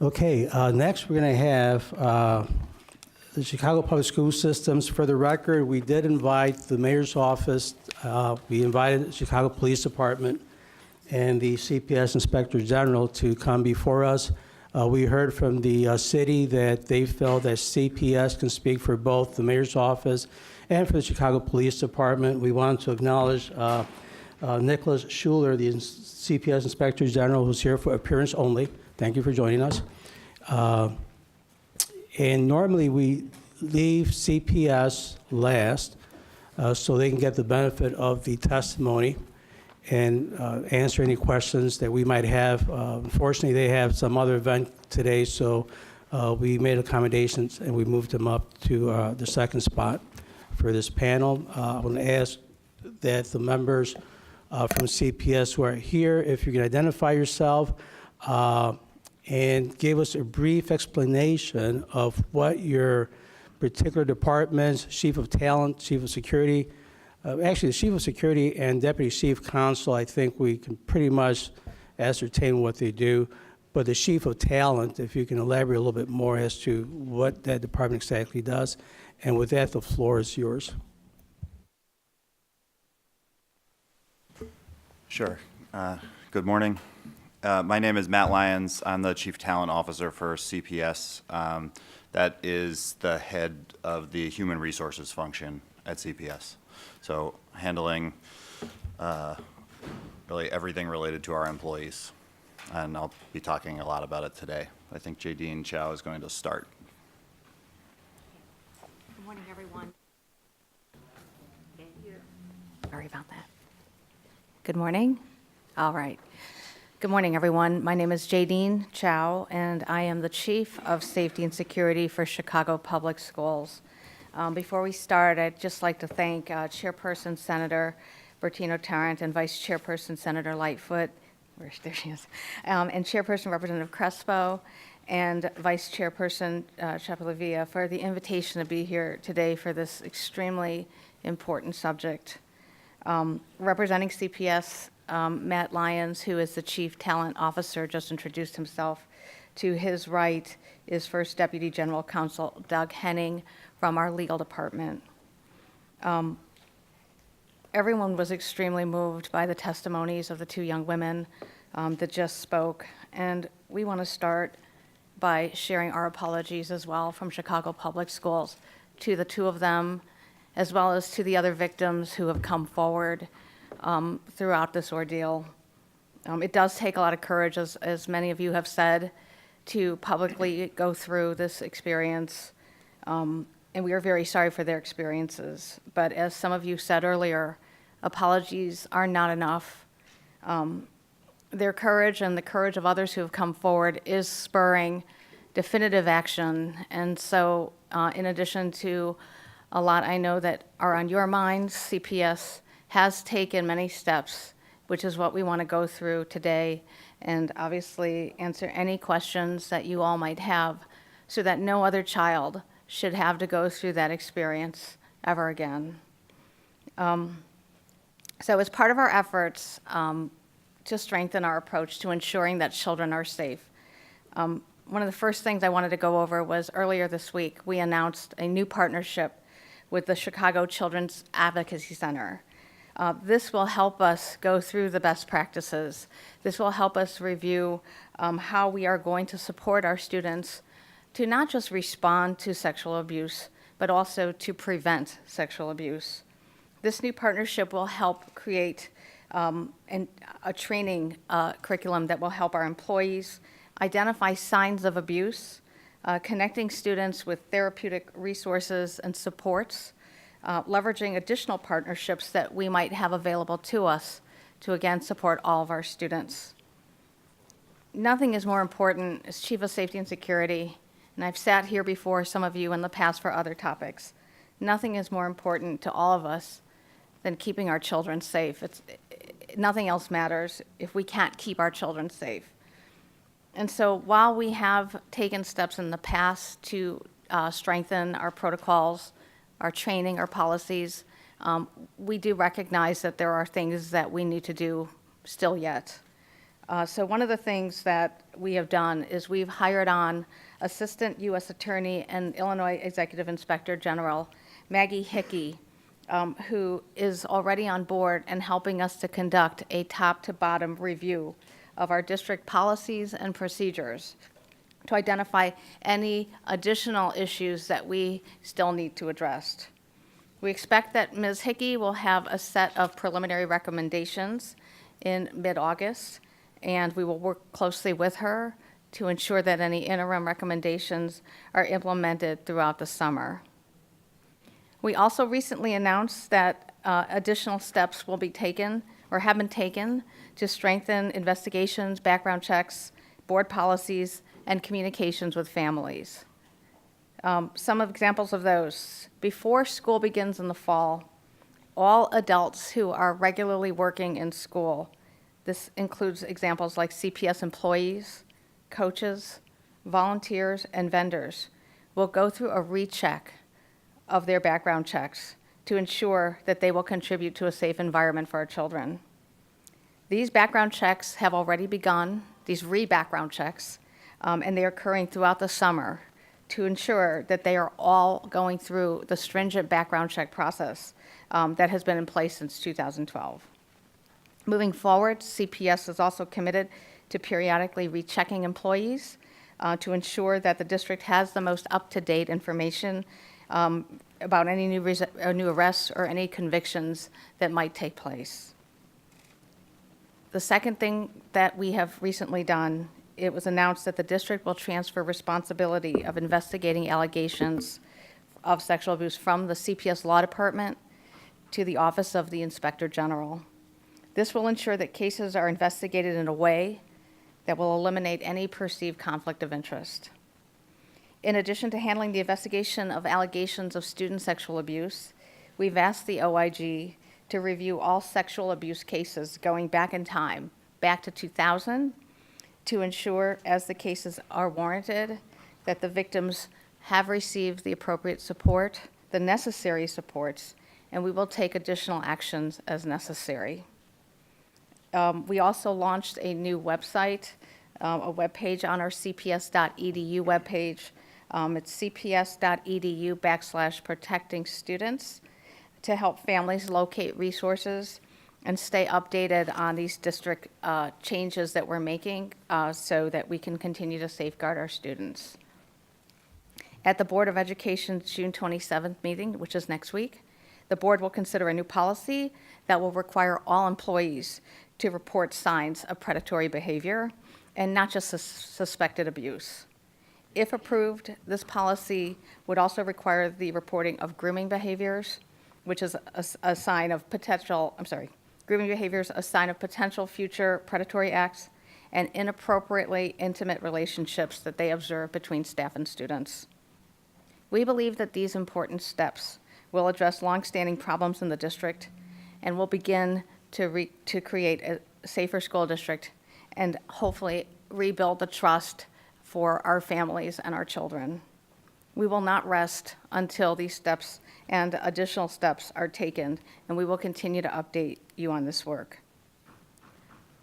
Okay, next we're going to have the Chicago Public School Systems. For the record, we did invite the mayor's office, we invited the Chicago Police Department and the CPS Inspector General to come before us. We heard from the city that they felt that CPS can speak for both the mayor's office and for the Chicago Police Department. We wanted to acknowledge Nicholas Schuler, the CPS Inspector General, who's here for appearance only. Thank you for joining us. And normally we leave CPS last so they can get the benefit of the testimony and answer any questions that we might have. Unfortunately, they have some other event today, so we made accommodations and we moved them up to the second spot for this panel. I want to ask that the members from CPS who are here, if you can identify yourself and give us a brief explanation of what your particular departments, Chief of Talent, Chief of Security, actually the Chief of Security and Deputy Chief Counsel, I think we can pretty much ascertain what they do. But the Chief of Talent, if you can elaborate a little bit more as to what that department exactly does. And with that, the floor is yours. Sure. Good morning. My name is Matt Lyons. I'm the Chief Talent Officer for CPS. That is the head of the human resources function at CPS. So handling really everything related to our employees. And I'll be talking a lot about it today. I think Jadine Chow is going to start. Good morning, everyone. Sorry about that. Good morning. All right. Good morning, everyone. My name is Jadine Chow, and I am the Chief of Safety and Security for Chicago Public Schools. Before we start, I'd just like to thank Chairperson Senator Bertino Tarrant and Vice Chairperson Senator Lightfoot, there she is, and Chairperson Representative Crespo, and Vice Chairperson Chapalavia for the invitation to be here today for this extremely important subject. Representing CPS, Matt Lyons, who is the Chief Talent Officer, just introduced himself. To his right is First Deputy General Counsel Doug Henning from our legal department. Everyone was extremely moved by the testimonies of the two young women that just spoke, and we want to start by sharing our apologies as well from Chicago Public Schools to the two of them, as well as to the other victims who have come forward throughout this ordeal. It does take a lot of courage, as many of you have said, to publicly go through this experience, and we are very sorry for their experiences. But as some of you said earlier, apologies are not enough. Their courage and the courage of others who have come forward is spurring definitive action. And so in addition to a lot I know that are on your minds, CPS has taken many steps, which is what we want to go through today, and obviously answer any questions that you all might have so that no other child should have to go through that experience ever again. So as part of our efforts to strengthen our approach to ensuring that children are safe, one of the first things I wanted to go over was earlier this week, we announced a new partnership with the Chicago Children's Advocacy Center. This will help us go through the best practices. This will help us review how we are going to support our students to not just respond to sexual abuse, but also to prevent sexual abuse. This new partnership will help create a training curriculum that will help our employees identify signs of abuse, connecting students with therapeutic resources and supports, leveraging additional partnerships that we might have available to us to, again, support all of our students. Nothing is more important as Chief of Safety and Security, and I've sat here before some of you in the past for other topics. Nothing is more important to all of us than keeping our children safe. Nothing else matters if we can't keep our children safe. And so while we have taken steps in the past to strengthen our protocols, our training, our policies, we do recognize that there are things that we need to do still yet. So one of the things that we have done is we've hired on Assistant U.S. Attorney and Illinois Executive Inspector General Maggie Hickey, who is already on board and helping us to conduct a top-to-bottom review of our district policies and procedures to identify any additional issues that we still need to address. We expect that Ms. Hickey will have a set of preliminary recommendations in mid-August, and we will work closely with her to ensure that any interim recommendations are implemented throughout the summer. We also recently announced that additional steps will be taken or have been taken to strengthen investigations, background checks, board policies, and communications with families. Some examples of those. Before school begins in the fall, all adults who are regularly working in school, this includes examples like CPS employees, coaches, volunteers, and vendors, will go through a recheck of their background checks to ensure that they will contribute to a safe environment for our children. These background checks have already begun, these re-background checks, and they are occurring throughout the summer to ensure that they are all going through the stringent background check process that has been in place since 2012. Moving forward, CPS is also committed to periodically rechecking employees to ensure that the district has the most up-to-date information about any new arrests or any convictions that might take place. The second thing that we have recently done, it was announced that the district will transfer responsibility of investigating allegations of sexual abuse from the CPS Law Department to the Office of the Inspector General. This will ensure that cases are investigated in a way that will eliminate any perceived conflict of interest. In addition to handling the investigation of allegations of student sexual abuse, we've asked the OIG to review all sexual abuse cases going back in time, back to 2000, to ensure, as the cases are warranted, that the victims have received the appropriate support, the necessary supports, and we will take additional actions as necessary. We also launched a new website, a webpage on our cps.edu webpage. It's cps.edu/protecting students to help families locate resources and stay updated on these district changes that we're making so that we can continue to safeguard our students. At the Board of Education's June 27th meeting, which is next week, the board will consider a new policy that will require all employees to report signs of predatory behavior and not just suspected abuse. If approved, this policy would also require the reporting of grooming behaviors, which is a sign of potential, grooming behaviors, a sign of potential future predatory acts, and inappropriately intimate relationships that they observe between staff and students. We believe that these important steps will address longstanding problems in the district and will begin to create a safer school district and hopefully rebuild the trust for our families and our children. We will not rest until these steps and additional steps are taken, and we will continue to update you on this work.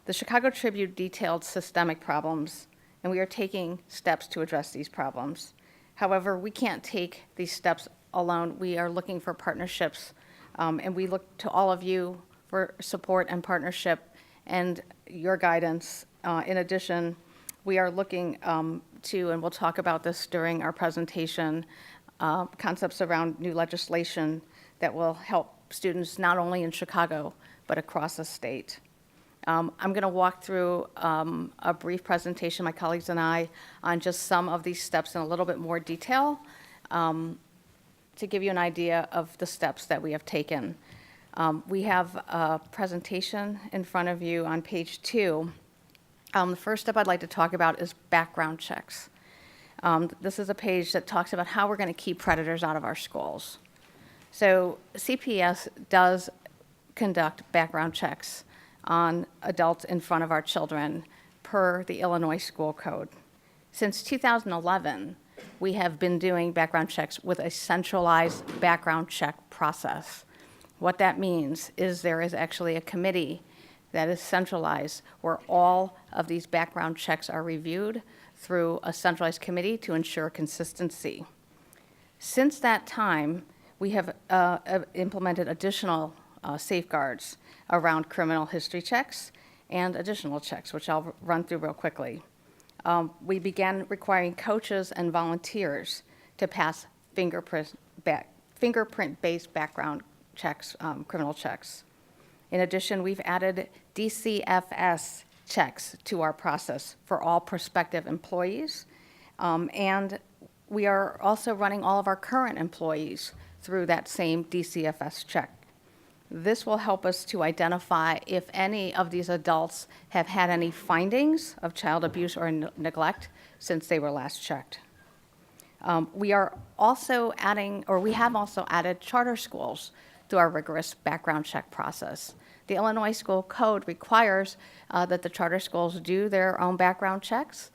The Chicago Tribune detailed systemic problems, and we are taking steps to address these problems. However, we can't take these steps alone. We are looking for partnerships, and we look to all of you for support and partnership and your guidance. In addition, we are looking to, and we'll talk about this during our presentation, concepts around new legislation that will help students not only in Chicago, but across the state. I'm going to walk through a brief presentation, my colleagues and I, on just some of these steps in a little bit more detail to give you an idea of the steps that we have taken. We have a presentation in front of you on page 2. The first step I'd like to talk about is background checks. This is a page that talks about how we're going to keep predators out of our schools. So CPS does conduct background checks on adults in front of our children per the Illinois School Code. Since 2011, we have been doing background checks with a centralized background check process. What that means is there is actually a committee that is centralized, where all of these background checks are reviewed through a centralized committee to ensure consistency. Since that time, we have implemented additional safeguards around criminal history checks and additional checks, which I'll run through real quickly. We began requiring coaches and volunteers to pass fingerprint-based background checks, criminal checks. In addition, we've added DCFS checks to our process for all prospective employees, and we are also running all of our current employees through that same DCFS check. This will help us to identify if any of these adults have had any findings of child abuse or neglect since they were last checked. We are also adding, or we have also added charter schools to our rigorous background check process. The Illinois School Code requires that the charter schools do their own background checks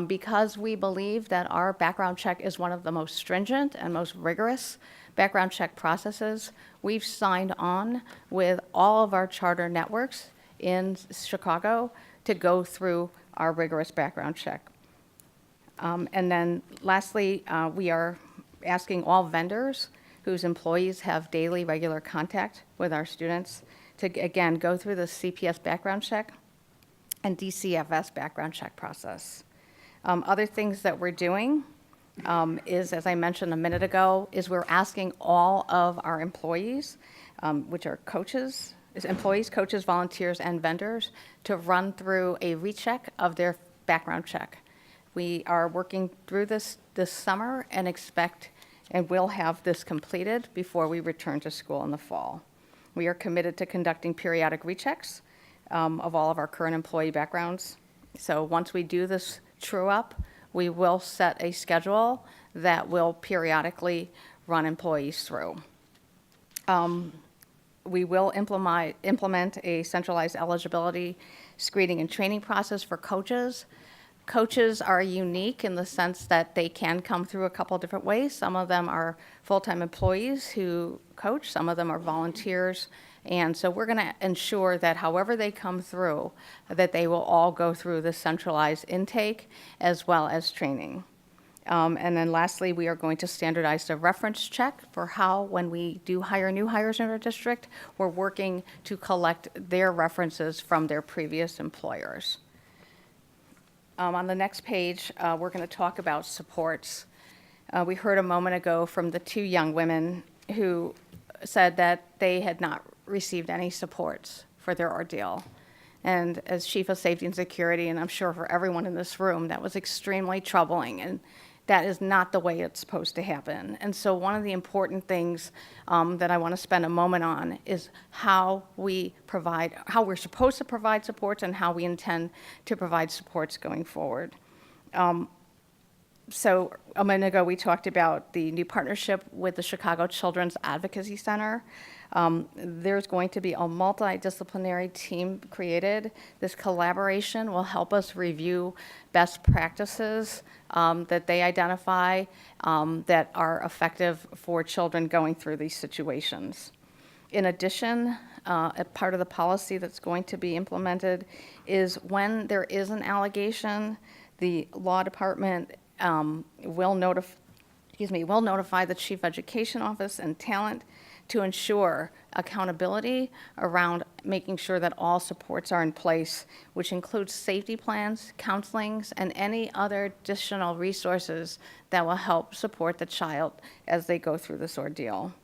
because we believe that our background check is one of the most stringent and most rigorous background check processes. We've signed on with all of our charter networks in Chicago to go through our rigorous background check. And then lastly, we are asking all vendors whose employees have daily regular contact with our students to, again, go through the CPS background check and DCFS background check process. Other things that we're doing is, as I mentioned a minute ago, is we're asking all of our employees, which are coaches, employees, coaches, volunteers, and vendors, to run through a recheck of their background check. We are working through this summer and expect and will have this completed before we return to school in the fall. We are committed to conducting periodic rechecks of all of our current employee backgrounds. So once we do this true up, we will set a schedule that will periodically run employees through. We will implement a centralized eligibility screening and training process for coaches. Coaches are unique in the sense that they can come through a couple different ways. Some of them are full-time employees who coach, some of them are volunteers, and so we're going to ensure that however they come through, that they will all go through the centralized intake as well as training. And then lastly, we are going to standardize the reference check for how, when we do hire new hires in our district, we're working to collect their references from their previous employers. On the next page, we're going to talk about supports. We heard a moment ago from the two young women who said that they had not received any supports for their ordeal. And as Chief of Safety and Security, and I'm sure for everyone in this room, that was extremely troubling, and that is not the way it's supposed to happen. And so one of the important things that I want to spend a moment on is how we're supposed to provide supports and how we intend to provide supports going forward. So a minute ago, we talked about the new partnership with the Chicago Children's Advocacy Center. There's going to be a multidisciplinary team created. This collaboration will help us review best practices that they identify that are effective for children going through these situations. In addition, a part of the policy that's going to be implemented is when there is an allegation, the law department will notify the Chief Education Office and Talent to ensure accountability around making sure that all supports are in place, which includes safety plans, counselings, and any other additional resources that will help support the child as they go through this ordeal.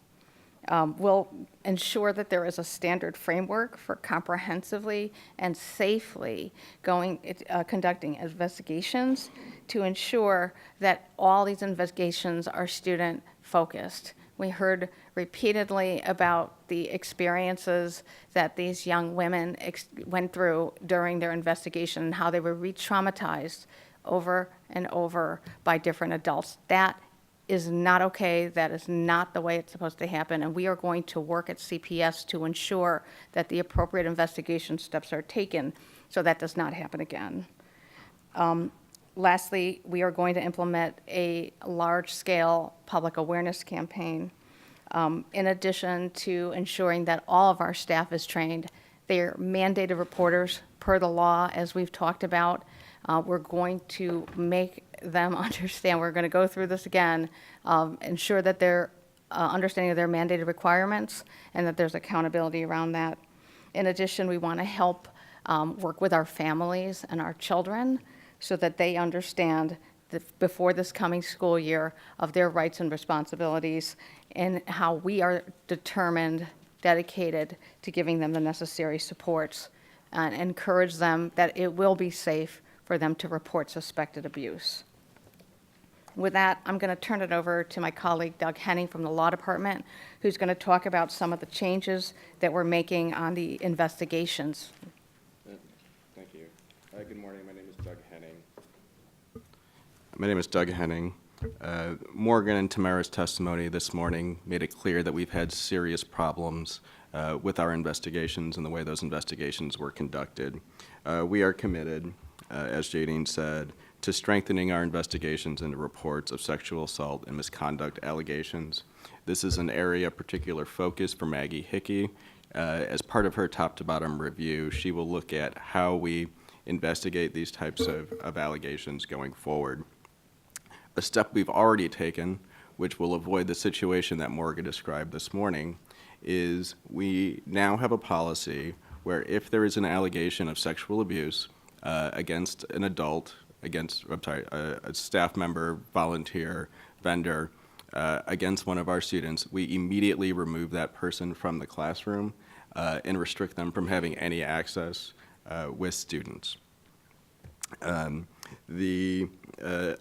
We'll ensure that there is a standard framework for comprehensively and safely conducting investigations to ensure that all these investigations are student-focused. We heard repeatedly about the experiences that these young women went through during their investigation and how they were re-traumatized over and over by different adults. That is not okay. That is not the way it's supposed to happen. And we are going to work at CPS to ensure that the appropriate investigation steps are taken so that does not happen again. Lastly, we are going to implement a large-scale public awareness campaign in addition to ensuring that all of our staff is trained They're mandated reporters per the law, as we've talked about. We're going to make them understand, we're going to go through this again, ensure that they're understanding of their mandated requirements and that there's accountability around that. In addition, we want to help work with our families and our children so that they understand that before this coming school year of their rights and responsibilities and how we are determined, dedicated to giving them the necessary supports and encourage them that it will be safe for them to report suspected abuse. With that, I'm going to turn it over to my colleague Doug Henning from the Law Department, who's going to talk about some of the changes that we're making on the investigations. Thank you. Good morning. My name is Doug Henning. Morgan and Tamara's testimony this morning made it clear that we've had serious problems with our investigations and the way those investigations were conducted. We are committed, as Jadine said, to strengthening our investigations into reports of sexual assault and misconduct allegations. This is an area of particular focus for Maggie Hickey. As part of her top-to-bottom review, she will look at how we investigate these types of allegations going forward. A step we've already taken, which will avoid the situation that Morgan described this morning, is we now have a policy where if there is an allegation of sexual abuse against an adult, a staff member, volunteer, vendor, against one of our students, we immediately remove that person from the classroom and restrict them from having any access with students.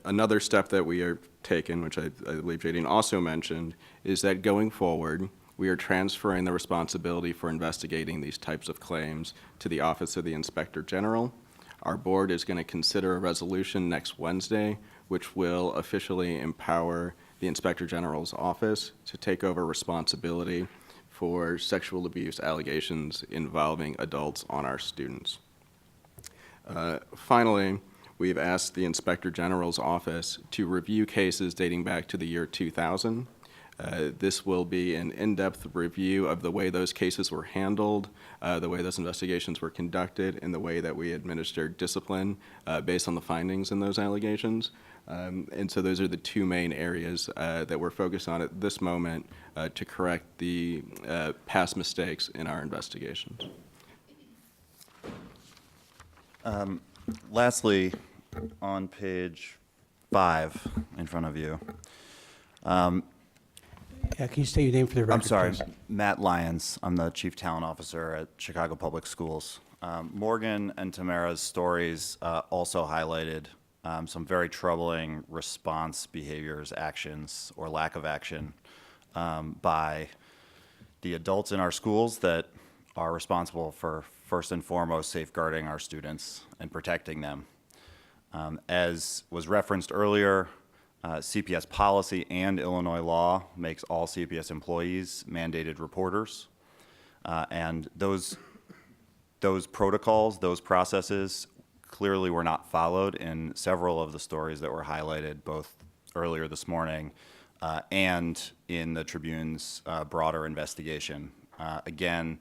Another step that we are taking, which I believe Jadine also mentioned, is that going forward, we are transferring the responsibility for investigating these types of claims to the Office of the Inspector General. Our board is going to consider a resolution next Wednesday, which will officially empower the Inspector General's office to take over responsibility for sexual abuse allegations involving adults on our students. Finally, we've asked the Inspector General's office to review cases dating back to the year 2000. This will be an in-depth review of the way those cases were handled, the way those investigations were conducted, and the way that we administered discipline based on the findings in those allegations. And so those are the two main areas that we're focused on at this moment to correct the past mistakes in our investigations. Lastly, on page 5 in front of you. Yeah, can you state your name for the record, I'm sorry, please? Matt Lyons. I'm the Chief Talent Officer at Chicago Public Schools. Morgan and Tamara's stories also highlighted some very troubling response behaviors, actions, or lack of action by the adults in our schools that are responsible for, first and foremost, safeguarding our students and protecting them. As was referenced earlier, CPS policy and Illinois law makes all CPS employees mandated reporters. And those protocols, those processes clearly were not followed in several of the stories that were highlighted both earlier this morning and in the Tribune's broader investigation. Again,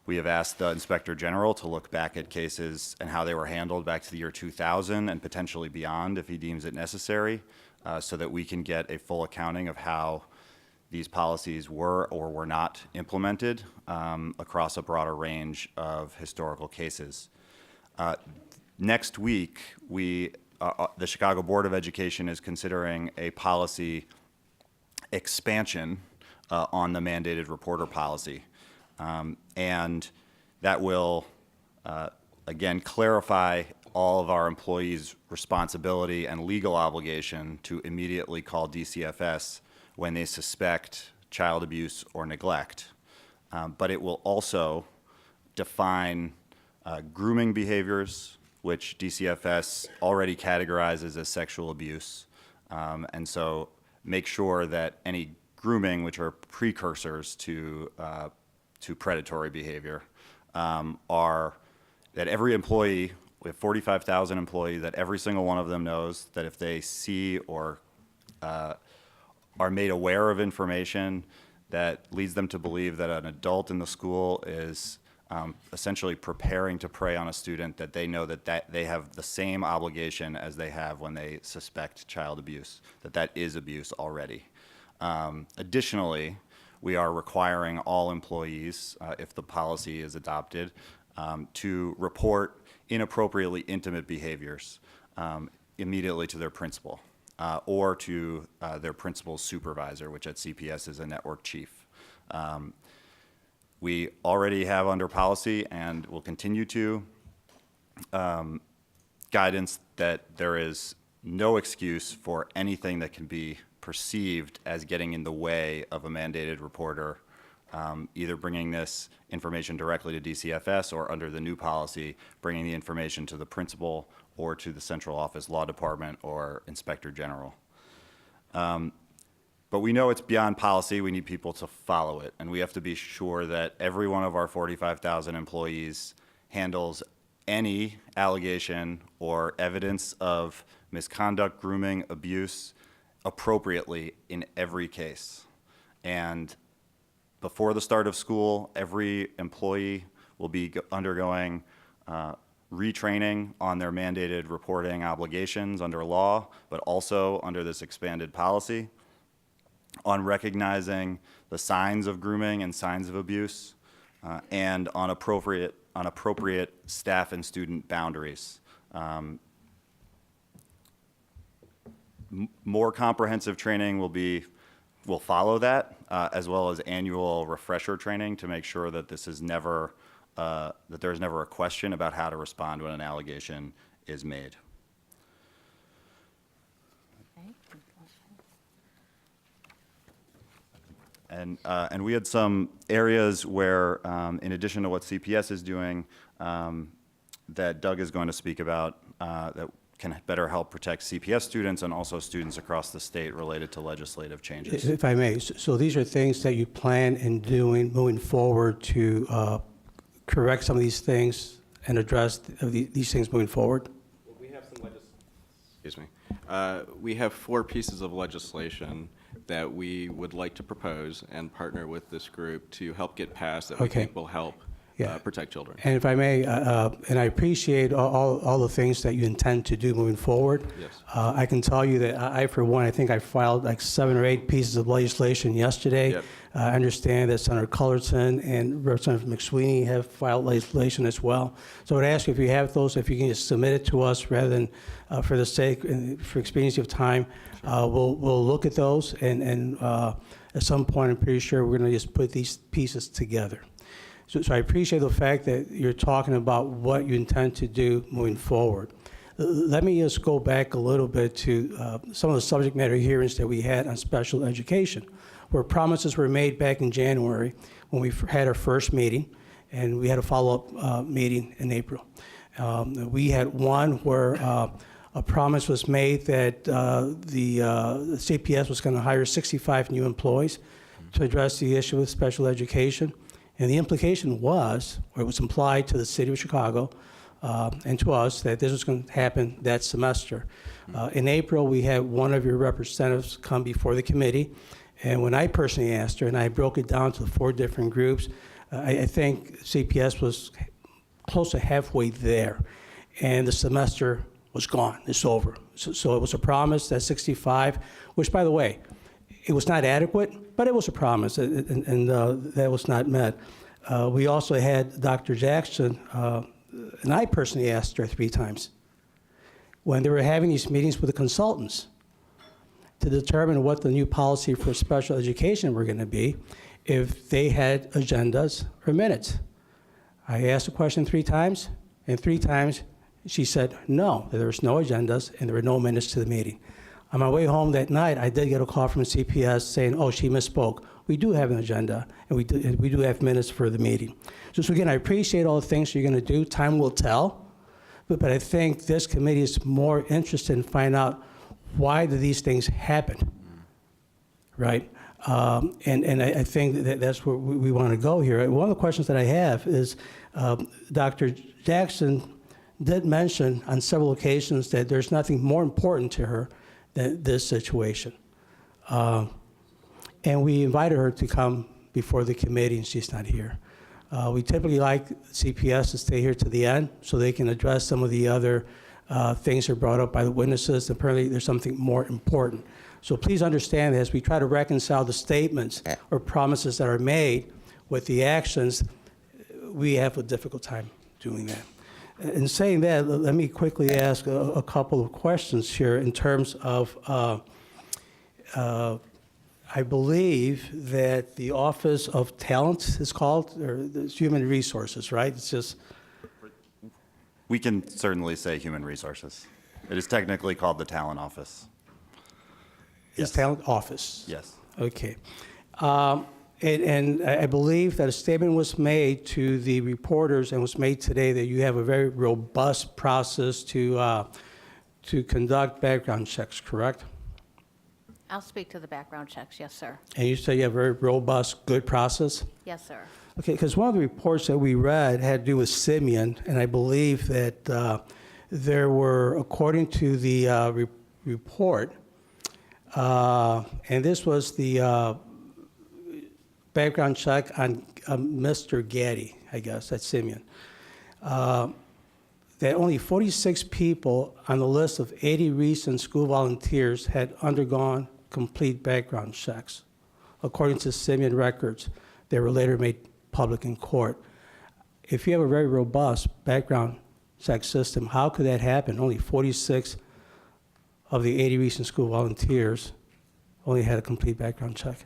we have asked the Inspector General to look back at cases and how they were handled back to the year 2000 and potentially beyond if he deems it necessary, so that we can get a full accounting of how these policies were or were not implemented across a broader range of historical cases. Next week, the Chicago Board of Education is considering a policy expansion on the mandated reporter policy. And that will, again, clarify all of our employees' responsibility and legal obligation to immediately call DCFS when they suspect child abuse or neglect. But it will also define grooming behaviors, which DCFS already categorizes as sexual abuse. And so make sure that any grooming, which are precursors to predatory behavior, are that every employee, we have 45,000 employees, that every single one of them knows that if they see or are made aware of information that leads them to believe that an adult in the school is essentially preparing to prey on a student that they know that they have the same obligation as they have when they suspect child abuse, that is abuse already. Additionally, we are requiring all employees, if the policy is adopted, to report inappropriately intimate behaviors immediately to their principal or to their principal's supervisor, which at CPS is a network chief. We already have under policy and will continue to guidance that there is no excuse for anything that can be perceived as getting in the way of a mandated reporter, either bringing this information directly to DCFS or under the new policy, bringing the information to the principal or to the central office law department or inspector general. But we know it's beyond policy. We need people to follow it, and we have to be sure that every one of our 45,000 employees handles any allegation or evidence of misconduct, grooming, abuse appropriately in every case. And before the start of school, every employee will be undergoing retraining on their mandated reporting obligations under law, but also under this expanded policy, on recognizing the signs of grooming and signs of abuse, and on appropriate staff and student boundaries. More comprehensive training will follow that, as well as annual refresher training to make sure that this is never that there's never a question about how to respond when an allegation is made. And we had some areas where, in addition to what CPS is doing, that Doug is going to speak about, that can better help protect CPS students and also students across the state related to legislative changes. If I may, so these are things that you plan in doing moving forward to correct some of these things and address these things moving forward? Well, we have some excuse me. We have 4 pieces of legislation that we would like to propose and partner with this group to help get passed that we think will help protect children. And if I may, and I appreciate all the things that you intend to do moving forward. Yes. I can tell you that I, for one, I think I filed like 7 or 8 pieces of legislation yesterday. Yep. I understand that Senator Cullerton and Representative McSweeney have filed legislation as well. So I would ask you if you have those, if you can just submit it to us rather than for the sake and for expediency of time. We'll look at those, and at some point, I'm pretty sure we're going to just put these pieces together. So I appreciate the fact that you're talking about what you intend to do moving forward. Let me just go back a little bit to some of the subject matter hearings that we had on special education, where promises were made back in January when we had our first meeting, and we had a follow-up meeting in April. We had one where a promise was made that the CPS was going to hire 65 new employees to address the issue with special education. And the implication was, or it was implied to the city of Chicago and to us, that this was going to happen that semester. In April, we had one of your representatives come before the committee, and when I personally asked her, and I broke it down to 4 different groups, I think CPS was close to halfway there, and the semester was gone. It's over. So it was a promise that 65, which, by the way, it was not adequate, but it was a promise, and that was not met. We also had Dr. Jackson, and I personally asked her 3 times, when they were having these meetings with the consultants to determine what the new policy for special education were going to be, if they had agendas or minutes. I asked the question 3 times, and 3 times she said no, that there was no agendas and there were no minutes to the meeting. On my way home that night, I did get a call from CPS saying, oh, she misspoke. We do have an agenda, and we do have minutes for the meeting. So again, I appreciate all the things you're going to do. Time will tell. But I think this committee is more interested in finding out why do these things happen, right? And I think that that's where we want to go here. One of the questions that I have is Dr. Jackson did mention on several occasions that there's nothing more important to her than this situation. And we invited her to come before the committee, and she's not here. We typically like CPS to stay here to the end so they can address some of the other things that are brought up by the witnesses. Apparently, there's something more important. So please understand that as we try to reconcile the statements or promises that are made with the actions, we have a difficult time doing that. In saying that, let me quickly ask a couple of questions here in terms of, I believe that the Office of Talent is called, or the Human Resources, right? It's just, We can certainly say human resources. It is technically called the Talent Office. it's Yes. Talent Office. Yes. Okay. And I believe that a statement was made to the reporters and was made today that you have a very robust process to conduct background checks, correct? I'll speak to the background checks, yes, sir. And you say you have a very robust, good process? Yes, sir. Okay, because one of the reports that we read had to do with Simeon, and I believe that there were, according to the report, and this was the background check on Mr. Gaddy, I guess, at Simeon, that only 46 people on the list of 80 recent school volunteers had undergone complete background checks, according to Simeon records that were later made public in court. If you have a very robust background check system, how could that happen? Only 46 of the 80 recent school volunteers only had a complete background check.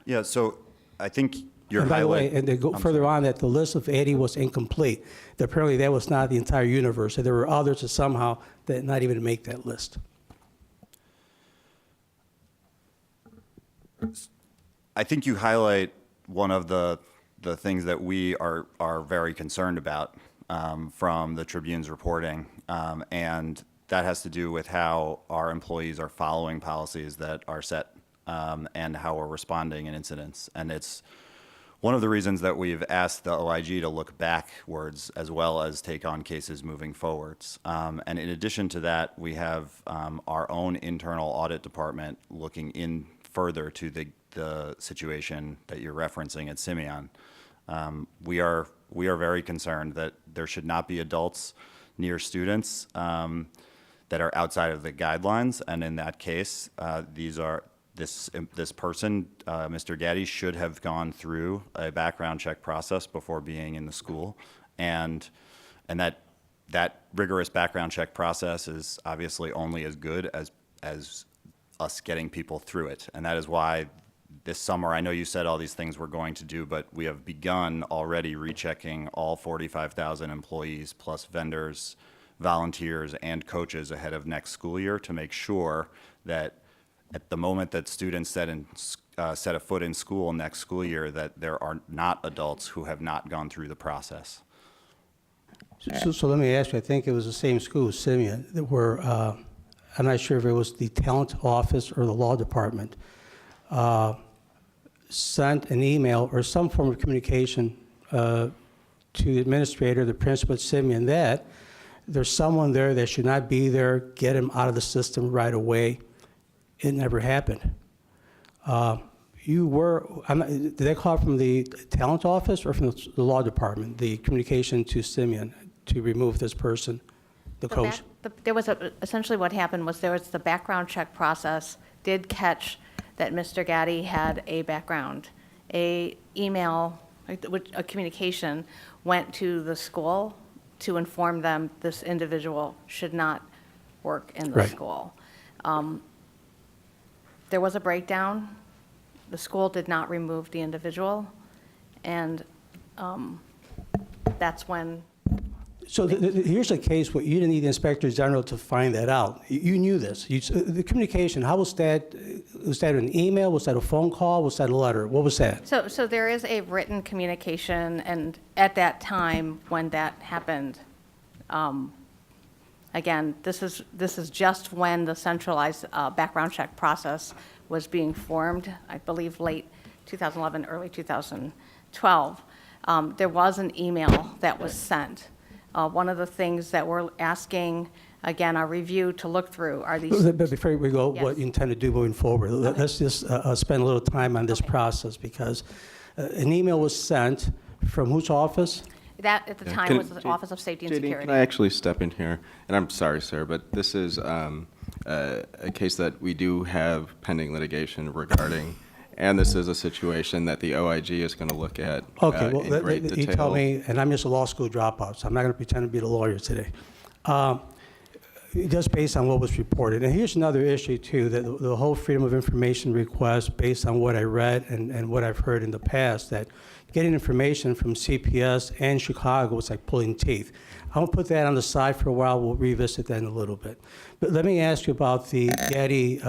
Yeah, so I think you're And by the way, highlighting. and to go further on, that the list of 80 was incomplete. That apparently that was not the entire universe, that there were others that somehow that not even make that list. I think you highlight one of the things that we are very concerned about from the Tribune's reporting, and that has to do with how our employees are following policies that are set and how we're responding in incidents. And it's one of the reasons that we've asked the OIG to look backwards as well as take on cases moving forwards. And in addition to that, we have our own internal audit department looking in further to the situation that you're referencing at Simeon. We are very concerned that there should not be adults near students that are outside of the guidelines, and in that case, this person, Mr. Gaddy, should have gone through a background check process before being in the school, and that rigorous background check process is obviously only as good as us getting people through it, and that is why this summer, I know you said all these things we're going to do, but we have begun already rechecking all 45,000 employees plus vendors, volunteers, and coaches ahead of next school year to make sure that at the moment that students set a foot in school next school year, that there are not adults who have not gone through the process. So let me ask you, I think it was the same school as Simeon, that were, I'm not sure if it was the talent office or the law department, sent an email or some form of communication to the administrator, the principal at Simeon, that there's someone there that should not be there, get him out of the system right away. It never happened. Did they call from the talent office or from the law department, the communication to Simeon to remove this person, the coach? There was essentially what happened was there was the background check process did catch that Mr. Gaddy had a background. A email, a communication went to the school to inform them this individual should not work in the Right. school. There was a breakdown. The school did not remove the individual, and that's when. So here's a case where you didn't need the Inspector General to find that out. You knew this. The communication, how was that? Was that an email? Was that a phone call? Was that a letter? What was that? So there is a written communication, and at that time when that happened, again, this is just when the centralized background check process was being formed, I believe late 2011, early 2012. There was an email that was sent. One of the things that we're asking, again, our review to look through are these. But before we go, Yes. what you intend to do moving forward, let's just spend a little time on this Okay. process, because An email was sent from whose office? That, at the Yeah, time, can- was the Office of Safety and JD, Security. can I actually step in here? And I'm sorry, sir, but this is a case that we do have pending litigation regarding, and this is a situation that the OIG is going to look at Okay, well, in great you detail. tell me, and I'm just a law school dropout, so I'm not going to pretend to be the lawyer today. Just based on what was reported. And here's another issue, too, that the whole Freedom of Information request, based on what I read and what I've heard in the past, that getting information from CPS and Chicago was like pulling teeth. I'm going to put that on the side for a while. We'll revisit that in a little bit. But let me ask you about the Getty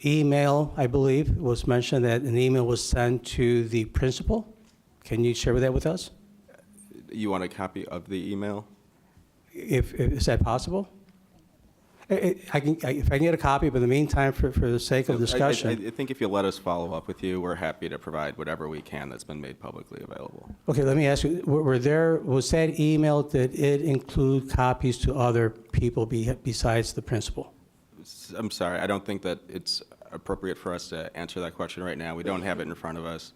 email, I believe. It was mentioned that an email was sent to the principal. Can you share that with us? You want a copy of the email? Is that possible? If I can get a copy, but in the meantime, for the sake of discussion. I think if you let us follow up with you, we're happy to provide whatever we can that's been made publicly available. Okay, let me ask you, was that email, did it include copies to other people besides the principal? I'm sorry, I don't think that it's appropriate for us to answer that question right now. We don't have it in front of us.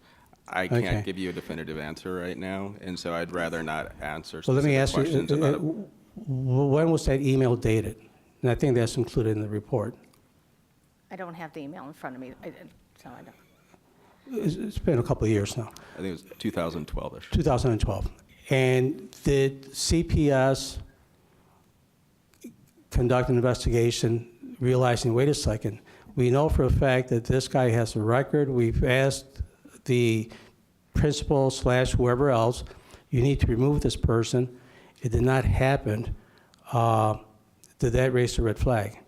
I Okay. can't give you a definitive answer right now, and so I'd rather not answer So let me specific ask you, questions about it. when was that email dated? And I think that's included in the report. I don't have the email in front of me, so I don't. It's been a couple of years now, I think it was 2012-ish. 2012. And did CPS conduct an investigation realizing, wait a second, we know for a fact that this guy has a record. We've asked the principal / whoever else, you need to remove this person. It did not happen. Did that raise a red flag?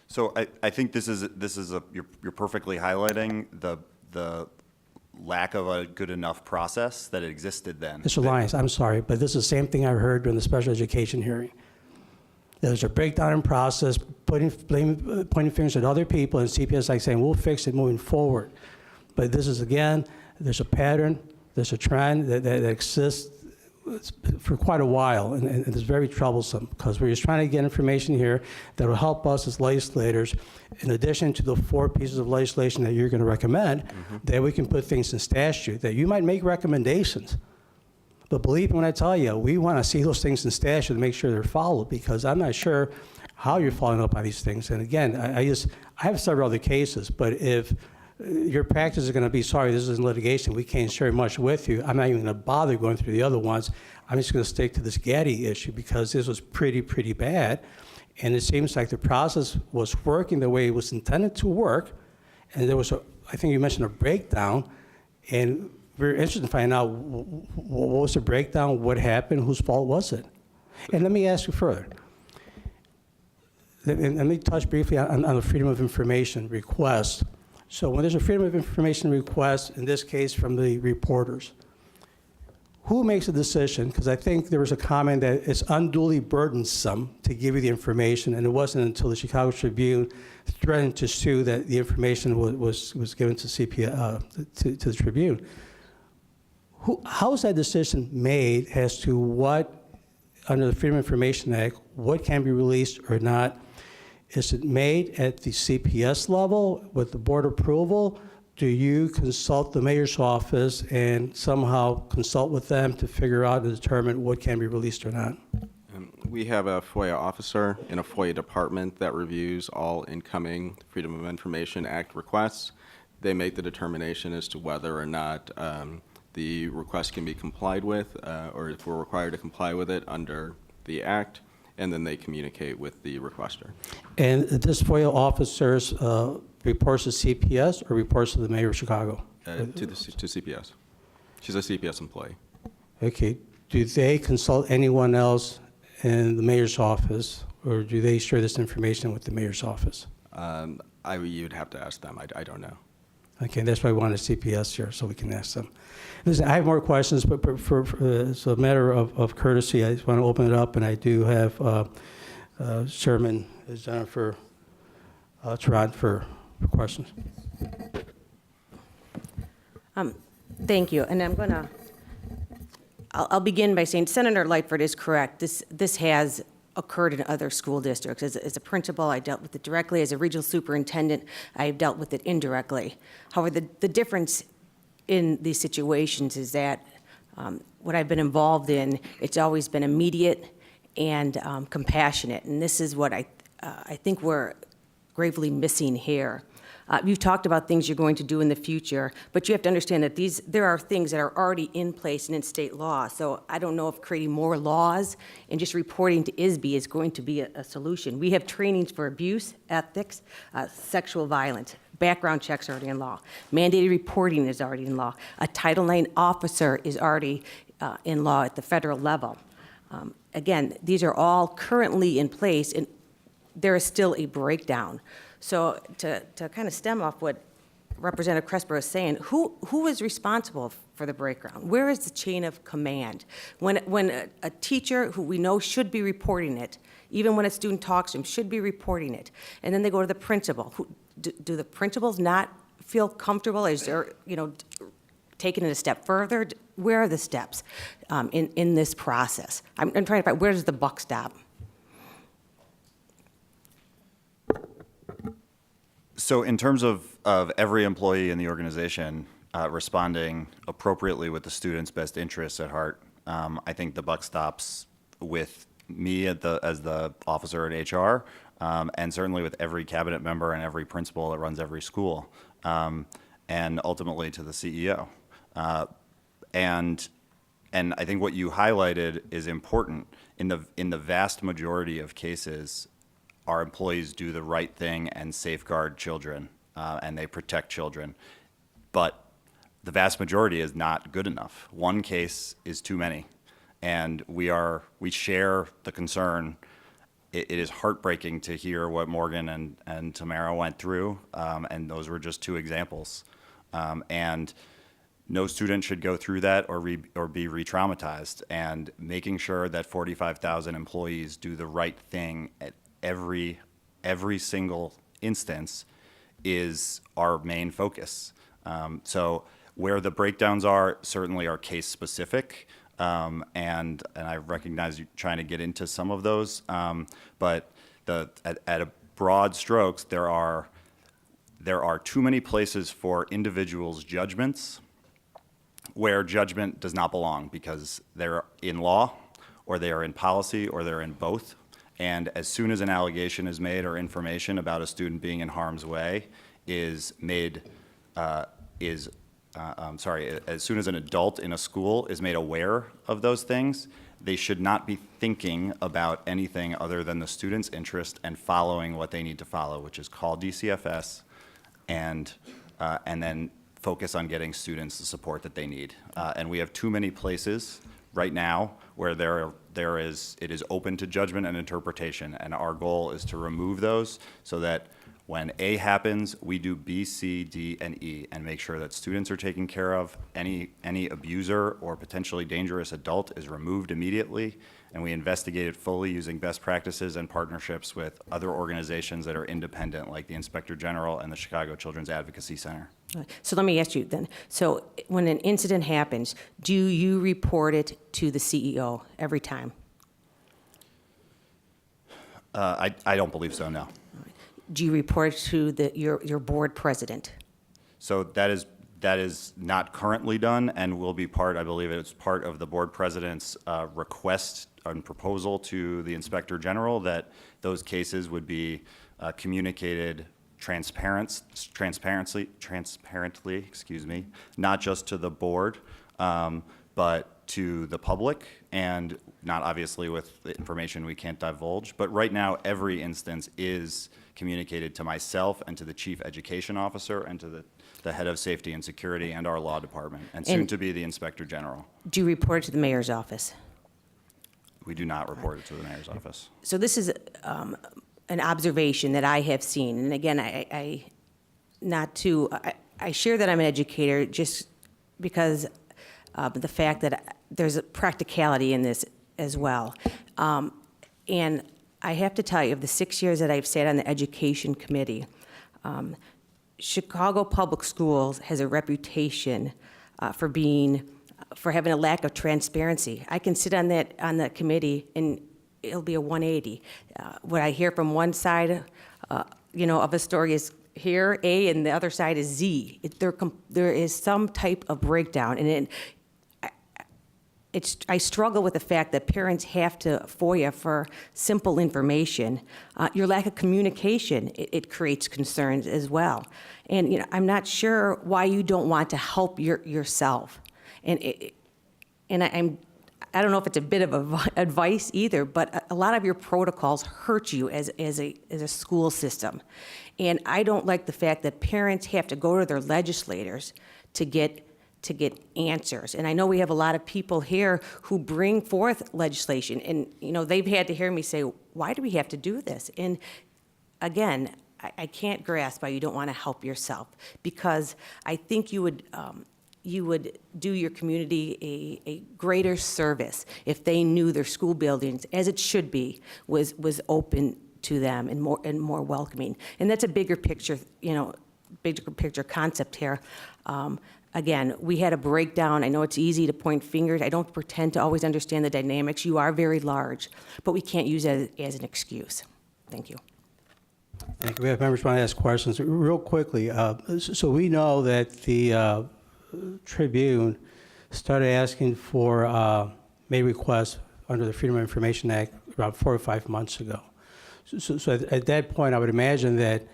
So I think you're perfectly highlighting the lack of a good enough process that existed then. Mr. Lyons, I'm sorry, but this is the same thing I heard during the special education hearing. There's a breakdown in process, pointing fingers at other people, and CPS like saying, we'll fix it moving forward. But this is, again, there's a pattern, there's a trend that exists for quite a while, and it's very troublesome, because we're just trying to get information here that will help us as legislators, in addition to the 4 pieces of legislation that you're going to recommend, that we can put things in statute, that you might make recommendations. But believe me when I tell you, we want to see those things in statute to make sure they're followed, because I'm not sure how you're following up on these things. And again, I have several other cases, but if your practice is going to be, sorry, this is in litigation, we can't share much with you, I'm not even going to bother going through the other ones. I'm just going to stick to this Getty issue, because this was pretty bad. And it seems like the process was working the way it was intended to work. And there was, I think you mentioned a breakdown. And we're interested in finding out what was the breakdown, what happened, whose fault was it? And let me ask you further. Let me touch briefly on the Freedom of Information request. So when there's a Freedom of Information request, in this case from the reporters, who makes a decision? Because I think there was a comment that it's unduly burdensome to give you the information, and it wasn't until the Chicago Tribune threatened to sue that the information was given to to the Tribune. How is that decision made as to what, under the Freedom of Information Act, what can be released or not? Is it made at the CPS level with the board approval? Do you consult the mayor's office and somehow consult with them to figure out and determine what can be released or not? We have a FOIA officer in a FOIA department that reviews all incoming Freedom of Information Act requests. They make the determination as to whether or not the request can be complied with, or if we're required to comply with it under the Act, and then they communicate with the requester. And this FOIA officer reports to CPS or reports to the mayor of Chicago? To CPS. She's a CPS employee. Okay. Do they consult anyone else in the mayor's office, or do they share this information with the mayor's office? You'd have to ask them. I don't know. Okay, that's why I wanted CPS here, so we can ask them. Listen, I have more questions, but as a matter of courtesy, I just want to open it up, and I do have Chairman Jennifer Trot for questions. Thank you, and I'll begin by saying Senator Lightfoot is correct. This has occurred in other school districts. As a principal, I dealt with it directly. As a regional superintendent, I've dealt with it indirectly. However, the difference in these situations is that what I've been involved in, it's always been immediate and compassionate, and this is what I think we're gravely missing here. You've talked about things you're going to do in the future, but you have to understand that there are things that are already in place and in state law. So I don't know if creating more laws and just reporting to ISB is going to be a solution. We have trainings for abuse, ethics, sexual violence. Background checks are already in law. Mandated reporting is already in law. A Title IX officer is already in law at the federal level. Again, these are all currently in place, and there is still a breakdown. So to kind of stem off what Representative Crespo is saying, who is responsible for the breakdown? Where is the chain of command? When a teacher who we know should be reporting it, even when a student talks to him, should be reporting it, and then they go to the principal, do the principals not feel comfortable? Is there, taking it a step further? Where are the steps in this process? I'm trying to find, where does the buck stop? So in terms of every employee in the organization responding appropriately with the student's best interests at heart, I think the buck stops with me as the officer at HR, and certainly with every cabinet member and every principal that runs every school, and ultimately to the CEO. And I think what you highlighted is important. In the vast majority of cases, our employees do the right thing and safeguard children, and they protect children. But the vast majority is not good enough. One case is too many, and we share the concern. It is heartbreaking to hear what Morgan and Tamara went through, and those were just two examples. And no student should go through that or be re-traumatized. And making sure that 45,000 employees do the right thing at every single instance is our main focus. So where the breakdowns are certainly are case specific, and I recognize you trying to get into some of those, but at a broad strokes, there are too many places for individuals' judgments where judgment does not belong because they're in law or they are in policy or they're in both. And as soon as an allegation is made or information about a student being in harm's way as soon as an adult in a school is made aware of those things, they should not be thinking about anything other than the student's interest and following what they need to follow, which is call DCFS and then focus on getting students the support that they need. And we have too many places right now where it is open to judgment and interpretation, and our goal is to remove those so that when A happens, we do B, C, D, and E, and make sure that students are taken care of. Any abuser or potentially dangerous adult is removed immediately, and we investigate it fully using best practices and partnerships with other organizations that are independent, like the Inspector General and the Chicago Children's Advocacy Center. So let me ask you then, so when an incident happens, do you report it to the CEO every time? I don't believe so, no. Do you report it to your board president? So that is not currently done and will be part, I believe it's part of the board president's request and proposal to the Inspector General that those cases would be communicated transparently, not just to the board, but to the public, and not obviously with the information we can't divulge. But right now, every instance is communicated to myself and to the chief education officer and to the head of safety and security and our law department, and soon to be the Inspector General. Do you report it to the mayor's office? We do not report it to the mayor's office. So this is an observation that I have seen, and again, I share that I'm an educator just because the fact that there's a practicality in this as well. And I have to tell you, of the 6 years that I've sat on the education committee, Chicago Public Schools has a reputation for having a lack of transparency. I can sit on that committee and it'll be a 180. What I hear from one side, of a story is here A, and the other side is Z. There is some type of breakdown, and I struggle with the fact that parents have to FOIA for simple information. Your lack of communication, it creates concerns as well. And I'm not sure why you don't want to help yourself. I don't know if it's a bit of advice either, but a lot of your protocols hurt you as a school system. And I don't like the fact that parents have to go to their legislators to get answers. And I know we have a lot of people here who bring forth legislation, and they've had to hear me say, why do we have to do this? And again, I can't grasp why you don't want to help yourself, because I think you would do your community a greater service if they knew their school buildings, as it should be, was open to them and more welcoming. And that's a bigger picture, bigger picture concept here. Again, we had a breakdown. I know it's easy to point fingers. I don't pretend to always understand the dynamics. You are very large, but we can't use it as an excuse. Thank you. Thank you. We have members want to ask questions. Real quickly, so we know that the Tribune started asking for May requests under the Freedom of Information Act around 4 or 5 months ago. So at that point, I would imagine that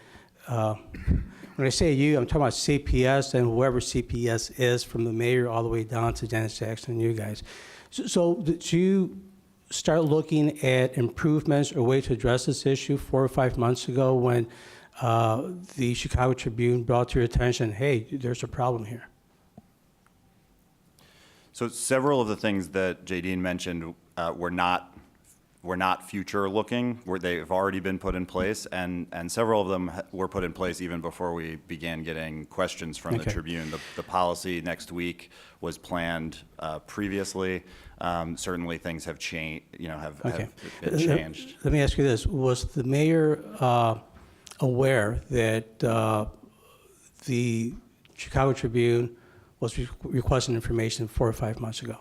when I say you, I'm talking about CPS and whoever CPS is, from the mayor all the way down to Janice Jackson and you guys. So did you start looking at improvements or ways to address this issue 4 or 5 months ago when the Chicago Tribune brought to your attention, hey, there's a problem here? So several of the things that Jadine mentioned were not future looking, they've already been put in place, and several of them were put in place even before we began getting questions from the Tribune. The policy next week was planned previously. Certainly things have changed, have been changed. Let me ask you this. Was the mayor aware that the Chicago Tribune was requesting information 4 or 5 months ago?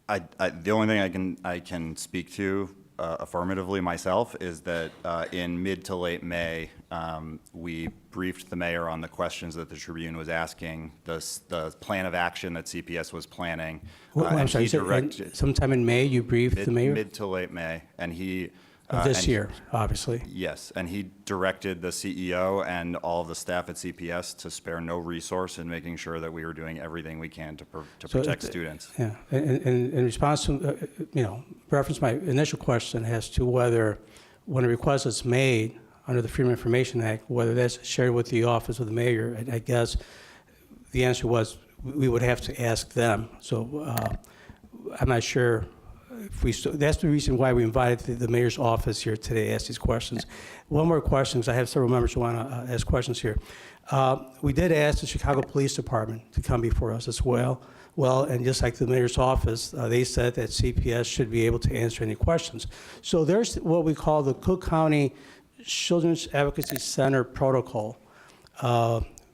The only thing I can speak to affirmatively myself is that in mid to late May, we briefed the mayor on the questions that the Tribune was asking, the plan of action that CPS was planning. I'm sorry, sometime in May you briefed the mayor? Mid to late May, and he... Of this year, obviously. Yes, and he directed the CEO and all of the staff at CPS to spare no resource in making sure that we were doing everything we can to protect students. Yeah, and in response to, reference my initial question as to whether when a request is made under the Freedom of Information Act, whether that's shared with the office of the mayor, I guess the answer was we would have to ask them. So I'm not sure. That's the reason why we invited the mayor's office here today to ask these questions. One more question, because I have several members who want to ask questions here. We did ask the Chicago Police Department to come before us as well. And just like the mayor's office, they said that CPS should be able to answer any questions. So there's what we call the Cook County Children's Advocacy Center protocol,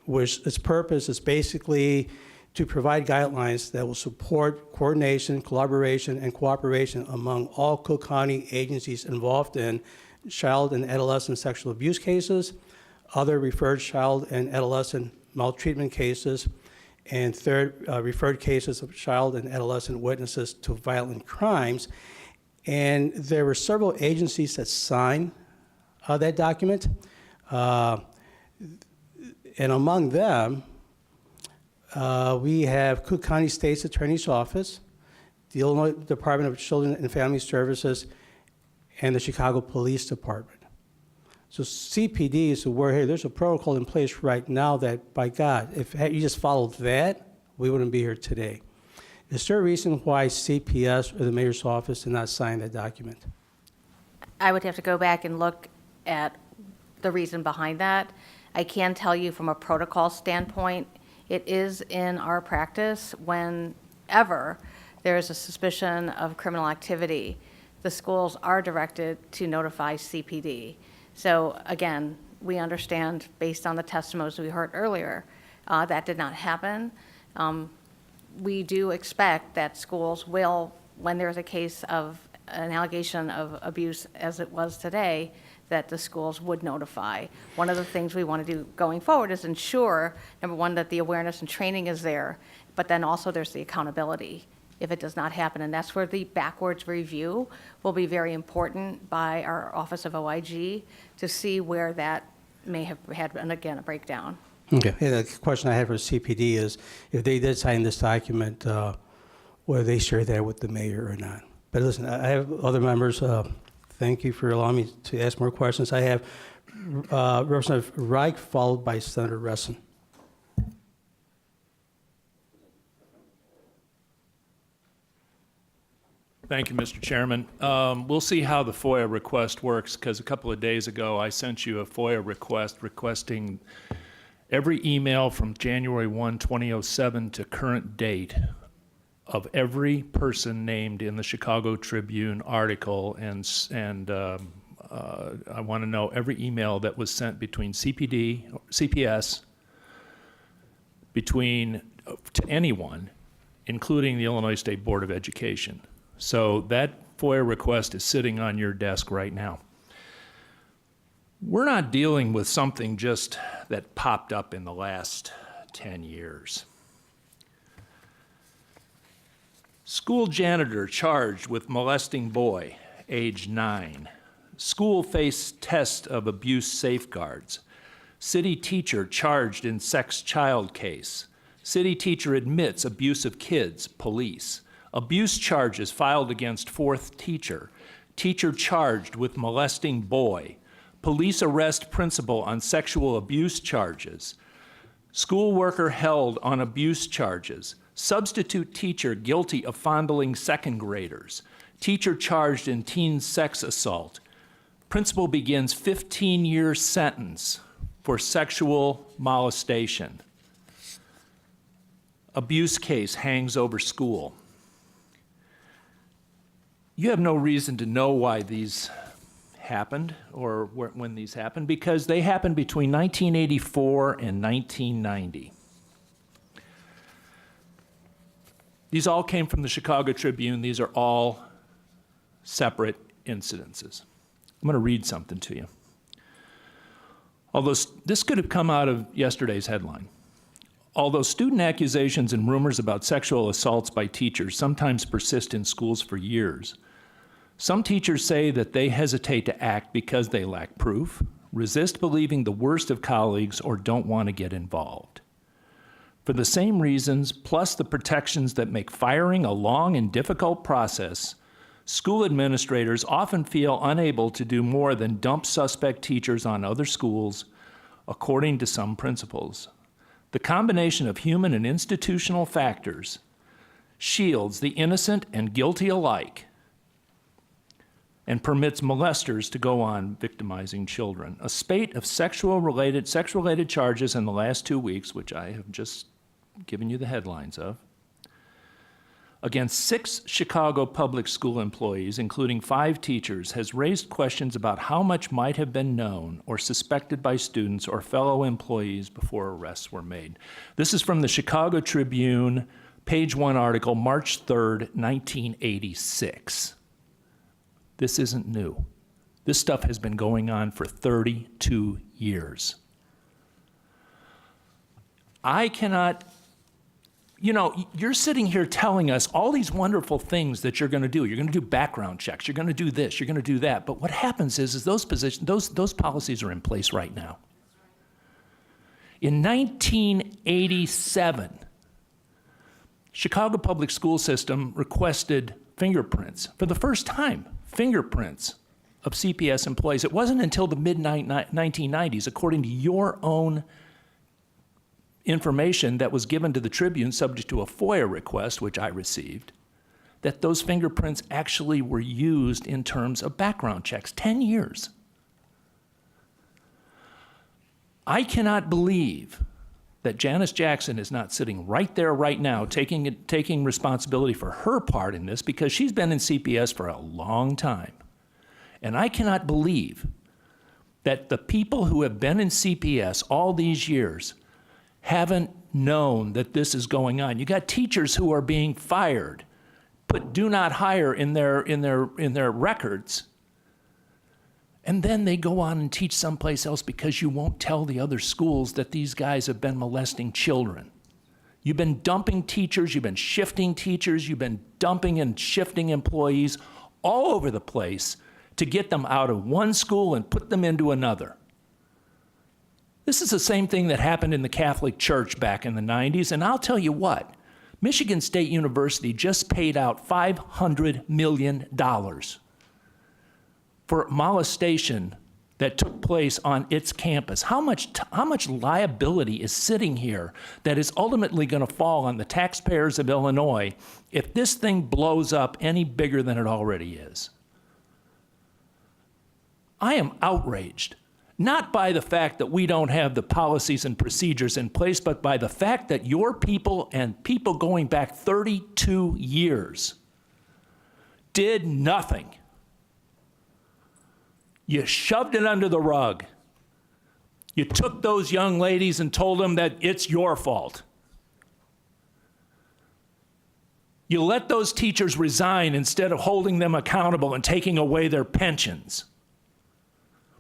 which its purpose is basically to provide guidelines that will support coordination, collaboration, and cooperation among all Cook County agencies involved in child and adolescent sexual abuse cases, other referred child and adolescent maltreatment cases, and third, referred cases of child and adolescent witnesses to violent crimes. And there were several agencies that signed that document. And among them, we have Cook County State's Attorney's Office, the Illinois Department of Children and Family Services, and the Chicago Police Department. So CPD is aware, hey, there's a protocol in place right now that, by God, if you just followed that, we wouldn't be here today. Is there a reason why CPS or the mayor's office did not sign that document? I would have to go back and look at the reason behind that. I can tell you from a protocol standpoint, it is in our practice whenever there is a suspicion of criminal activity, the schools are directed to notify CPD. So again, we understand based on the testimonies we heard earlier, that did not happen. We do expect that schools will when there's a case of an allegation of abuse, as it was today, that the schools would notify. One of the things we want to do going forward is ensure, number one, that the awareness and training is there, but then also there's the accountability if it does not happen. And that's where the backwards review will be very important by our Office of OIG to see where that may have had, and again, a breakdown. Okay, and the question I had for CPD is, if they did sign this document, whether they share that with the mayor or not. But listen, I have other members. Thank you for allowing me to ask more questions. I have Representative Reich, followed by Senator Resson. Thank you, Mr. Chairman. We'll see how the FOIA request works, because a couple of days ago, I sent you a FOIA request requesting every email from January 1, 2007 to current date of every person named in the Chicago Tribune article, and I want to know every email that was sent between CPS, to anyone, including the Illinois State Board of Education. So that FOIA request is sitting on your desk right now. We're not dealing with something just that popped up in the last 10 years. School janitor charged with molesting boy, age 9. School faced test of abuse safeguards. City teacher charged in sex child case. City teacher admits abuse of kids, police. Abuse charges filed against fourth teacher. Teacher charged with molesting boy. Police arrest principal on sexual abuse charges. School worker held on abuse charges. Substitute teacher guilty of fondling second graders. Teacher charged in teen sex assault. Principal begins 15-year sentence for sexual molestation. Abuse case hangs over school. You have no reason to know why these happened or when these happened, because they happened between 1984 and 1990. These all came from the Chicago Tribune. These are all separate incidences. I'm going to read something to you. Although this could have come out of yesterday's headline. Although student accusations and rumors about sexual assaults by teachers sometimes persist in schools for years, some teachers say that they hesitate to act because they lack proof, resist believing the worst of colleagues, or don't want to get involved. For the same reasons, plus the protections that make firing a long and difficult process, school administrators often feel unable to do more than dump suspect teachers on other schools, according to some principals. The combination of human and institutional factors shields the innocent and guilty alike and permits molesters to go on victimizing children. A spate of sex-related charges in the last 2 weeks, which I have just given you the headlines of, against 6 Chicago public school employees, including 5 teachers, has raised questions about how much might have been known or suspected by students or fellow employees before arrests were made. This is from the Chicago Tribune, page 1 article, March 3rd, 1986. This isn't new. This stuff has been going on for 32 years. I cannot, you're sitting here telling us all these wonderful things that you're going to do. You're going to do background checks. You're going to do this. You're going to do that. But what happens is those policies are in place right now. In 1987, Chicago Public School System requested fingerprints for the first time. Fingerprints of CPS employees. It wasn't until the mid-1990s, according to your own information that was given to the Tribune subject to a FOIA request, which I received, that those fingerprints actually were used in terms of background checks. 10 years. I cannot believe that Janice Jackson is not sitting right there right now taking responsibility for her part in this, because she's been in CPS for a long time. And I cannot believe that the people who have been in CPS all these years haven't known that this is going on. You got teachers who are being fired put do not hire in their records, and then they go on and teach someplace else because you won't tell the other schools that these guys have been molesting children. You've been dumping teachers, you've been shifting teachers, you've been dumping and shifting employees all over the place to get them out of one school and put them into another. This is the same thing that happened in the Catholic Church back in the 90s, and I'll tell you what, Michigan State University just paid out $500 million for molestation that took place on its campus. How much liability is sitting here that is ultimately going to fall on the taxpayers of Illinois if this thing blows up any bigger than it already is? I am outraged, not by the fact that we don't have the policies and procedures in place, but by the fact that your people and people going back 32 years did nothing. You shoved it under the rug. You took those young ladies and told them that it's your fault. You let those teachers resign instead of holding them accountable and taking away their pensions.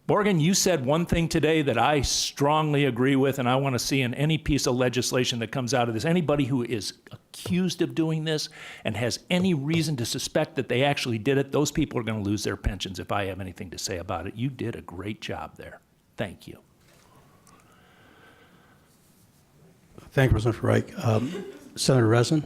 Morgan, you said one thing today that I strongly agree with, and I want to see in any piece of legislation that comes out of this. Anybody who is accused of doing this and has any reason to suspect that they actually did it, those people are going to lose their pensions if I have anything to say about it. You did a great job there. Thank you. Thank you, President Reich. Senator Resin?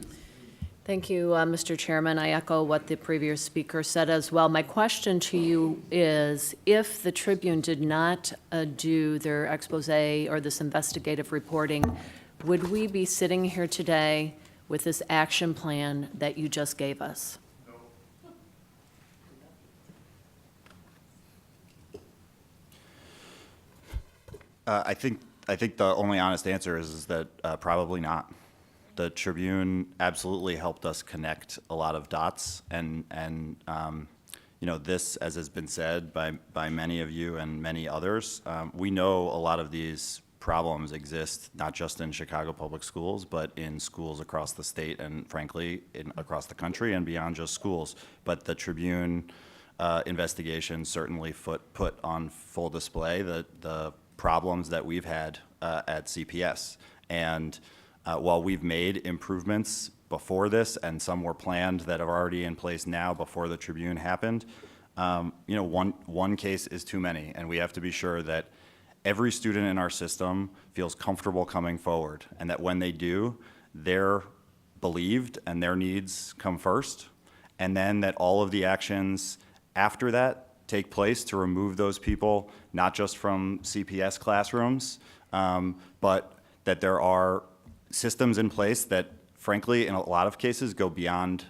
Thank you, Mr. Chairman. I echo what the previous speaker said as well. My question to you is, if the Tribune did not do their expose or this investigative reporting, would we be sitting here today with this action plan that you just gave us? I think the only honest answer is that probably not. The Tribune absolutely helped us connect a lot of dots, and you know, this, as has been said by many of you and many others, we know a lot of these problems exist not just in Chicago public schools, but in schools across the state and, frankly, across the country and beyond just schools. But the Tribune investigation certainly put on full display the problems that we've had at CPS. And while we've made improvements before this, and some were planned that are already in place now before the Tribune happened, you know, one case is too many, and we have to be sure that every student in our system feels comfortable coming forward, and that when they do, they're believed and their needs come first, and then that all of the actions after that take place to remove those people, not just from CPS classrooms, but that there are systems in place that, frankly, in a lot of cases go beyond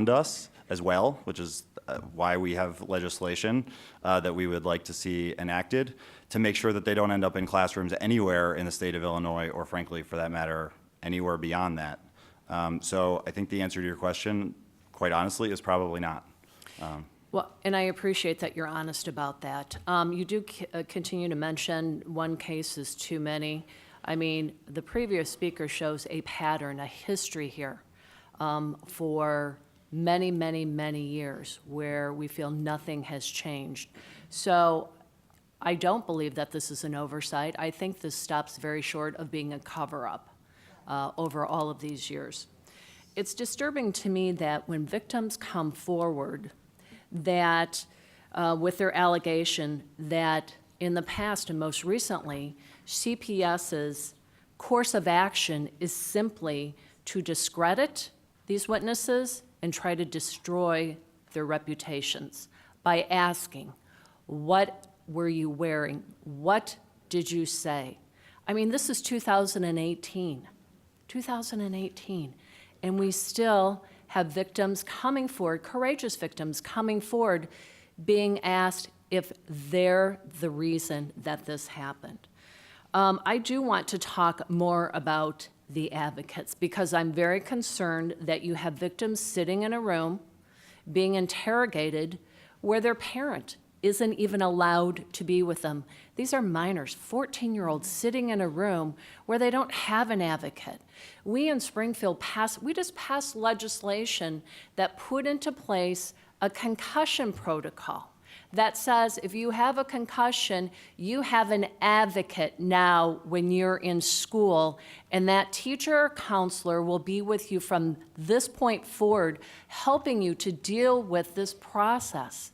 us as well, which is why we have legislation that we would like to see enacted to make sure that they don't end up in classrooms anywhere in the state of Illinois, or frankly, for that matter, anywhere beyond that. So I think the answer to your question, quite honestly, is probably not. Well, and I appreciate that you're honest about that. You do continue to mention one case is too many. I mean, the previous speaker shows a pattern, a history here for many, many, many years where we feel nothing has changed. So I don't believe that this is an oversight. I think this stops very short of being a cover-up over all of these years. It's disturbing to me that when victims come forward that with their allegation that in the past and most recently, CPS's course of action is simply to discredit these witnesses and try to destroy their reputations by asking, what were you wearing? What did you say? I mean, this is 2018, and we still have victims coming forward, courageous victims coming forward, being asked if they're the reason that this happened. I do want to talk more about the advocates, because I'm very concerned that you have victims sitting in a room being interrogated where their parent isn't even allowed to be with them. These are minors, 14-year-olds sitting in a room where they don't have an advocate. We in Springfield just passed legislation that put into place a concussion protocol that says if you have a concussion, you have an advocate now when you're in school, and that teacher or counselor will be with you from this point forward, helping you to deal with this process.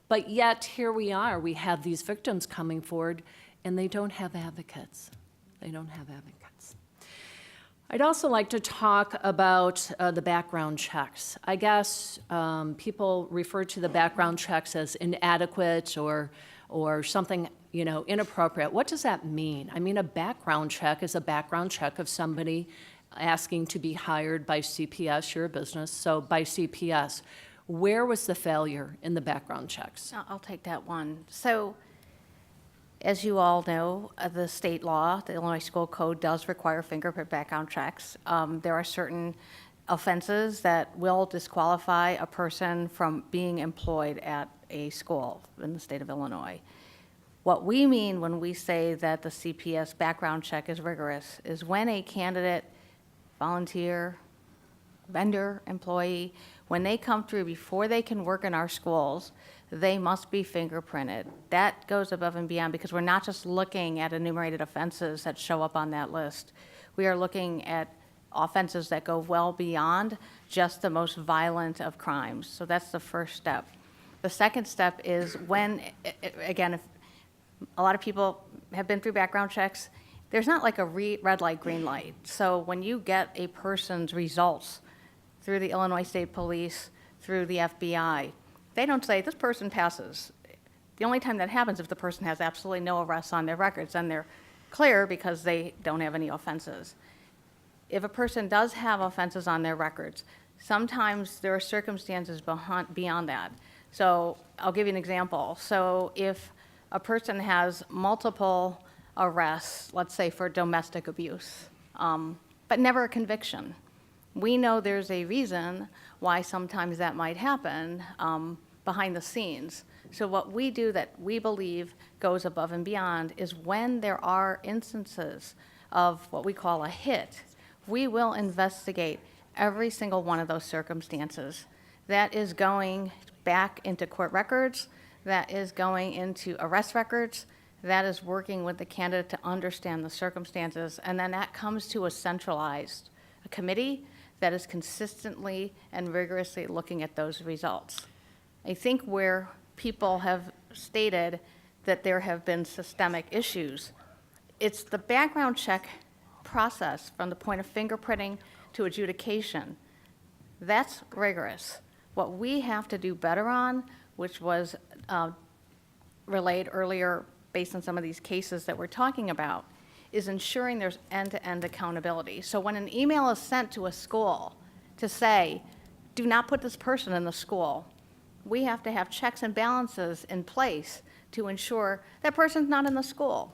But yet, here we are, we have these victims coming forward, and they don't have advocates. They don't have advocates. I'd also like to talk about the background checks. I guess people refer to the background checks as inadequate or something, inappropriate. What does that mean? I mean, a background check is a background check of somebody asking to be hired by CPS, you're a business, so by CPS. Where was the failure in the background checks? I'll take that one. So, as you all know, the state law, the Illinois School Code, does require fingerprint background checks. There are certain offenses that will disqualify a person from being employed at a school in the state of Illinois. What we mean when we say that the CPS background check is rigorous is when a candidate, volunteer, vendor, employee, when they come through before they can work in our schools, they must be fingerprinted. That goes above and beyond because we're not just looking at enumerated offenses that show up on that list. We are looking at offenses that go well beyond just the most violent of crimes. So that's the first step. The second step is when, again, if a lot of people have been through background checks, there's not like a red light, green light. So when you get a person's results through the Illinois State Police, through the FBI, they don't say, this person passes. The only time that happens if the person has absolutely no arrests on their records, and they're clear because they don't have any offenses. If a person does have offenses on their records, sometimes there are circumstances beyond that. So I'll give you an example. So if a person has multiple arrests, let's say for domestic abuse, but never a conviction, we know there's a reason why sometimes that might happen behind the scenes. So what we do that we believe goes above and beyond is when there are instances of what we call a hit, we will investigate every single one of those circumstances. That is going back into court records, that is going into arrest records, that is working with the candidate to understand the circumstances, and then that comes to a centralized committee that is consistently and rigorously looking at those results. I think where people have stated that there have been systemic issues, it's the background check process from the point of fingerprinting to adjudication. That's rigorous. What we have to do better on, which was relayed earlier based on some of these cases that we're talking about, is ensuring there's end-to-end accountability. So when an email is sent to a school to say, do not put this person in the school, we have to have checks and balances in place to ensure that person's not in the school.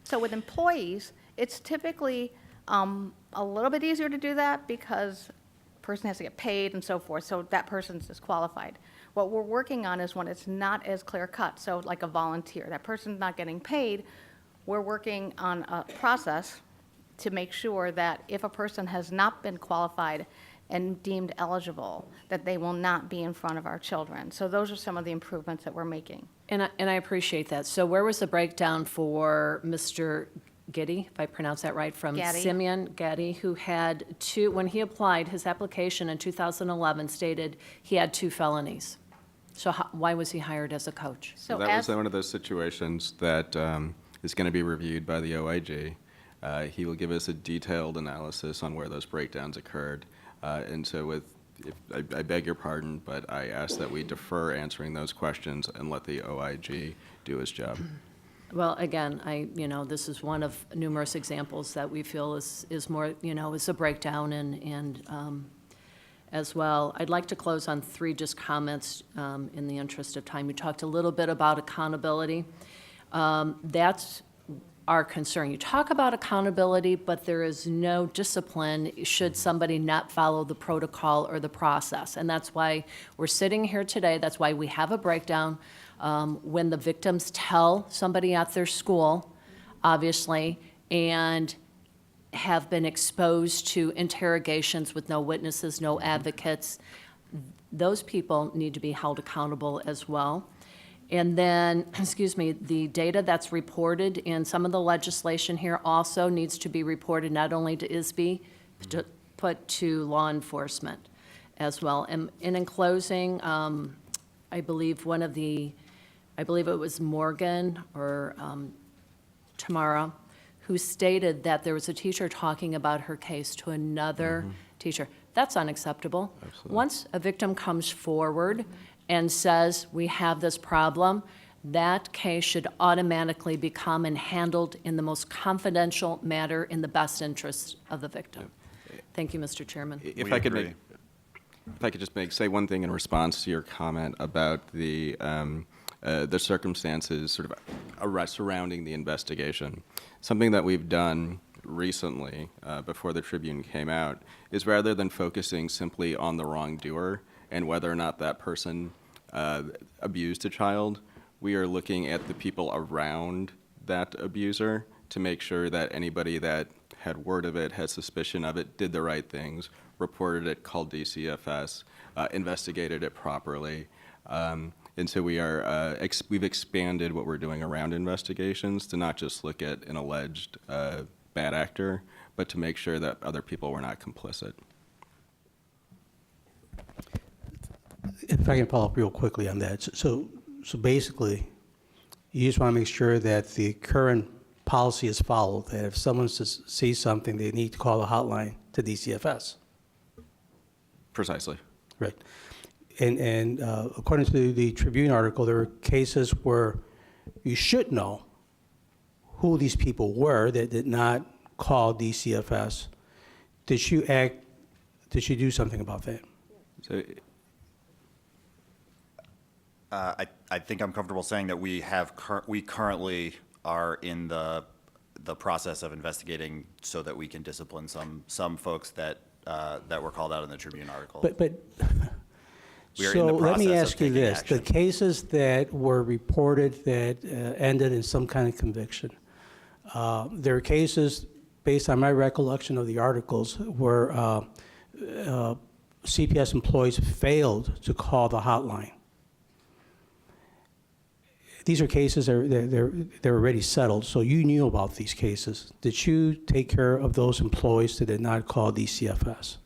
So with employees, it's typically a little bit easier to do that because the person has to get paid and so forth, so that person's disqualified. What we're working on is when it's not as clear-cut, so like a volunteer, that person's not getting paid, we're working on a process to make sure that if a person has not been qualified and deemed eligible, that they will not be in front of our children. So those are some of the improvements that we're making. And I appreciate that. So where was the breakdown for Mr. Getty, if I pronounce that right, from Gaddy. Simeon Getty, who had when he applied, his application in 2011 stated he had 2 felonies. So why was he hired as a coach? So that as was one of those situations that is going to be reviewed by the OIG. He will give us a detailed analysis on where those breakdowns occurred. And so I beg your pardon, but I ask that we defer answering those questions and let the OIG do his job. Well, again, this is one of numerous examples that we feel is more, is a breakdown and as well. I'd like to close on 3 just comments in the interest of time. You talked a little bit about accountability. That's are concerned. You talk about accountability, but there is no discipline should somebody not follow the protocol or the process. And that's why we're sitting here today. That's why we have a breakdown. When the victims tell somebody at their school, obviously, and have been exposed to interrogations with no witnesses, no advocates, those people need to be held accountable as well. And then, the data that's reported in some of the legislation here also needs to be reported not only to ISB, but to law enforcement as well. And in closing, I believe it was Morgan or Tamara, who stated that there was a teacher talking about her case to another teacher. That's unacceptable. Absolutely. Once a victim comes forward and says, we have this problem, that case should automatically become and handled in the most confidential manner in the best interest of the victim. Thank you, Mr. Chairman. If We I could agree. say one thing in response to your comment about the circumstances sort of surrounding the investigation. Something that we've done recently, before the Tribune came out, is rather than focusing simply on the wrongdoer and whether or not that person abused a child, we are looking at the people around that abuser to make sure that anybody that had word of it, had suspicion of it, did the right things, reported it, called DCFS, investigated it properly. And so we've expanded what we're doing around investigations to not just look at an alleged bad actor, but to make sure that other people were not complicit. If I can follow up real quickly on that. So basically, you just want to make sure that the current policy is followed, that if someone sees something, they need to call a hotline to DCFS. Precisely. Right. And according to the Tribune article, there were cases where you should know who these people were that did not call DCFS. Did you do something about that? So I think I'm comfortable saying that we currently are in the process of investigating so that we can discipline some folks that were called out in the Tribune article. But We are in so the let me process of ask you taking this. action. The cases that were reported that ended in some kind of conviction, there are cases, based on my recollection of the articles, where CPS employees failed to call the hotline. These are cases that they're already settled, so you knew about these cases. Did you take care of those employees that did not call DCFS?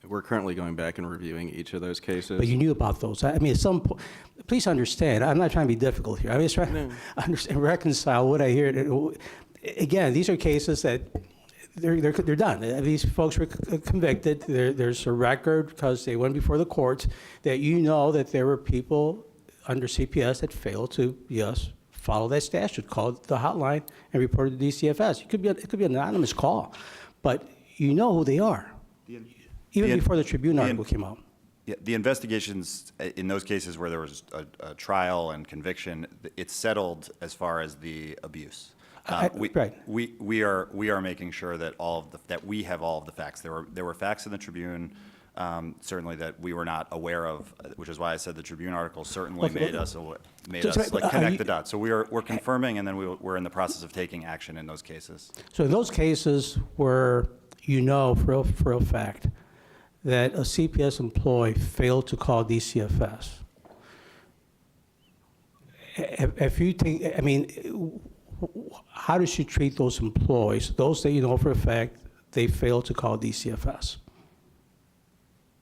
we're currently going back and reviewing each of those cases. But you knew about those. I mean, at some point, please understand, I'm not trying to be difficult here. I'm just trying to understand, reconcile what I hear. Again, these are cases that they're done. These folks were convicted. There's a record, because they went before the courts, that you know that there were people under CPS that failed to, yes, follow that statute, called the hotline and reported to DCFS. It could be an anonymous call, but you know who they are, even before the Tribune article came out. Yeah, the investigations in those cases where there was a trial and conviction, it's settled as far as the abuse. Right. We are making sure that that we have all of the facts. There were facts in the Tribune, certainly, that we were not aware of, which is why I said the Tribune article certainly made us connect the dots. So we're confirming, and then we're in the process of taking action in those cases. So in those cases where you know for a fact that a CPS employee failed to call DCFS, if you think, I mean, how does she treat those employees, those that you know for a fact they failed to call DCFS?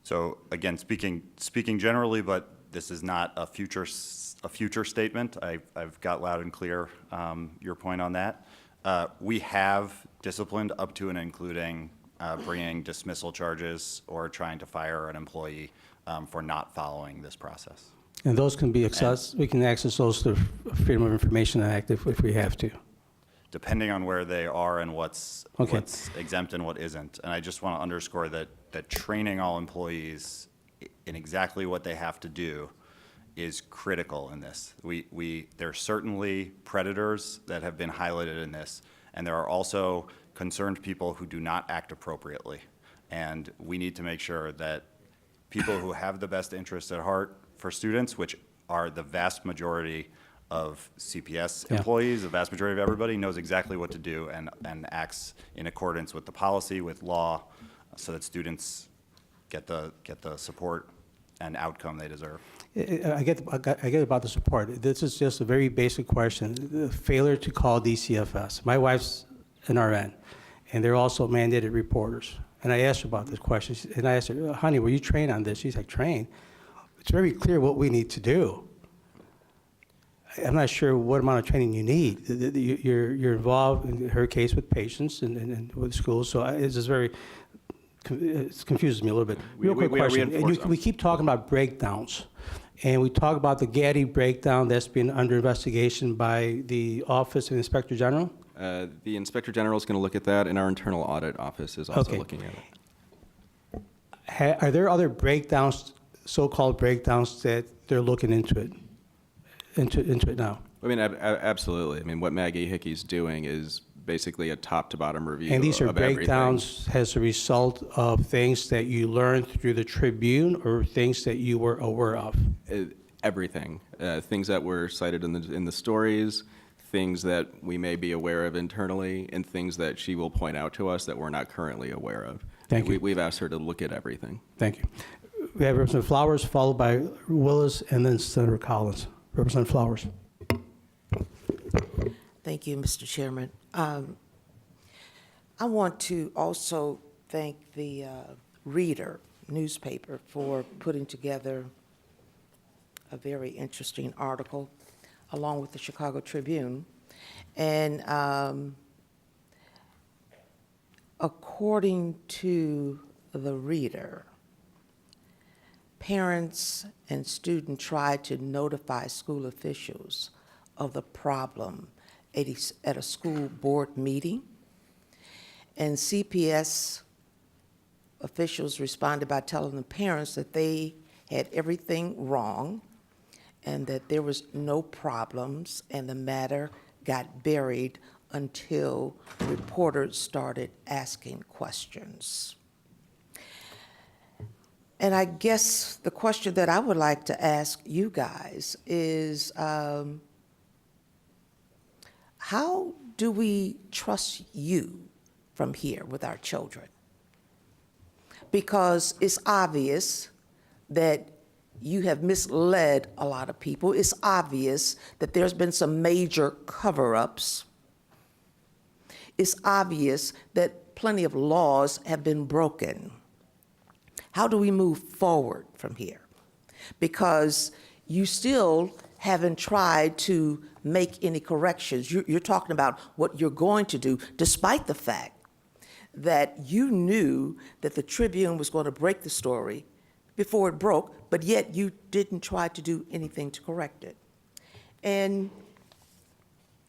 So again, speaking generally, but this is not a future statement. I've got loud and clear your point on that. We have disciplined up to and including bringing dismissal charges or trying to fire an employee for not following this process. And those can be accessed, we can access those through Freedom of Information Act if we have to. Depending on where they are and what's exempt and what isn't. And I just want to underscore that training all employees in exactly what they have to do is critical in this. There are certainly predators that have been highlighted in this, and there are also concerned people who do not act appropriately. And we need to make sure that people who have the best interests at heart for students, which are the vast majority of CPS Yeah. employees, the vast majority of everybody, knows exactly what to do and acts in accordance with the policy, with law, so that students get the support and outcome they deserve. I get about the support. This is just a very basic question. The failure to call DCFS. My wife's an RN, and they're also mandated reporters. And I asked her about this question, and I asked her, honey, were you trained on this? She's like, trained? It's very clear what we need to do. I'm not sure what amount of training you need. You're involved, in her case, with patients and with schools, so it's just very, it confuses me a little bit. Real quick question. We keep talking about breakdowns, and we talk about the Gaddy breakdown that's been under investigation by the Office of the Inspector General. The Inspector General is going to look at that, and our internal audit office is also Okay. looking at it. Are there other breakdowns, so-called breakdowns, that they're looking into it now? I mean, absolutely. I mean, what Maggie Hickey's doing is basically a top-to-bottom review And these are of everything. breakdowns as a result of things that you learned through the Tribune or things that you were aware of? Everything. Things that were cited in the stories, things that we may be aware of internally, and things that she will point out to us that we're not currently aware of. Thank you. We've asked her to look at everything. Thank you. We have Representative Flowers, followed by Willis, and then Senator Collins. Representative Flowers. Thank you, Mr. Chairman. I want to also thank the Reader newspaper for putting together a very interesting article, along with the Chicago Tribune. And according to the Reader, parents and students tried to notify school officials of the problem at a school board meeting, and CPS officials responded by telling the parents that they had everything wrong and that there was no problems, and the matter got buried until reporters started asking questions. And I guess the question that I would like to ask you guys is, how do we trust you from here with our children? Because it's obvious that you have misled a lot of people. It's obvious that there's been some major cover-ups. It's obvious that plenty of laws have been broken. How do we move forward from here? Because you still haven't tried to make any corrections. You're talking about what you're going to do, despite the fact that you knew that the Tribune was going to break the story before it broke, but yet you didn't try to do anything to correct it. And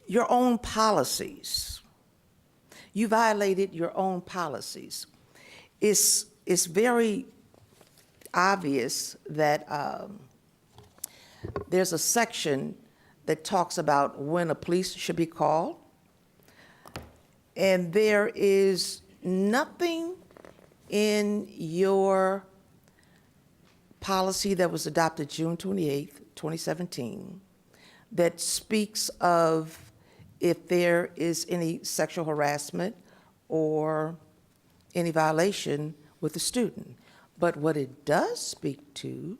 your own policies, you violated your own policies. It's very obvious that there's a section that talks about when a police should be called, and there is nothing in your policy that was adopted June 28th, 2017, that speaks of if there is any sexual harassment or any violation with the student. But what it does speak to,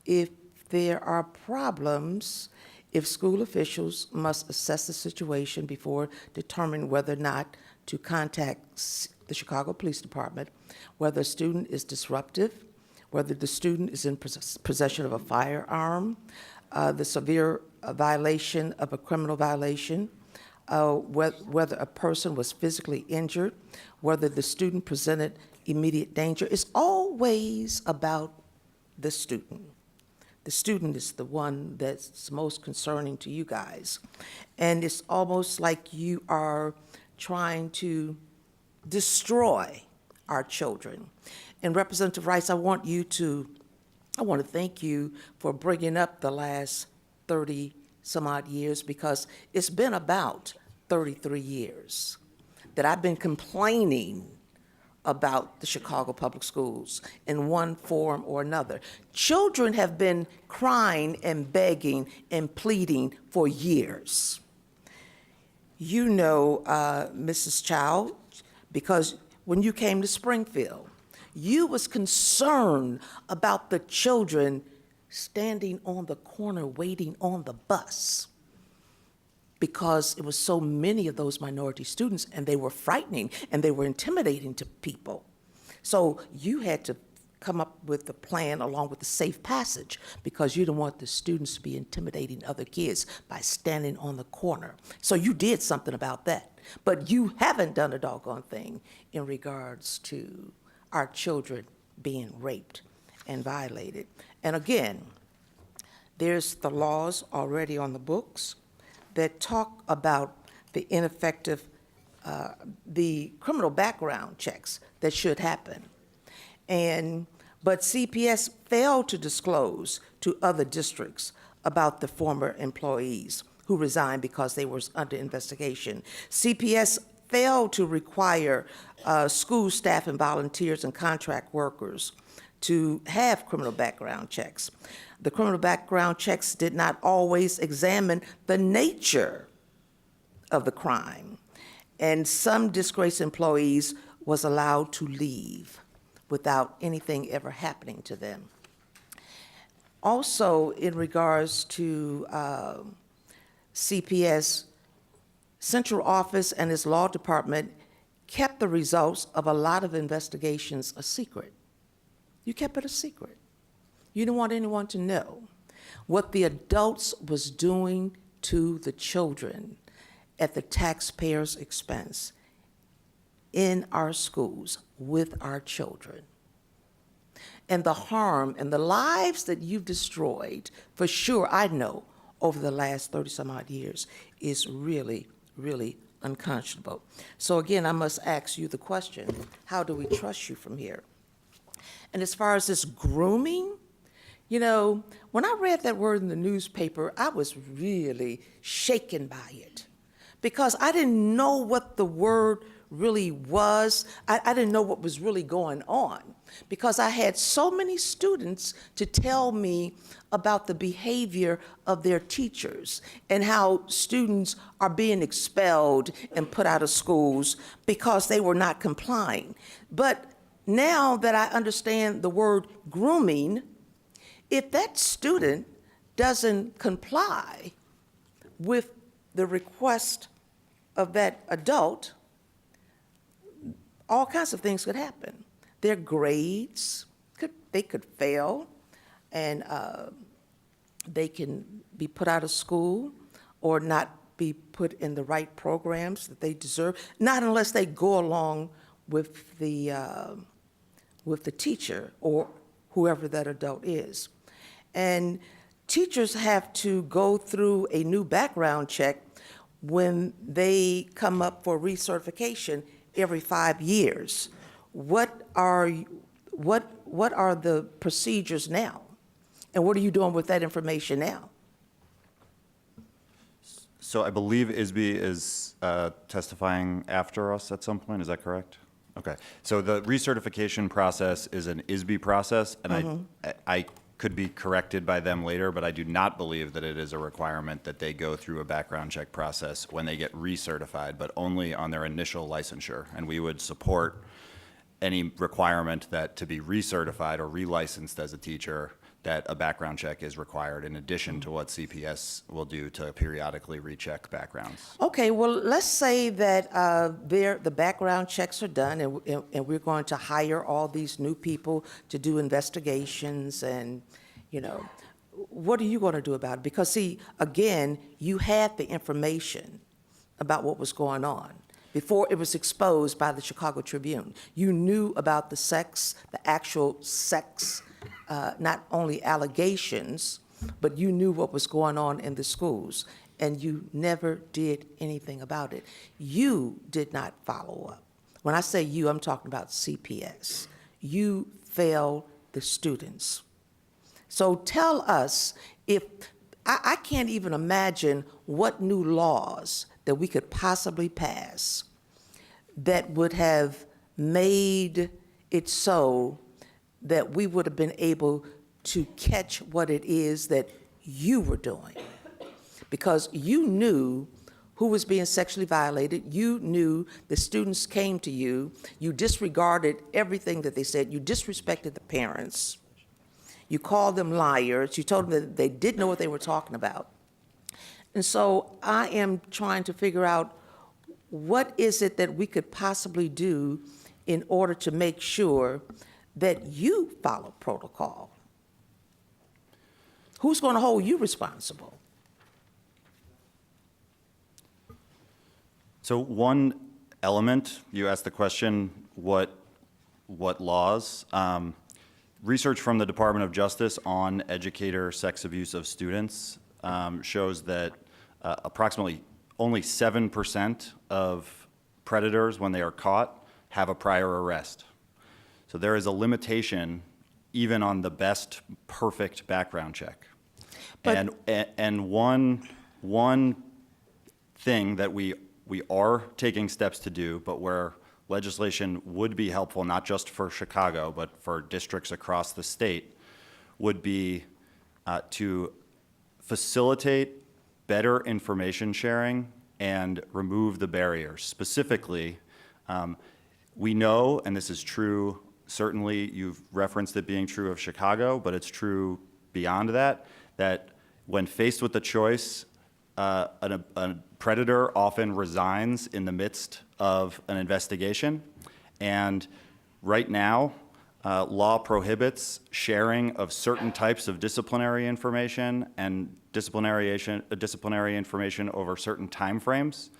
if there are problems, if school officials must assess the situation before determining whether or not to contact the Chicago Police Department, whether a student is disruptive, whether the student is in possession of a firearm, the severe violation of a criminal violation, whether a person was physically injured, whether the student presented immediate danger. It's always about the student. The student is the one that's most concerning to you guys. And it's almost like you are trying to destroy our children. And Representative Rice, I want you to I want to thank you for bringing up the last 30-some-odd years, because it's been about 33 years that I've been complaining about the Chicago Public Schools in one form or another. Children have been crying and begging and pleading for years. You know, Mrs. Child, because when you came to Springfield, you was concerned about the children standing on the corner waiting on the bus, because it was so many of those minority students, and they were frightening and they were intimidating to people. So you had to come up with a plan along with the safe passage, because you didn't want the students to be intimidating other kids by standing on the corner. So you did something about that. But you haven't done a doggone thing in regards to our children being raped and violated. And again, there's the laws already on the books that talk about the ineffective, the criminal background checks that should happen. But CPS failed to disclose to other districts about the former employees who resigned because they were under investigation. CPS failed to require school staff and volunteers and contract workers to have criminal background checks. The criminal background checks did not always examine the nature of the crime, and some disgraced employees was allowed to leave without anything ever happening to them. Also, in regards to CPS, Central Office and its law department kept the results of a lot of investigations a secret. You kept it a secret. You didn't want anyone to know what the adults was doing to the children at the taxpayers' expense in our schools with our children. And the harm and the lives that you've destroyed, for sure, I know, over the last 30-some-odd years is really, really unconscionable. So again, I must ask you the question, how do we trust you from here? And as far as this grooming, you know, when I read that word in the newspaper, I was really shaken by it, because I didn't know what the word really was. I didn't know what was really going on, because I had so many students to tell me about the behavior of their teachers and how students are being expelled and put out of schools because they were not complying. But now that I understand the word grooming, if that student doesn't comply with the request of that adult, all kinds of things could happen. Their grades, they could fail, and they can be put out of school or not be put in the right programs that they deserve, not unless they go along with the teacher or whoever that adult is. And teachers have to go through a new background check when they come up for recertification every 5 years. What are the procedures now? And what are you doing with that information now? So I believe ISB is testifying after us at some point, is that correct? Okay, so the recertification process is an ISB process, and I could be corrected by them later, but I do not believe that it is a requirement that they go through a background check process when they get recertified, but only on their initial licensure. And we would support any requirement that to be recertified or relicensed as a teacher, that a background check is required in addition to what CPS will do to periodically recheck backgrounds. Okay, well, let's say that the background checks are done, and we're going to hire all these new people to do investigations, and, you know, what are you going to do about it? Because, see, again, you had the information about what was going on before it was exposed by the Chicago Tribune. You knew about the sex, the actual sex, not only allegations, but you knew what was going on in the schools, and you never did anything about it. You did not follow up. When I say you, I'm talking about CPS. You failed the students. So tell us if, I can't even imagine what new laws that we could possibly pass that would have made it so that we would have been able to catch what it is that you were doing. Because you knew who was being sexually violated, you knew the students came to you, you disregarded everything that they said, you disrespected the parents, you called them liars, you told them that they didn't know what they were talking about. And so I am trying to figure out what is it that we could possibly do in order to make sure that you follow protocol? Who's going to hold you responsible? So one element, you asked the question, what laws? Research from the Department of Justice on educator sex abuse of students shows that approximately only 7% of predators, when they are caught, have a prior arrest. So there is a limitation even on the best perfect background check. But- And one thing that we are taking steps to do, but where legislation would be helpful, not just for Chicago, but for districts across the state, would be to facilitate better information sharing and remove the barriers. Specifically, we know, and this is true, certainly you've referenced it being true of Chicago, but it's true beyond that, that when faced with the choice, a predator often resigns in the midst of an investigation. And right now, law prohibits sharing of certain types of disciplinary information and disciplinary information over certain timeframes.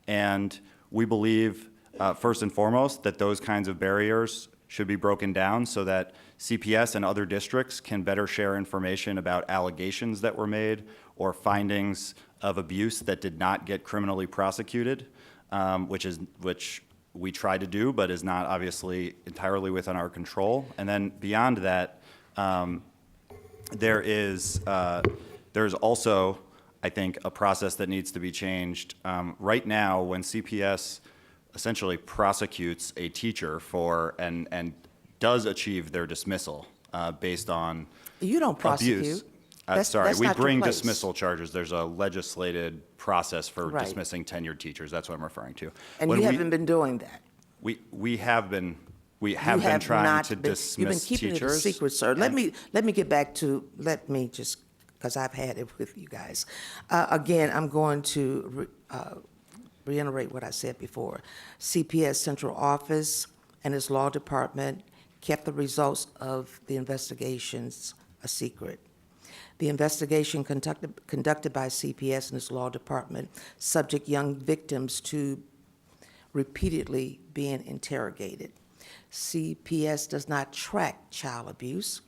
And we believe, first and foremost, that those kinds of barriers should be broken down so that CPS and other districts can better share information about allegations that were made or findings of abuse that did not get criminally prosecuted, which we try to do, but is not obviously entirely within our control. And then beyond that, there's also, I think, a process that needs to be changed. Right now, when CPS essentially prosecutes a teacher for and does achieve their dismissal based on You don't prosecute. abuse. That's We not your bring place. dismissal charges. There's a legislated process for Right. dismissing tenured teachers. That's what I'm referring to. And When you we- haven't been doing that. We have been You have trying not to been- dismiss You've been keeping it a teachers. secret, sir. Let and- me get back to, because I've had it with you guys. Again, I'm going to reiterate what I said before. CPS Central Office and its law department kept the results of the investigations a secret. The investigation conducted by CPS and its law department subject young victims to repeatedly being interrogated. CPS does not track child abuse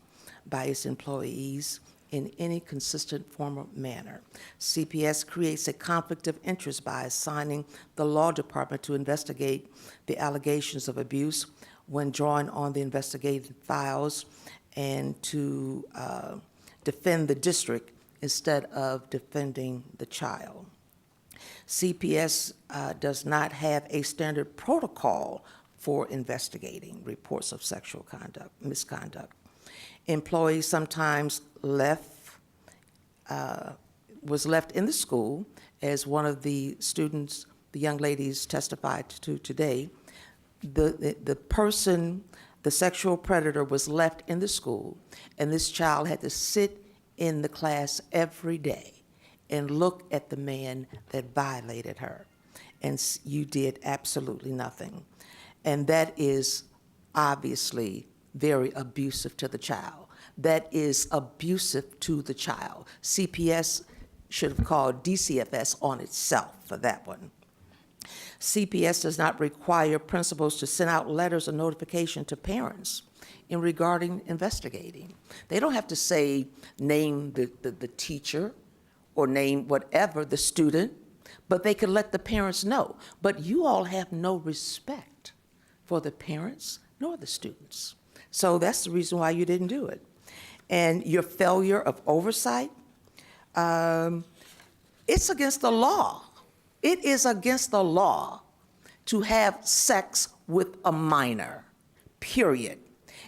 by its employees in any consistent formal manner. CPS creates a conflict of interest by assigning the law department to investigate the allegations of abuse when drawing on the investigative files and to defend the district instead of defending the child. CPS does not have a standard protocol for investigating reports of sexual misconduct. Employees sometimes was left in the school, as one of the students, the young ladies testified to today. The person, the sexual predator, was left in the school, and this child had to sit in the class every day and look at the man that violated her. And you did absolutely nothing. And that is obviously very abusive to the child. That is abusive to the child. CPS should have called DCFS on itself for that one. CPS does not require principals to send out letters of notification to parents in regarding investigating. They don't have to say, name the teacher or name whatever the student, but they can let the parents know. But you all have no respect for the parents nor the students. So that's the reason why you didn't do it. and your failure of oversight, it's against the law. It is against the law to have sex with a minor, period.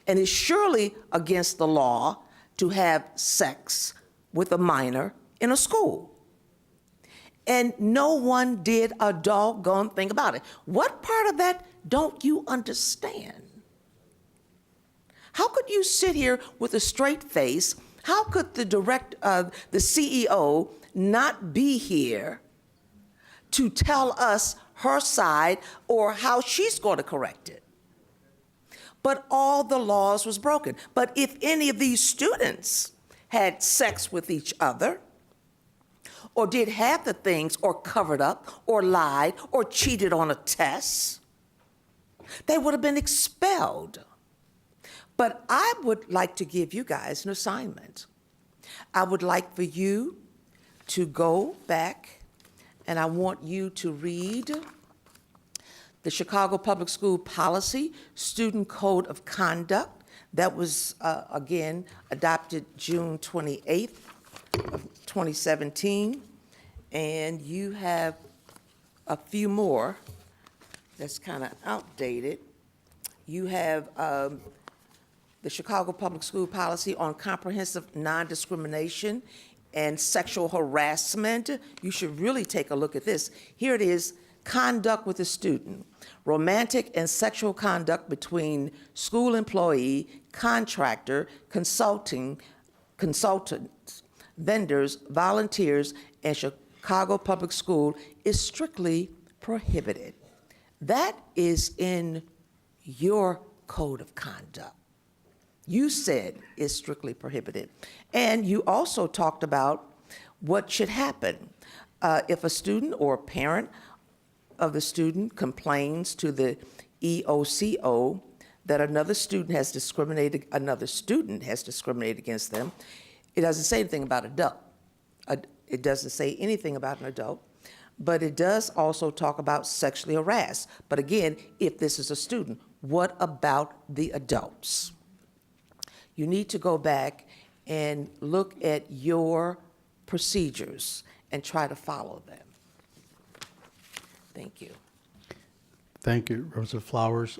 And it's surely against the law to have sex with a minor in a school. And no one did a doggone thing about it. What part of that don't you understand? How could you sit here with a straight face? How could the CEO not be here to tell us her side or how she's going to correct it? But all the laws was broken. But if any of these students had sex with each other, or did half the things, or covered up, or lied, or cheated on a test, they would have been expelled. But I would like to give you guys an assignment. I would like for you to go back, and I want you to read the Chicago Public School Policy Student Code of Conduct that was, again, adopted June 28th of 2017. And you have a few more that's kind of outdated. You have the Chicago Public School Policy on Comprehensive Non-Discrimination and Sexual Harassment. You should really take a look at this. Here it is, conduct with a student. Romantic and sexual conduct between school employee, contractor, consultants, vendors, volunteers, and Chicago Public School is strictly prohibited. That is in your code of conduct. You said it's strictly prohibited. And you also talked about what should happen if a student or a parent of the student complains to the EOCO that another student has discriminated against them. It doesn't say anything about adult. It doesn't say anything about an adult, but it does also talk about sexually harassed. But again, if this is a student, what about the adults? You need to go back and look at your procedures and try to follow them. Thank you. Thank you, Representative Flowers.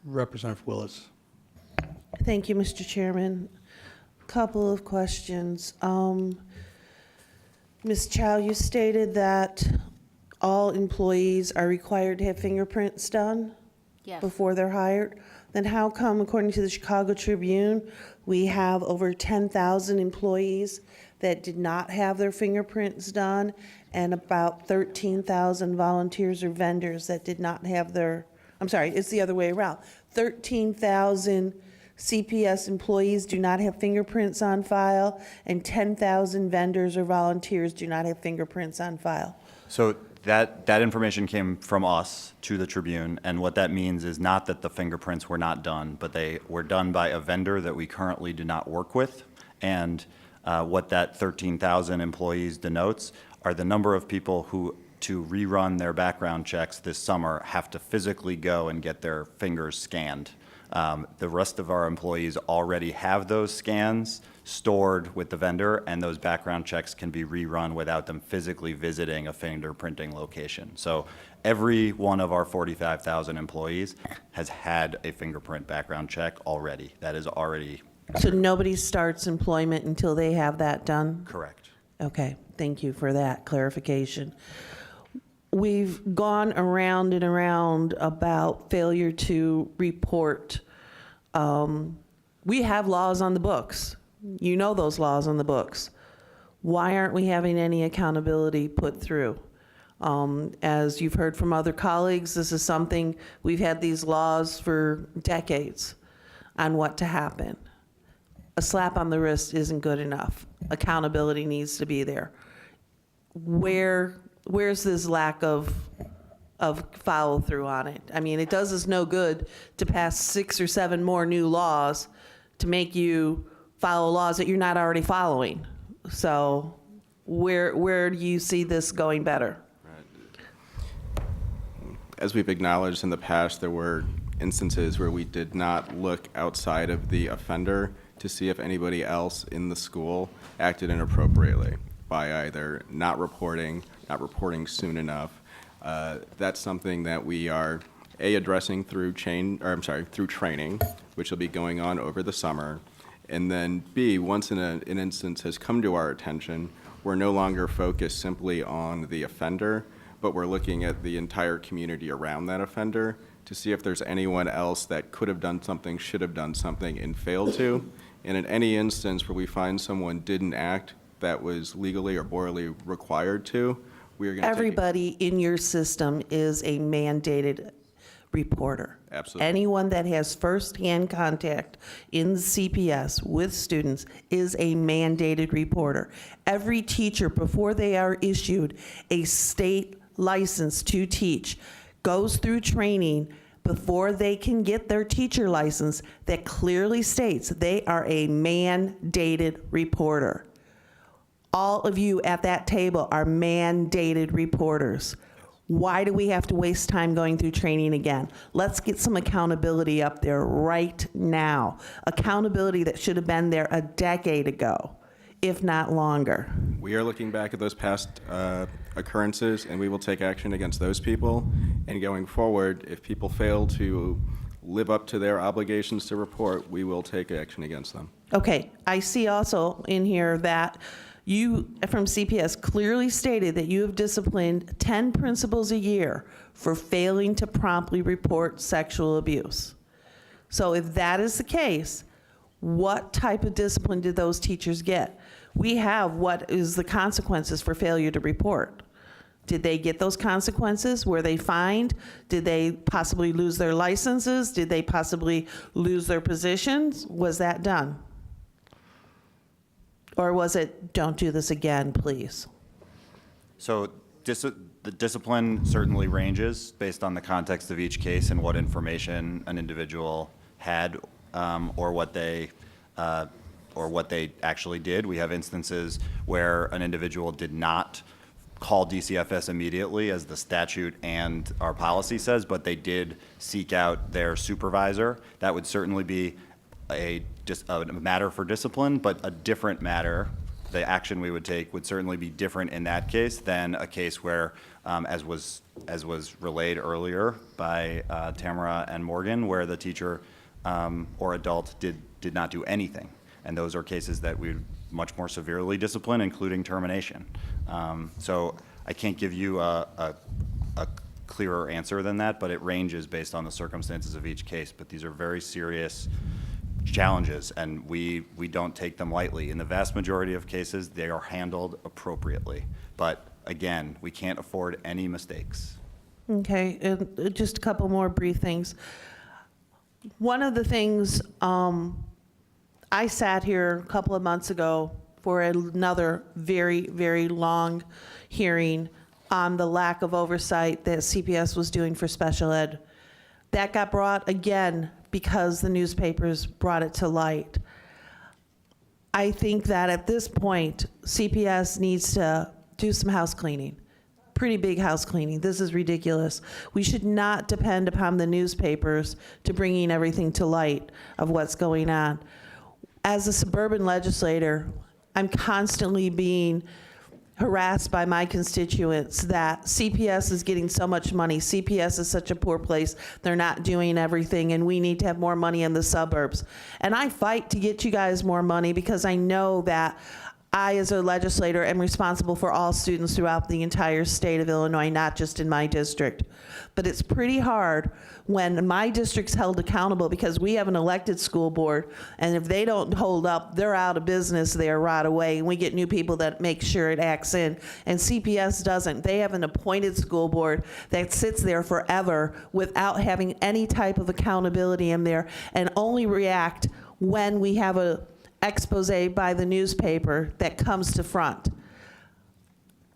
Representative Willis. Thank you, Mr. Chairman. Couple of questions. Ms. Chow, you stated that all employees are required to have fingerprints done Yes. before they're hired. Then how come, according to the Chicago Tribune, we have over 10,000 employees that did not have their fingerprints done, and about 13,000 volunteers or vendors that did not have their, I'm sorry, it's the other way around. 13,000 CPS employees do not have fingerprints on file, and 10,000 vendors or volunteers do not have fingerprints on file. So that information came from us to the Tribune, and what that means is not that the fingerprints were not done, but they were done by a vendor that we currently do not work with. And what that 13,000 employees denotes are the number of people who, to rerun their background checks this summer, have to physically go and get their fingers scanned. The rest of our employees already have those scans stored with the vendor, and those background checks can be rerun without them physically visiting a fingerprinting location. So every one of our 45,000 employees has had a fingerprint background check already. That is already So nobody starts employment until they have that done? correct. Okay, thank you for that clarification. We've gone around and around about failure to report. We have laws on the books. You know those laws on the books. Why aren't we having any accountability put through? As you've heard from other colleagues, this is something, we've had these laws for decades on what to happen. A slap on the wrist isn't good enough. Accountability needs to be there. Where's this lack of follow through on it? I mean, it does us no good to pass 6 or 7 more new laws to make you follow laws that you're not already following. So where do you see this going better? As we've acknowledged in the past, there were instances where we did not look outside of the offender to see if anybody else in the school acted inappropriately by either not reporting soon enough. That's something that we are addressing through through training, which will be going on over the summer. And then B, once an instance has come to our attention, we're no longer focused simply on the offender, but we're looking at the entire community around that offender to see if there's anyone else that could have done something, should have done something, and failed to. And in any instance where we find someone didn't act that was legally or morally required to, we are going to Everybody in your system is a mandated reporter. Absolutely. Anyone that has firsthand contact in the CPS with students is a mandated reporter. Every teacher, before they are issued a state license to teach, goes through training before they can get their teacher license that clearly states they are a mandated reporter. All of you at that table are mandated reporters. Why do we have to waste time going through training again? Let's get some accountability up there right now. Accountability that should have been there a decade ago, if not longer. We are looking back at those past occurrences, and we will take action against those people. And going forward, if people fail to live up to their obligations to report, we will take action against them. Okay, I see also in here that you, from CPS, clearly stated that you have disciplined 10 principals a year for failing to promptly report sexual abuse. So if that is the case, what type of discipline did those teachers get? We have what is the consequences for failure to report. Did they get those consequences? Were they fined? Did they possibly lose their licenses? Did they possibly lose their positions? Was that done? Or was it, don't do this again, please? So the discipline certainly ranges based on the context of each case and what information an individual had, or what they actually did. We have instances where an individual did not call DCFS immediately, as the statute and our policy says, but they did seek out their supervisor. That would certainly be just a matter for discipline, but a different matter. The action we would take would certainly be different in that case than a case where, as was relayed earlier by Tamara and Morgan, where the teacher or adult did not do anything. And those are cases that we would much more severely discipline, including termination. So I can't give you a clearer answer than that, but it ranges based on the circumstances of each case. But these are very serious challenges, and we don't take them lightly. In the vast majority of cases, they are handled appropriately. But again, we can't afford any mistakes. Okay, and just a couple more brief things. One of the things, I sat here a couple of months ago for another very, very long hearing on the lack of oversight that CPS was doing for special ed. That got brought again because the newspapers brought it to light. I think that at this point, CPS needs to do some house cleaning. Pretty big house cleaning. This is ridiculous. We should not depend upon the newspapers to bringing everything to light of what's going on. As a suburban legislator, I'm constantly being harassed by my constituents that CPS is getting so much money. CPS is such a poor place. They're not doing everything, and we need to have more money in the suburbs. And I fight to get you guys more money because I know that I, as a legislator, am responsible for all students throughout the entire state of Illinois, not just in my district. But it's pretty hard when my district's held accountable because we have an elected school board, and if they don't hold up, they're out of business there right away, and we get new people that make sure it acts in. And CPS doesn't. They have an appointed school board that sits there forever without having any type of accountability in there and only react when we have a expose by the newspaper that comes to front.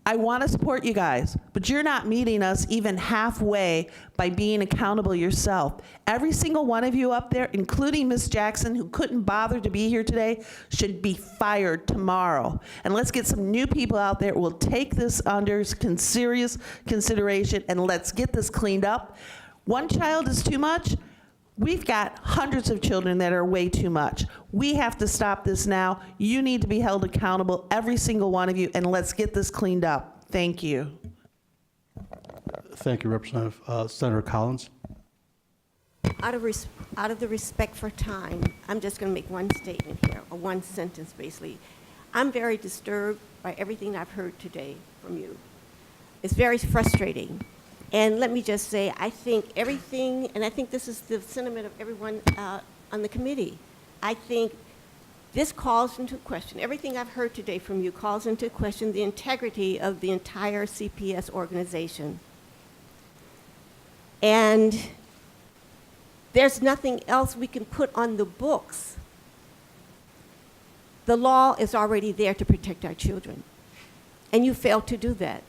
I want to support you guys, but you're not meeting us even halfway by being accountable yourself. Every single one of you up there, including Ms. Jackson, who couldn't bother to be here today, should be fired tomorrow. And let's get some new people out there who will take this under serious consideration, and let's get this cleaned up. One child is too much. We've got hundreds of children that are way too much. We have to stop this now. You need to be held accountable, every single one of you, and let's get this cleaned up. Thank you. Thank you, Representative. Senator Collins. Out of the respect for time, I'm just going to make one statement here, or one sentence basically. I'm very disturbed by everything I've heard today from you. It's very frustrating. And let me just say, I think everything, and I think this is the sentiment of everyone on the committee, I think this calls into question, everything I've heard today from you calls into question the integrity of the entire CPS organization. And there's nothing else we can put on the books. The law is already there to protect our children, and you failed to do that.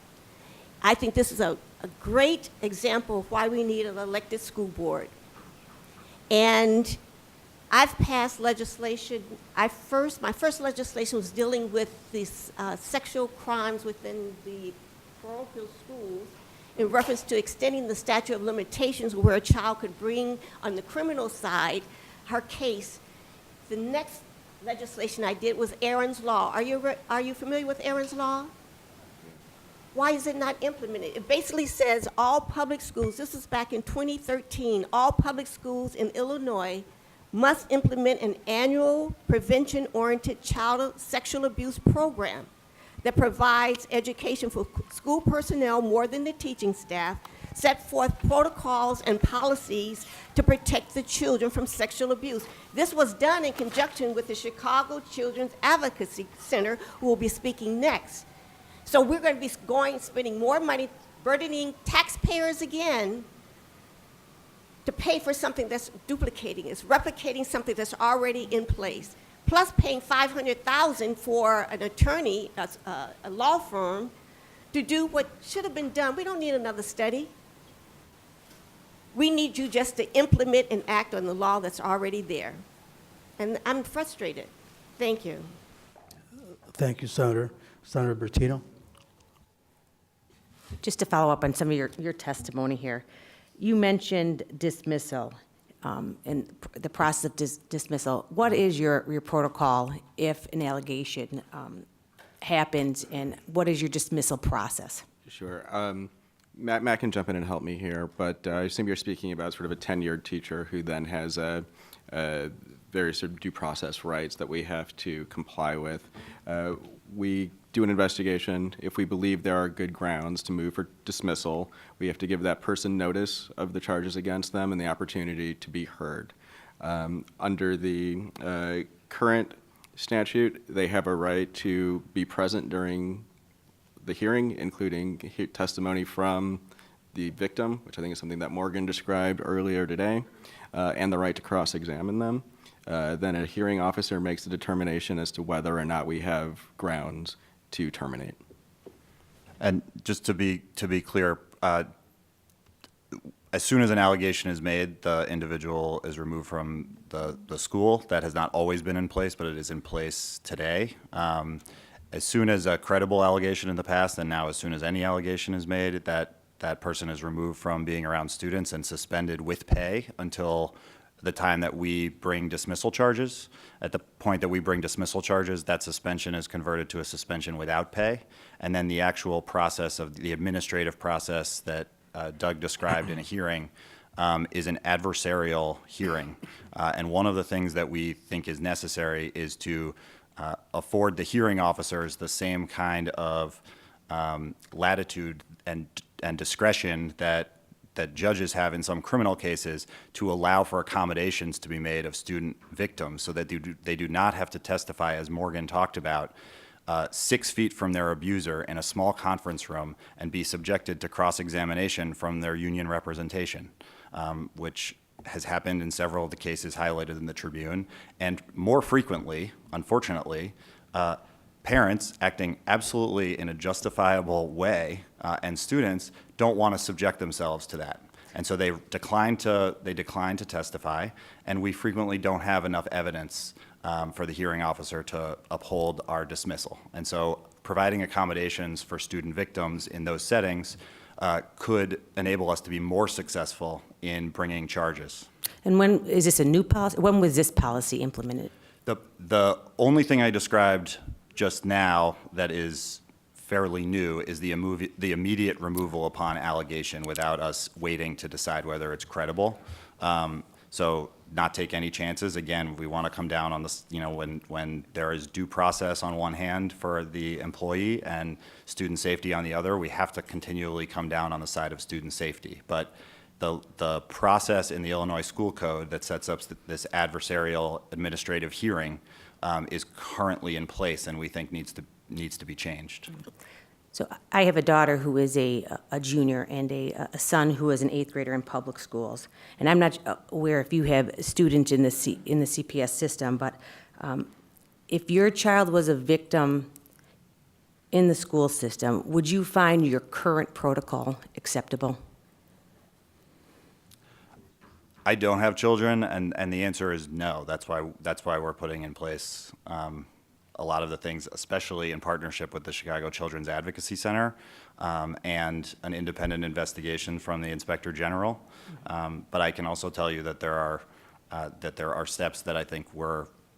I think this is a great example of why we need an elected school board. And I've passed legislation. My first legislation was dealing with these sexual crimes within the parochial schools in reference to extending the statute of limitations where a child could bring on the criminal side her case. The next legislation I did was Erin's Law. Are you familiar with Erin's Law? Why is it not implemented? It basically says all public schools, this is back in 2013, all public schools in Illinois must implement an annual prevention-oriented child sexual abuse program that provides education for school personnel more than the teaching staff, set forth protocols and policies to protect the children from sexual abuse. This was done in conjunction with the Chicago Children's Advocacy Center, who will be speaking next. So we're going to be spending more money, burdening taxpayers again to pay for something that's duplicating, it's replicating something that's already in place, plus paying $500,000 for an attorney, a law firm, to do what should have been done. We don't need another study. We need you just to implement and act on the law that's already there. And I'm frustrated. Thank you. Thank you, Senator. Senator Bertino. Just to follow up on some of your testimony here, you mentioned dismissal and the process of dismissal. What is your protocol if an allegation happens, and what is your dismissal process? Sure. Matt can jump in and help me here, but I assume you're speaking about sort of a tenured teacher who then has various sort of due process rights that we have to comply with. We do an investigation. If we believe there are good grounds to move for dismissal, we have to give that person notice of the charges against them and the opportunity to be heard. Under the current statute, they have a right to be present during the hearing, including testimony from the victim, which I think is something that Morgan described earlier today, and the right to cross-examine them. Then a hearing officer makes a determination as to whether or not we have grounds to terminate. And just to be clear, as soon as an allegation is made, the individual is removed from the school. That has not always been in place, but it is in place today. As soon as a credible allegation in the past, and now as soon as any allegation is made, that person is removed from being around students and suspended with pay until the time that we bring dismissal charges. At the point that we bring dismissal charges, that suspension is converted to a suspension without pay. And then the actual process of the administrative process that Doug described in a hearing is an adversarial hearing. And one of the things that we think is necessary is to afford the hearing officers the same kind of latitude and discretion that judges have in some criminal cases to allow for accommodations to be made of student victims so that they do not have to testify, as Morgan talked about, 6 feet from their abuser in a small conference room and be subjected to cross-examination from their union representation, which has happened in several of the cases highlighted in the Tribune. And more frequently, unfortunately, parents acting absolutely in a justifiable way and students don't want to subject themselves to that. And so they decline to testify, and we frequently don't have enough evidence for the hearing officer to uphold our dismissal. And so providing accommodations for student victims in those settings could enable us to be more successful in bringing charges. And when, is this a new policy? When was this policy implemented? The only thing I described just now that is fairly new is the immediate removal upon allegation without us waiting to decide whether it's credible. So not take any chances. Again, we want to come down on this, when there is due process on one hand for the employee and student safety on the other, we have to continually come down on the side of student safety. But the process in the Illinois School Code that sets up this adversarial administrative hearing is currently in place and we think needs to be changed. So I have a daughter who is a junior and a son who is an 8th grader in public schools. And I'm not aware if you have students in the CPS system, but if your child was a victim in the school system, would you find your current protocol acceptable? I don't have children, and the answer is no. That's why we're putting in place a lot of the things, especially in partnership with the Chicago Children's Advocacy Center and an independent investigation from the Inspector General. But I can also tell you that there are steps that I think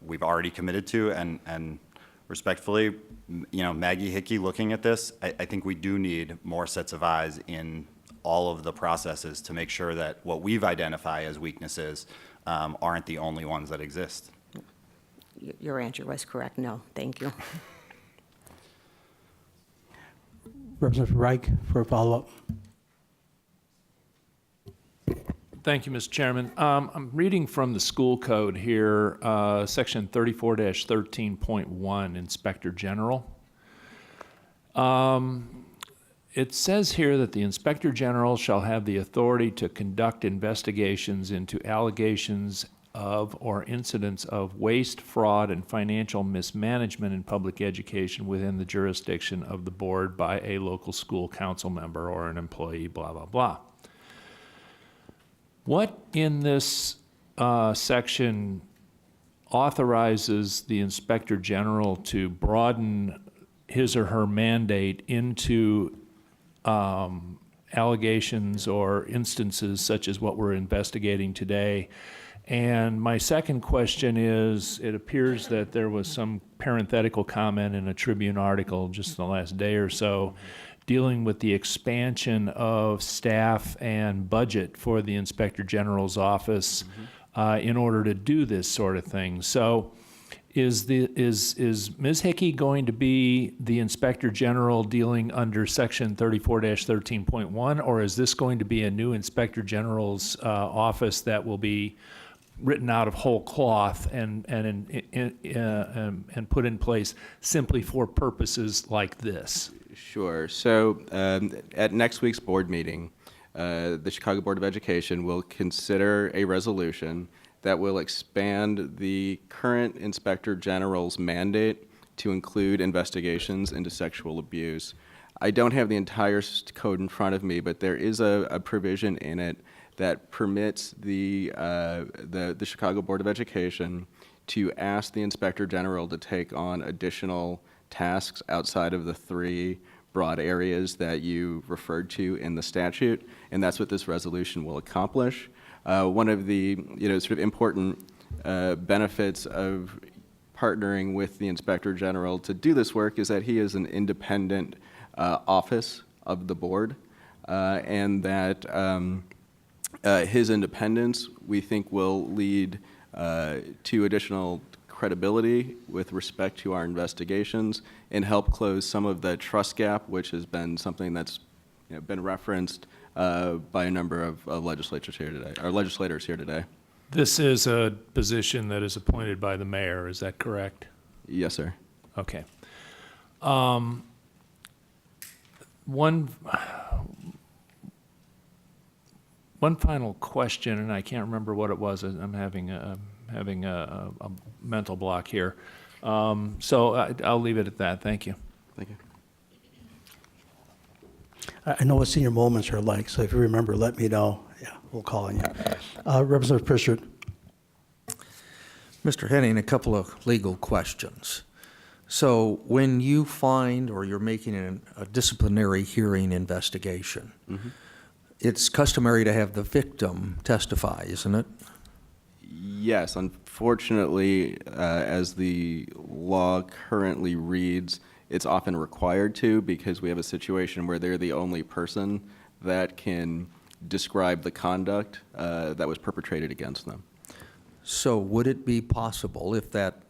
we've already committed to, and respectfully, Maggie Hickey looking at this, I think we do need more sets of eyes in all of the processes to make sure that what we've identified as weaknesses aren't the only ones that exist. Your answer was correct, no, thank you. Representative Reich for a follow-up. Thank you, Mr. Chairman. I'm reading from the school code here, section 34-13.1, Inspector General. It says here that the Inspector General shall have the authority to conduct investigations into allegations of or incidents of waste, fraud, and financial mismanagement in public education within the jurisdiction of the board by a local school council member or an employee, blah, blah, blah. What in this section authorizes the Inspector General to broaden his or her mandate into allegations or instances such as what we're investigating today? And my second question is, it appears that there was some parenthetical comment in a Tribune article just in the last day or so dealing with the expansion of staff and budget for the Inspector General's office in order to do this sort of thing. So is Ms. Hickey going to be the Inspector General dealing under section 34-13.1, or is this going to be a new Inspector General's office that will be written out of whole cloth and put in place simply for purposes like this? Sure. So at next week's board meeting, the Chicago Board of Education will consider a resolution that will expand the current Inspector General's mandate to include investigations into sexual abuse. I don't have the entire code in front of me, but there is a provision in it that permits the Chicago Board of Education to ask the Inspector General to take on additional tasks outside of the 3 broad areas that you referred to in the statute, and that's what this resolution will accomplish. One of the sort of important benefits of partnering with the Inspector General to do this work is that he is an independent office of the board, and that his independence, we think, will lead to additional credibility with respect to our investigations and help close some of the trust gap, which has been something that's been referenced by a number of legislators here today. This is a position that is appointed by the mayor, is that correct? Yes, sir. Okay. One final question, and I can't remember what it was. I'm having a mental block here. So I'll leave it at that. Thank you. Thank you. I know what senior moments are like, so if you remember, let me know. Yeah, we'll call on you. Representative Pritchard. Mr. Henning, a couple of legal questions. So when you find or you're making a disciplinary hearing investigation, it's customary to have the victim testify, isn't it? Yes, unfortunately, as the law currently reads, it's often required to because we have a situation where they're the only person that can describe the conduct that was perpetrated against them. So would it be possible, if that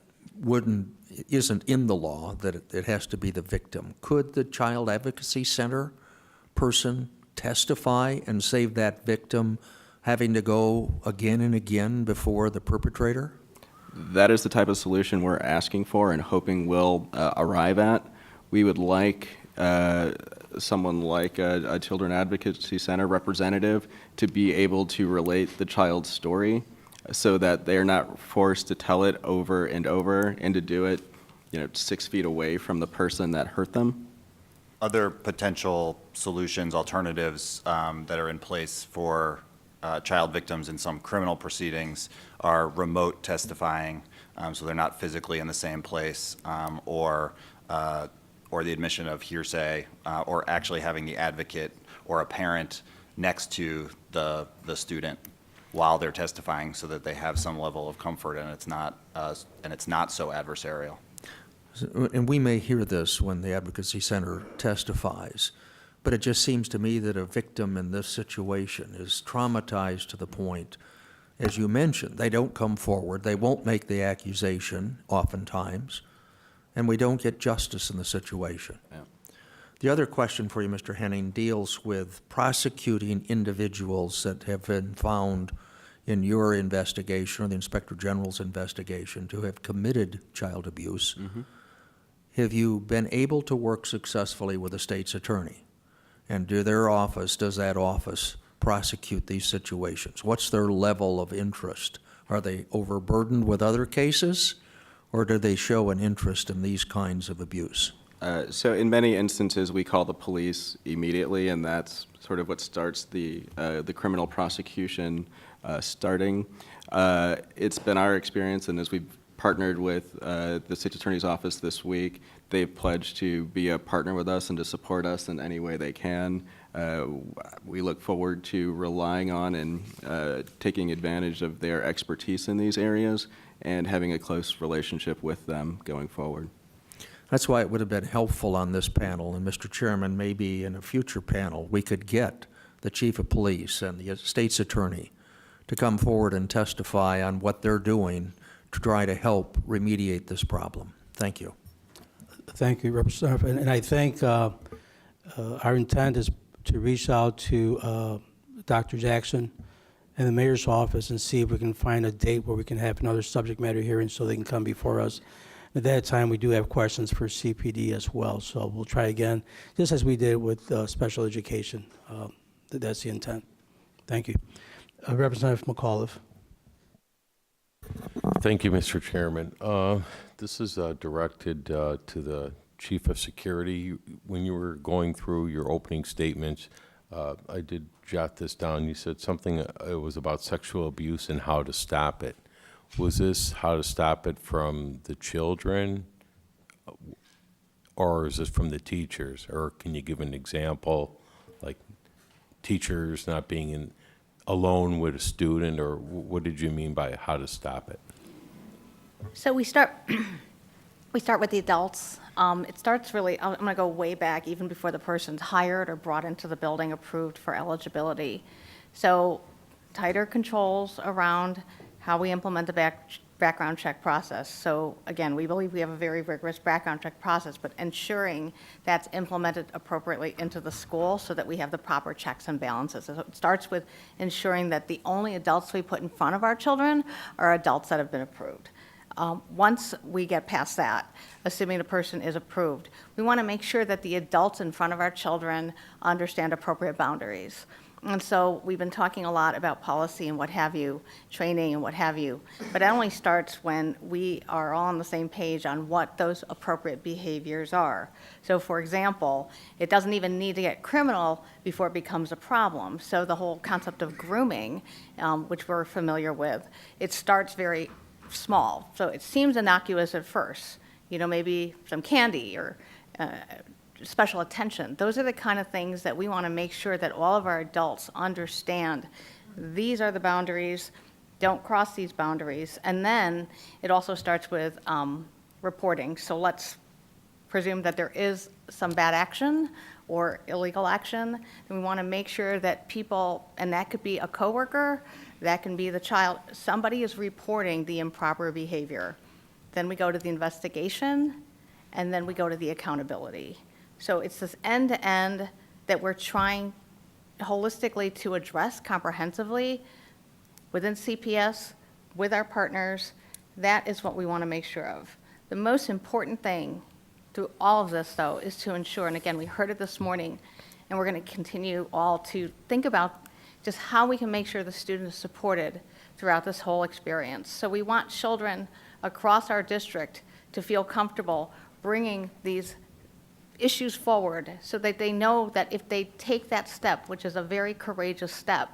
isn't in the law, that it has to be the victim, could the Child Advocacy Center person testify and save that victim having to go again and again before the perpetrator? That is the type of solution we're asking for and hoping will arrive at. We would like someone like a Children Advocacy Center representative to be able to relate the child's story so that they're not forced to tell it over and over and to do it, 6 feet away from the person that hurt them. Other potential solutions, alternatives that are in place for child victims in some criminal proceedings are remote testifying, so they're not physically in the same place, or the admission of hearsay, or actually having the advocate or a parent next to the student while they're testifying, so that they have some level of comfort and it's not so adversarial. And we may hear this when the Advocacy Center testifies, but it just seems to me that a victim in this situation is traumatized to the point, as you mentioned, they don't come forward, they won't make the accusation oftentimes, and we don't get justice in the situation. Yeah. The other question for you, Mr. Henning, deals with prosecuting individuals that have been found in your investigation or the Inspector General's investigation to have committed child abuse. Mm-hmm. Have you been able to work successfully with the state's attorney? And does that office prosecute these situations? What's their level of interest? Are they overburdened with other cases, or do they show an interest in these kinds of abuse? So in many instances, we call the police immediately, and that's sort of what starts the criminal prosecution starting. It's been our experience, and as we've partnered with the State's Attorney's Office this week, they've pledged to be a partner with us and to support us in any way they can. We look forward to relying on and taking advantage of their expertise in these areas and having a close relationship with them going forward. That's why it would have been helpful on this panel, and Mr. Chairman, maybe in a future panel, we could get the Chief of Police and the State's Attorney to come forward and testify on what they're doing to try to help remediate this problem. Thank you. Thank you, Representative. And I think our intent is to reach out to Dr. Jackson and the mayor's office and see if we can find a date where we can have another subject matter hearing so they can come before us. At that time, we do have questions for CPD as well, so we'll try again, just as we did with special education. That's the intent. Thank you. Representative McAuliffe. Thank you, Mr. Chairman. This is directed to the Chief of Security. When you were going through your opening statements, I did jot this down. You said something, it was about sexual abuse and how to stop it. Was this how to stop it from the children, or is this from the teachers? Or can you give an example, like teachers not being alone with a student, or what did you mean by how to stop it? So we start with the adults. It starts really, I'm going to go way back, even before the person's hired or brought into the building, approved for eligibility. So tighter controls around how we implement the background check process. So again, we believe we have a very rigorous background check process, but ensuring that's implemented appropriately into the school so that we have the proper checks and balances. So it starts with ensuring that the only adults we put in front of our children are adults that have been approved. Once we get past that, assuming the person is approved, we want to make sure that the adults in front of our children understand appropriate boundaries. And so we've been talking a lot about policy and what have you, training and what have you, but it only starts when we are all on the same page on what those appropriate behaviors are. So for example, it doesn't even need to get criminal before it becomes a problem. So the whole concept of grooming, which we're familiar with, it starts very small. So it seems innocuous at first, maybe some candy or special attention. Those are the kind of things that we want to make sure that all of our adults understand. These are the boundaries. don't cross these boundaries. And then it also starts with reporting. So let's presume that there is some bad action or illegal action, then we want to make sure that people, and that could be a coworker, that can be the child, somebody is reporting the improper behavior. Then we go to the investigation, and then we go to the accountability. So it's this end-to-end that we're trying holistically to address comprehensively within CPS, with our partners. That is what we want to make sure of. The most important thing through all of this, though, is to ensure, and again, we heard it this morning, and we're going to continue all to think about just how we can make sure the student is supported throughout this whole experience. So we want children across our district to feel comfortable bringing these issues forward so that they know that if they take that step, which is a very courageous step,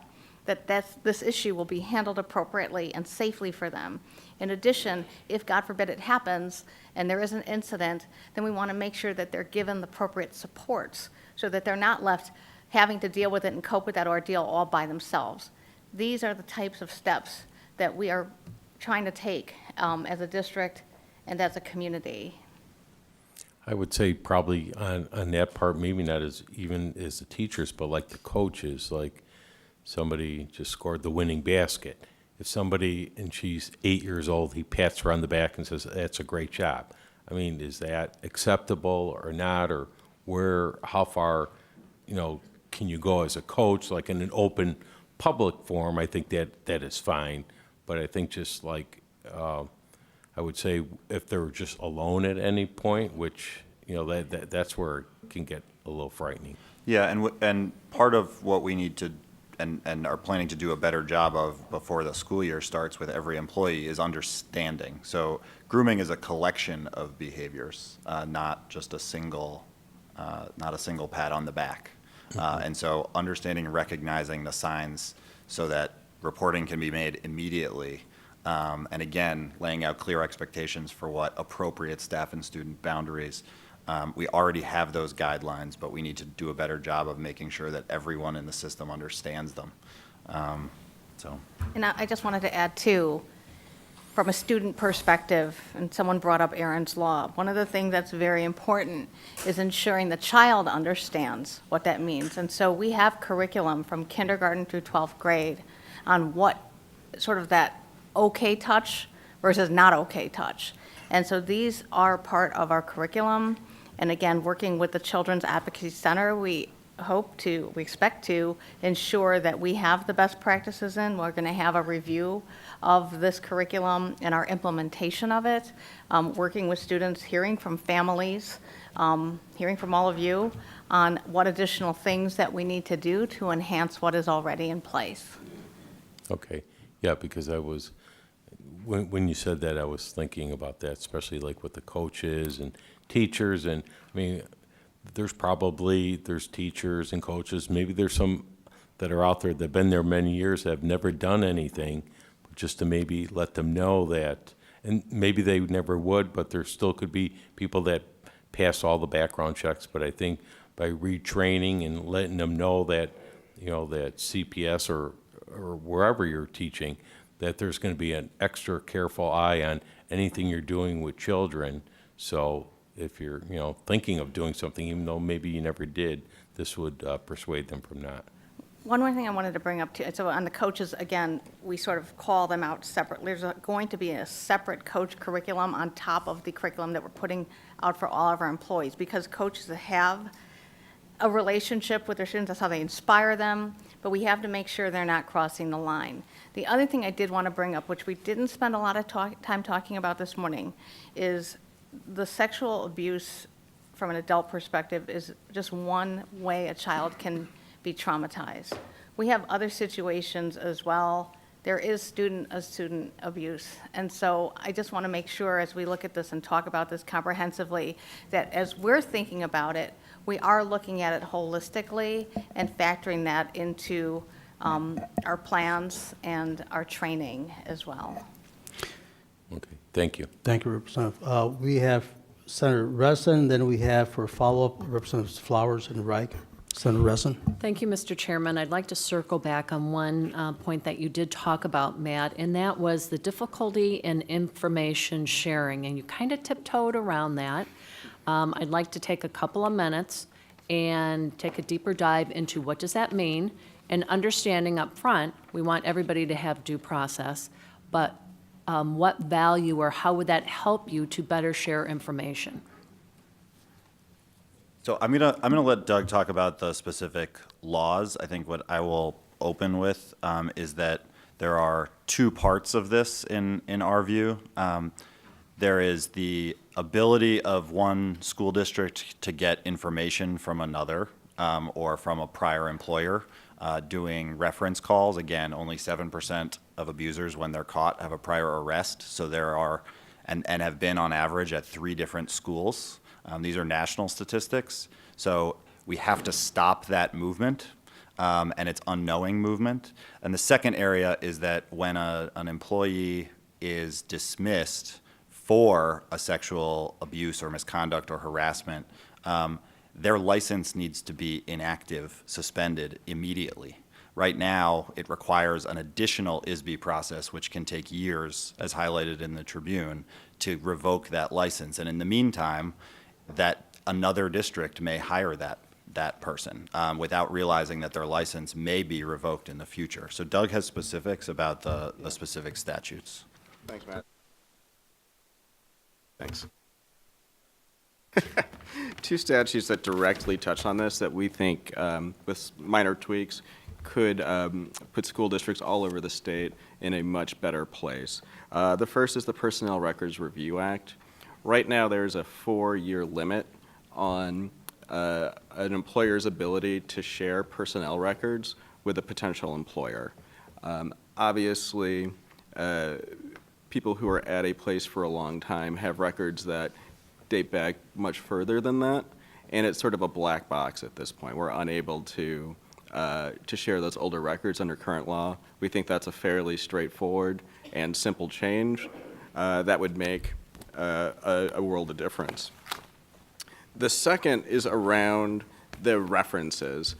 that this issue will be handled appropriately and safely for them. In addition, if God forbid it happens and there is an incident, then we want to make sure that they're given the appropriate supports so that they're not left having to deal with it and cope with that ordeal all by themselves. These are the types of steps that we are trying to take as a district and as a community. I would say probably on that part, maybe not as even as the teachers, but like the coaches, like somebody just scored the winning basket. If somebody, and she's 8 years old, he pats her on the back and says, "That's a great job." I mean, is that acceptable or not? Or how far, can you go as a coach? Like in an open public forum, I think that is fine. But I think just like, I would say if they're just alone at any point, which, that's where it can get a little frightening. Yeah, and part of what we need to and are planning to do a better job of before the school year starts with every employee is understanding. So grooming is a collection of behaviors, not just a single pat on the back. And so understanding and recognizing the signs so that reporting can be made immediately. And again, laying out clear expectations for what appropriate staff and student boundaries. We already have those guidelines, but we need to do a better job of making sure that everyone in the system understands them. And I just wanted to add, too, from a student perspective, and someone brought up Erin's Law, one of the things that's very important is ensuring the child understands what that means. And so we have curriculum from kindergarten through 12th grade on what sort of that okay touch versus not okay touch. And so these are part of our curriculum. And again, working with the Children's Advocacy Center, we expect to ensure that we have the best practices in. We're going to have a review of this curriculum and our implementation of it, working with students, hearing from families, hearing from all of you on what additional things that we need to do to enhance what is already in place. Okay, yeah, because when you said that, I was thinking about that, especially like with the coaches and teachers. And I mean, there's teachers and coaches, maybe there's some that are out there that have been there many years, that have never done anything, but just to maybe let them know that, and maybe they never would, but there still could be people that pass all the background checks. But I think by retraining and letting them know that, that CPS or wherever you're teaching, that there's going to be an extra careful eye on anything you're doing with children. So if you're, thinking of doing something, even though maybe you never did, this would persuade them from not. One more thing I wanted to bring up too, so on the coaches, again, we sort of call them out separately. There's going to be a separate coach curriculum on top of the curriculum that we're putting out for all of our employees, because coaches have a relationship with their students. That's how they inspire them, but we have to make sure they're not crossing the line. The other thing I did want to bring up, which we didn't spend a lot of time talking about this morning, is the sexual abuse from an adult perspective is just one way a child can be traumatized. We have other situations as well. There is student abuse. And so I just want to make sure as we look at this and talk about this comprehensively, that as we're thinking about it, we are looking at it holistically and factoring that into our plans and our training as well. Okay, thank you. Thank you, Representative. We have Senator Reston, then we have for follow-up Representatives Flowers and Reich. Senator Resson? Thank you, Mr. Chairman. I'd like to circle back on one point that you did talk about, Matt, and that was the difficulty in information sharing, and you kind of tiptoed around that. I'd like to take a couple of minutes and take a deeper dive into what does that mean, and understanding up front, we want everybody to have due process, but what value or how would that help you to better share information? So I'm gonna let Doug talk about the specific laws. I think what I will open with is that there are two parts of this in our view. There is the ability of one school district to get information from another or from a prior employer doing reference calls. Again, only 7% of abusers, when they're caught, have a prior arrest. So there are, and have been on average at 3 different schools. These are national statistics. So we have to stop that movement, and it's unknowing movement. And the second area is that when an employee is dismissed for a sexual abuse or misconduct or harassment, their license needs to be inactive, suspended immediately. Right now, it requires an additional ISB process, which can take years, as highlighted in the Tribune, to revoke that license. And in the meantime, that another district may hire that person without realizing that their license may be revoked in the future. So Doug has specifics about the specific statutes. Thanks, Matt. Thanks. Two statutes that directly touch on this that we think, with minor tweaks, could put school districts all over the state in a much better place. The first is the Personnel Records Review Act. Right now, there's a 4-year limit on an employer's ability to share personnel records with a potential employer. Obviously, people who are at a place for a long time have records that date back much further than that, and it's sort of a black box at this point. We're unable to share those older records under current law. We think that's a fairly straightforward and simple change that would make a world of difference. The second is around the references.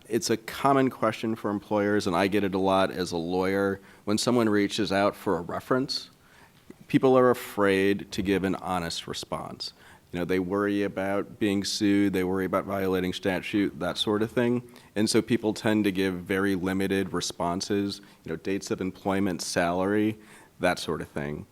It's a common question for employers, and I get it a lot as a lawyer. When someone reaches out for a reference, people are afraid to give an honest response. You know, they worry about being sued, they worry about violating statute, that sort of thing. And so people tend to give very limited responses, you know, dates of employment, salary, that sort of thing.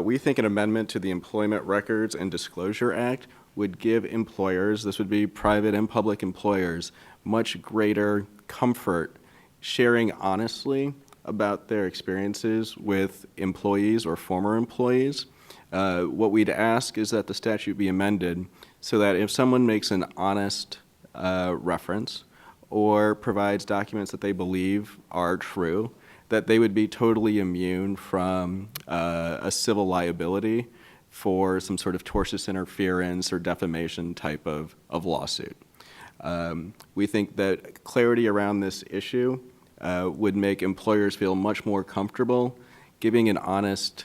We think an amendment to the Employment Records and Disclosure Act would give employers, this would be private and public employers, much greater comfort sharing honestly about their experiences with employees or former employees. What we'd ask is that the statute be amended so that if someone makes an honest reference or provides documents that they believe are true, that they would be totally immune from a civil liability for some sort of tortious interference or defamation type of lawsuit. We think that clarity around this issue would make employers feel much more comfortable giving an honest,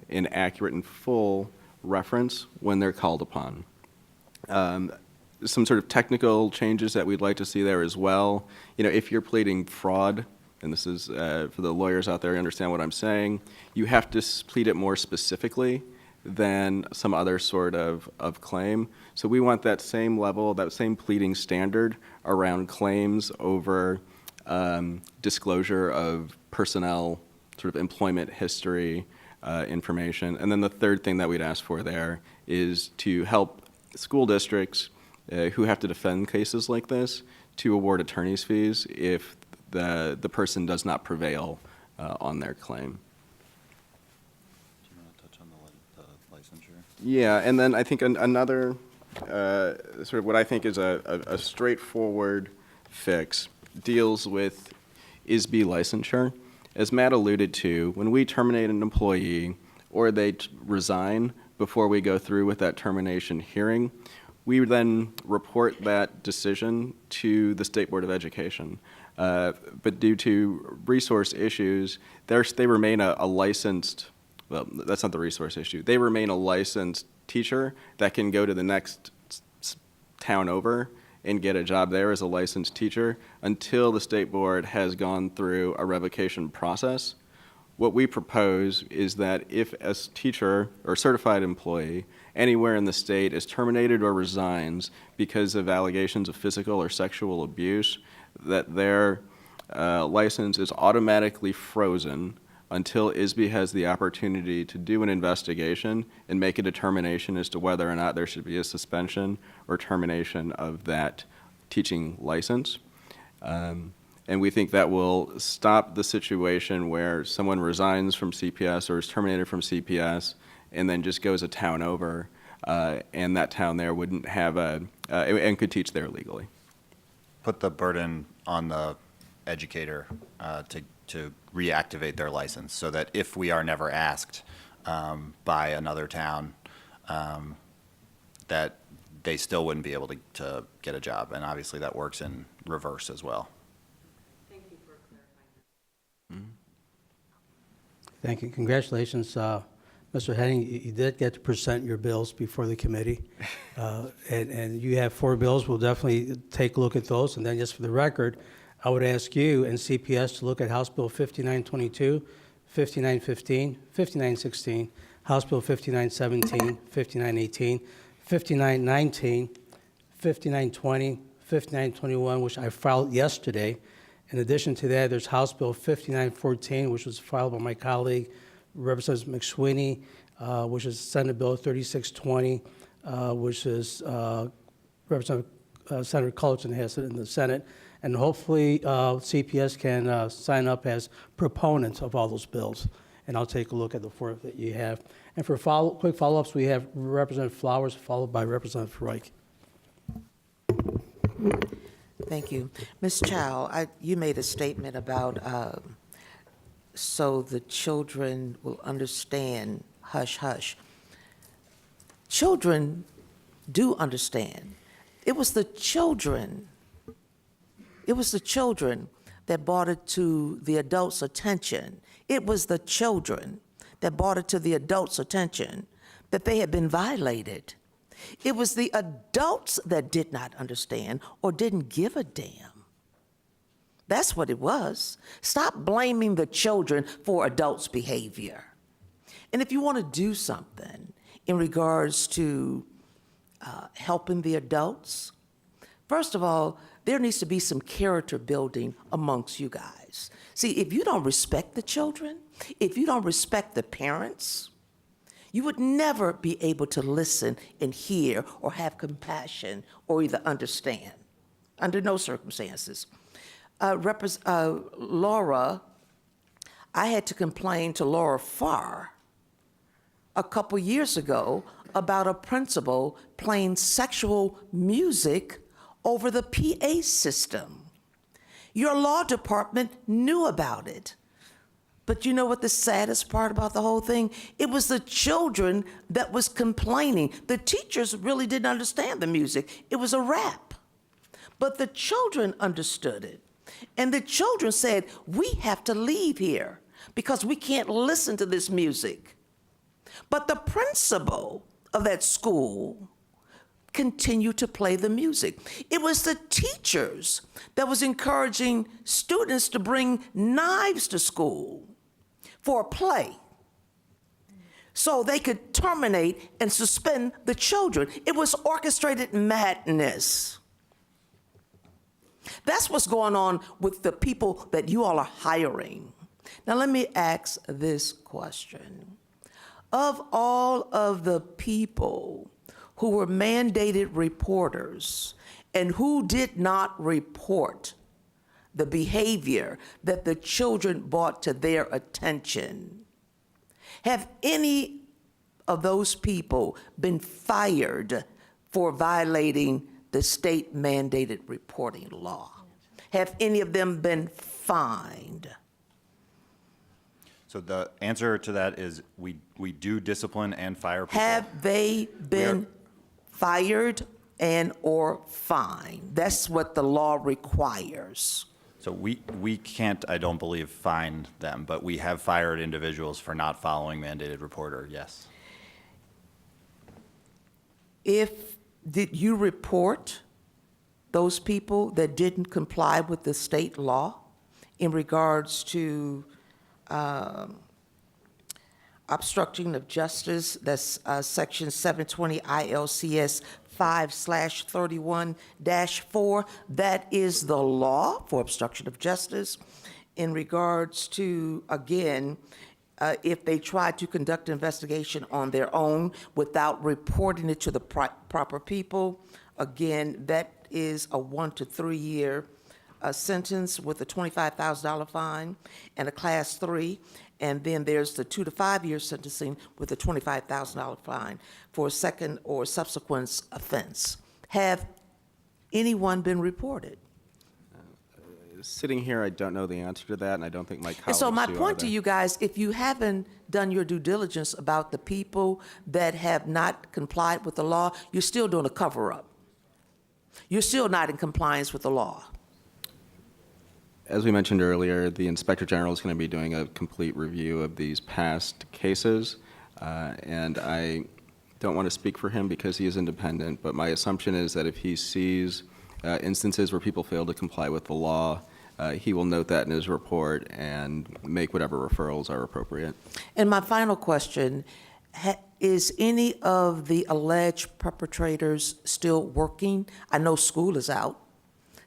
inaccurate, and full reference when they're called upon. Some sort of technical changes that we'd like to see there as well. You know, if you're pleading fraud, and this is for the lawyers out there who understand what I'm saying, you have to plead it more specifically than some other sort of claim. So we want that same level, that same pleading standard around claims over disclosure of personnel, sort of employment history information. And then the third thing that we'd ask for there is to help school districts who have to defend cases like this to award attorney's fees if the person does not prevail on their claim. Do you want to touch on the licensure? Yeah, and then I think another sort of what I think is a straightforward fix deals with ISB licensure. As Matt alluded to, when we terminate an employee or they resign before we go through with that termination hearing, we would then report that decision to the State Board of Education. But due to resource issues, they remain a licensed, well, that's not the resource issue. They remain a licensed teacher that can go to the next town over and get a job there as a licensed teacher until the state board has gone through a revocation process. What we propose is that if a teacher or certified employee anywhere in the state is terminated or resigns because of allegations of physical or sexual abuse, that their license is automatically frozen until ISB has the opportunity to do an investigation and make a determination as to whether or not there should be a suspension or termination of that teaching license. And we think that will stop the situation where someone resigns from CPS or is terminated from CPS and then just goes a town over, and that town there wouldn't have and could teach there legally. Put the burden on the educator to reactivate their license, so that if we are never asked by another town, that they still wouldn't be able to get a job. And obviously that works in reverse as well. Thank you. Congratulations, Mr. Henning. You did get to present your bills before the committee. And you have 4 bills. We'll definitely take a look at those. And then just for the record, I would ask you and CPS to look at House Bill 5922, 5915, 5916, House Bill 5917, 5918, 5919, 5920, 5921, which I filed yesterday. In addition to that, there's House Bill 5914, which was filed by my colleague, Representative McSweeney, which is Senate Bill 3620, which is Representative Senator Cullerton has it in the Senate. And hopefully CPS can sign up as proponents of all those bills. And I'll take a look at the 4 that you have. And for quick follow-ups, we have Representative Flowers, followed by Representative Reich. Thank you. Ms. Chow, you made a statement about so the children will understand hush, hush. Children do understand. It was the children that brought it to the adults' attention. It was the children that brought it to the adults' attention that they had been violated. It was the adults that did not understand or didn't give a damn. That's what it was. Stop blaming the children for adults' behavior. And if you want to do something in regards to helping the adults, first of all, there needs to be some character building amongst you guys. See, if you don't respect the children, if you don't respect the parents, you would never be able to listen and hear or have compassion or either understand, under no circumstances. Laura, I had to complain to Laura Farr a couple years ago about a principal playing sexual music over the PA system. Your law department knew about it. But you know what the saddest part about the whole thing? It was the children that was complaining. The teachers really didn't understand the music. It was a rap. But the children understood it. And the children said, we have to leave here because we can't listen to this music. But the principal of that school continued to play the music. It was the teachers that was encouraging students to bring knives to school for play so they could terminate and suspend the children. It was orchestrated madness. That's what's going on with the people that you all are hiring. Now let me ask this question. Of all of the people who were mandated reporters and who did not report the behavior that the children brought to their attention, have any of those people been fired for violating the state mandated reporting law? Have any of them been fined? So the answer to that is we do discipline and fire people. Have they been fired and or fined? That's what the law requires. So we can't, I don't believe, fine them, but we have fired individuals for not following mandated reporter, yes. Did you report those people that didn't comply with the state law in regards to obstruction of justice, that's section 720 ILCS 5/31-4. That is the law for obstruction of justice in regards to, again, if they try to conduct an investigation on their own without reporting it to the proper people. Again, that is a 1 to 3 year sentence with a $25,000 fine and a class 3. And then there's the 2 to 5 year sentencing with a $25,000 fine for a second or subsequent offense. Have anyone been reported? Sitting here, I don't know the answer to that, and I don't think my colleagues do. And so my point to either. you guys, if you haven't done your due diligence about the people that have not complied with the law, you're still doing a cover-up. You're still not in compliance with the law. As we mentioned earlier, the Inspector General is going to be doing a complete review of these past cases, and I don't want to speak for him because he is independent, but my assumption is that if he sees instances where people fail to comply with the law, he will note that in his report and make whatever referrals are appropriate. And my final question, is any of the alleged perpetrators still working? I know school is out,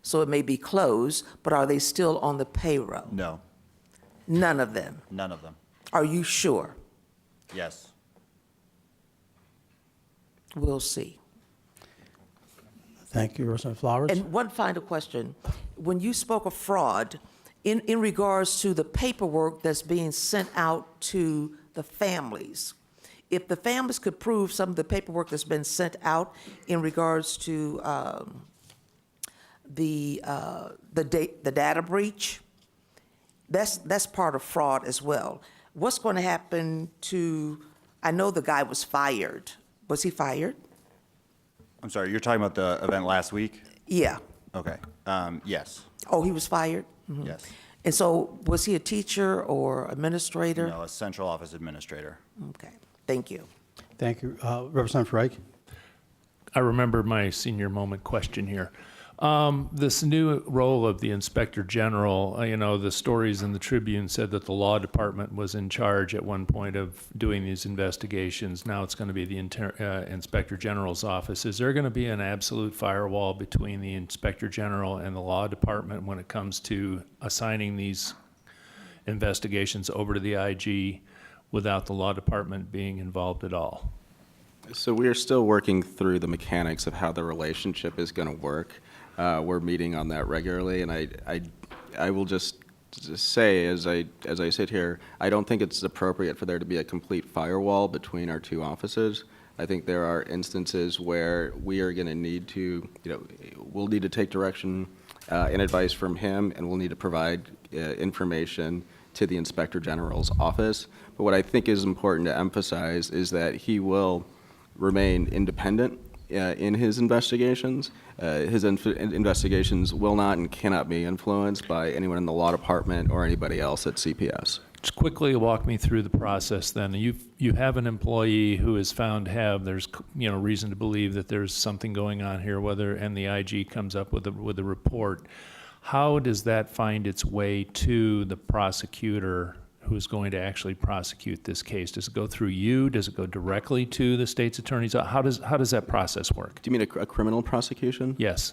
so it may be closed, but are they still on the payroll? No, None of them. none of them. Are you sure? Yes. We'll see. Thank you, Representative Flowers. And one final question. When you spoke of fraud, in regards to the paperwork that's being sent out to the families, if the families could prove some of the paperwork that's been sent out in regards to the data breach, that's part of fraud as well. What's going to happen to, I know the guy was fired. Was he fired? I'm sorry, you're talking about the event last week? Yeah. Okay. Yes. Oh, he was fired? Mhm. Yes. And so was he a teacher or administrator? No, a central office administrator. Okay, thank you. Thank you. Representative Reich? I remember my senior moment question here. This new role of the Inspector General, the stories in the Tribune said that the law department was in charge at one point of doing these investigations. Now it's going to be the Inspector General's office. Is there going to be an absolute firewall between the Inspector General and the law department when it comes to assigning these investigations over to the IG without the law department being involved at all? So we are still working through the mechanics of how the relationship is going to work. We're meeting on that regularly, and I will just say, as I sit here, I don't think it's appropriate for there to be a complete firewall between our two offices. I think there are instances where we are going to need to, we'll need to take direction and advice from him, and we'll need to provide information to the Inspector General's office. But what I think is important to emphasize is that he will remain independent in his investigations. His investigations will not and cannot be influenced by anyone in the law department or anybody else at CPS. Just quickly walk me through the process then. You have an employee who is found to have, there's reason to believe that there's something going on here, and the IG comes up with a report. How does that find its way to the prosecutor who's going to actually prosecute this case? Does it go through you? Does it go directly to the state's attorneys? How does that process work? Do you mean a criminal prosecution? Yes.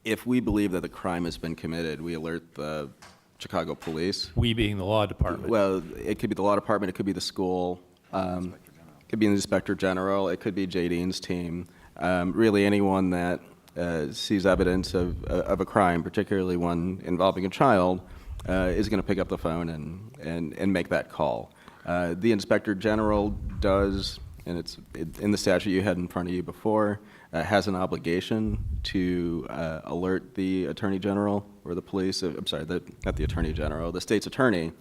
If we believe that the crime has been committed, we alert the Chicago police. We being the law department. Well, it could be the law department, it could be the school, it could be the Inspector General, it could be J. Dean's team. Really anyone that sees evidence of a crime, particularly one involving a child, is going to pick up the phone and make that call. The Inspector General does, and it's in the statute you had in front of you before, has an obligation to alert the Attorney General or the police, not the Attorney General, the state's attorney,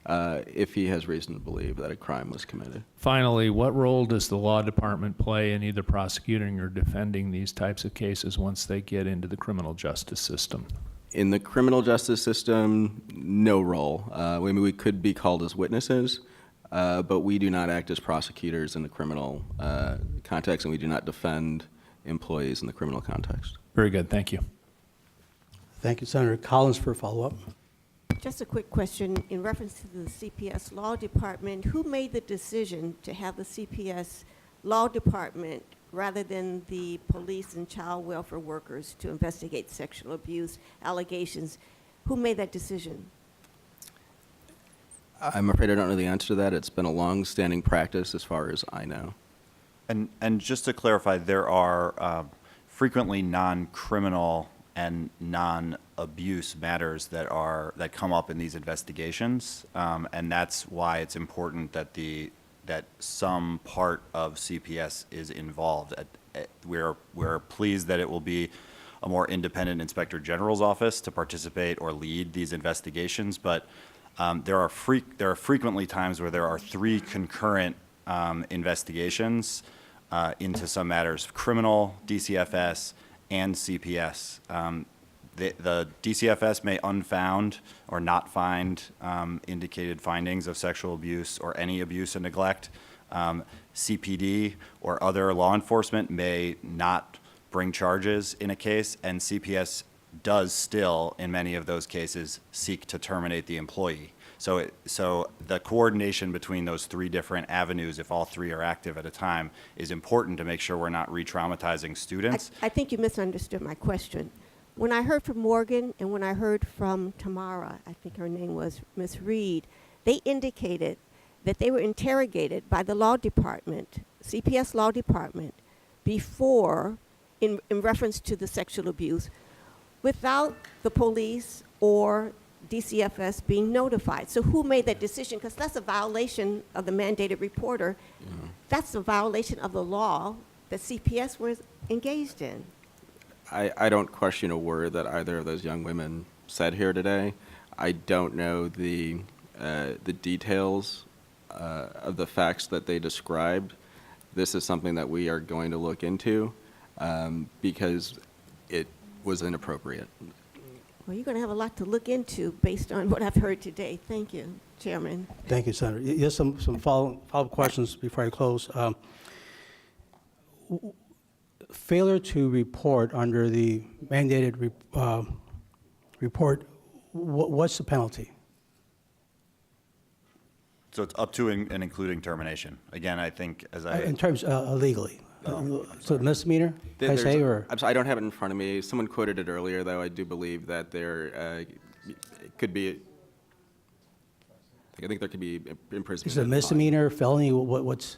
if he has reason to believe that a crime was committed. Finally, what role does the law department play in either prosecuting or defending these types of cases once they get into the criminal justice system? In the criminal justice system, no role. We could be called as witnesses, but we do not act as prosecutors in the criminal context, and we do not defend employees in the criminal context. Very good, thank you. Thank you, Senator Collins, for a follow-up. Just a quick question in reference to the CPS Law Department. Who made the decision to have the CPS Law Department rather than the police and child welfare workers to investigate sexual abuse allegations? Who made that decision? I'm afraid I don't know the answer to that. It's been a long-standing practice as far as I know. And just to clarify, there are frequently non-criminal and non-abuse matters that come up in these investigations, and that's why it's important that some part of CPS is involved. We're pleased that it will be a more independent Inspector General's office to participate or lead these investigations, but there are frequently times where there are 3 concurrent investigations into some matters: criminal, DCFS, and CPS. The DCFS may unfound or not find indicated findings of sexual abuse or any abuse and neglect. CPD or other law enforcement may not bring charges in a case, and CPS does still, in many of those cases, seek to terminate the employee. So the coordination between those 3 different avenues, if all 3 are active at a time, is important to make sure we're not re-traumatizing students. I think you misunderstood my question. When I heard from Morgan and when I heard from Tamara, I think her name was Ms. Reed, they indicated that they were interrogated by the law department, CPS law department, before, in reference to the sexual abuse, without the police or DCFS being notified. So who made that decision? Because that's a violation of the mandated reporter. Yeah. That's a violation of the law that CPS was engaged in. I don't question a word that either of those young women said here today. I don't know the details of the facts that they described. This is something that we are going to look into because it was inappropriate. Well, you're going to have a lot to look into based on what I've heard today. Thank you, Chairman. Thank you, Senator. Just some follow-up questions before I close. Failure to report under the mandated report, what's the penalty? So it's up to and including termination. Again, I think as I... In terms legally? So misdemeanor, I say, or? I'm sorry, I don't have it in front of me. Someone quoted it earlier, though. I do believe that there could be, I think there could be imprisonment. Is it a misdemeanor, felony, what's,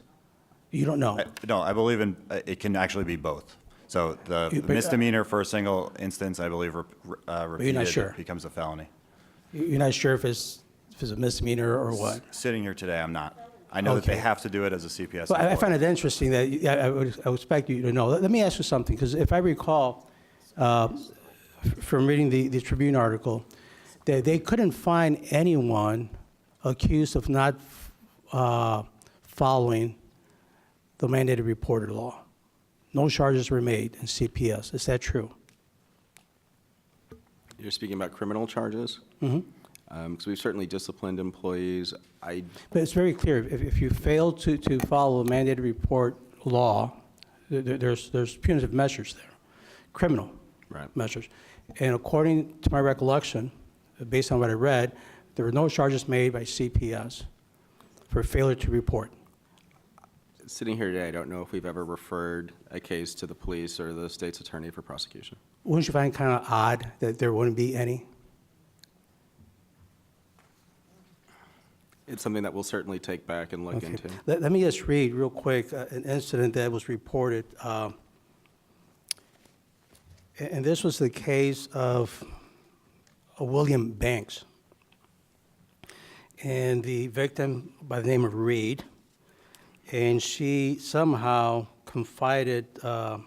you don't know? No, I believe it can actually be both. So the misdemeanor for a single instance, I believe, repeated sure. becomes a felony. You're not sure if it's a misdemeanor or what? Sitting here today, I'm not. I know that they have to do it as a CPS Well, I employee. find it interesting that I would expect you to know. Let me ask you something, because if I recall from reading the Tribune article, they couldn't find anyone accused of not following the mandated reporter law. No charges were made in CPS. Is that true? You're speaking about criminal charges? Mm-hmm. Because we've certainly disciplined employees. But it's very clear, if you fail to follow the mandated report law, there's punitive measures there, criminal measures. And according to my recollection, based on what I read, there were no charges made by CPS for failure to report. Sitting here today, I don't know if we've ever referred a case to the police or the state's attorney for prosecution. Wouldn't you find it kind of odd that there wouldn't be any? It's something that we'll certainly take back and look into. Let me just read real quick an incident that was reported. And this was the case of William Banks. And the victim by the name of Reed. And she somehow confided, the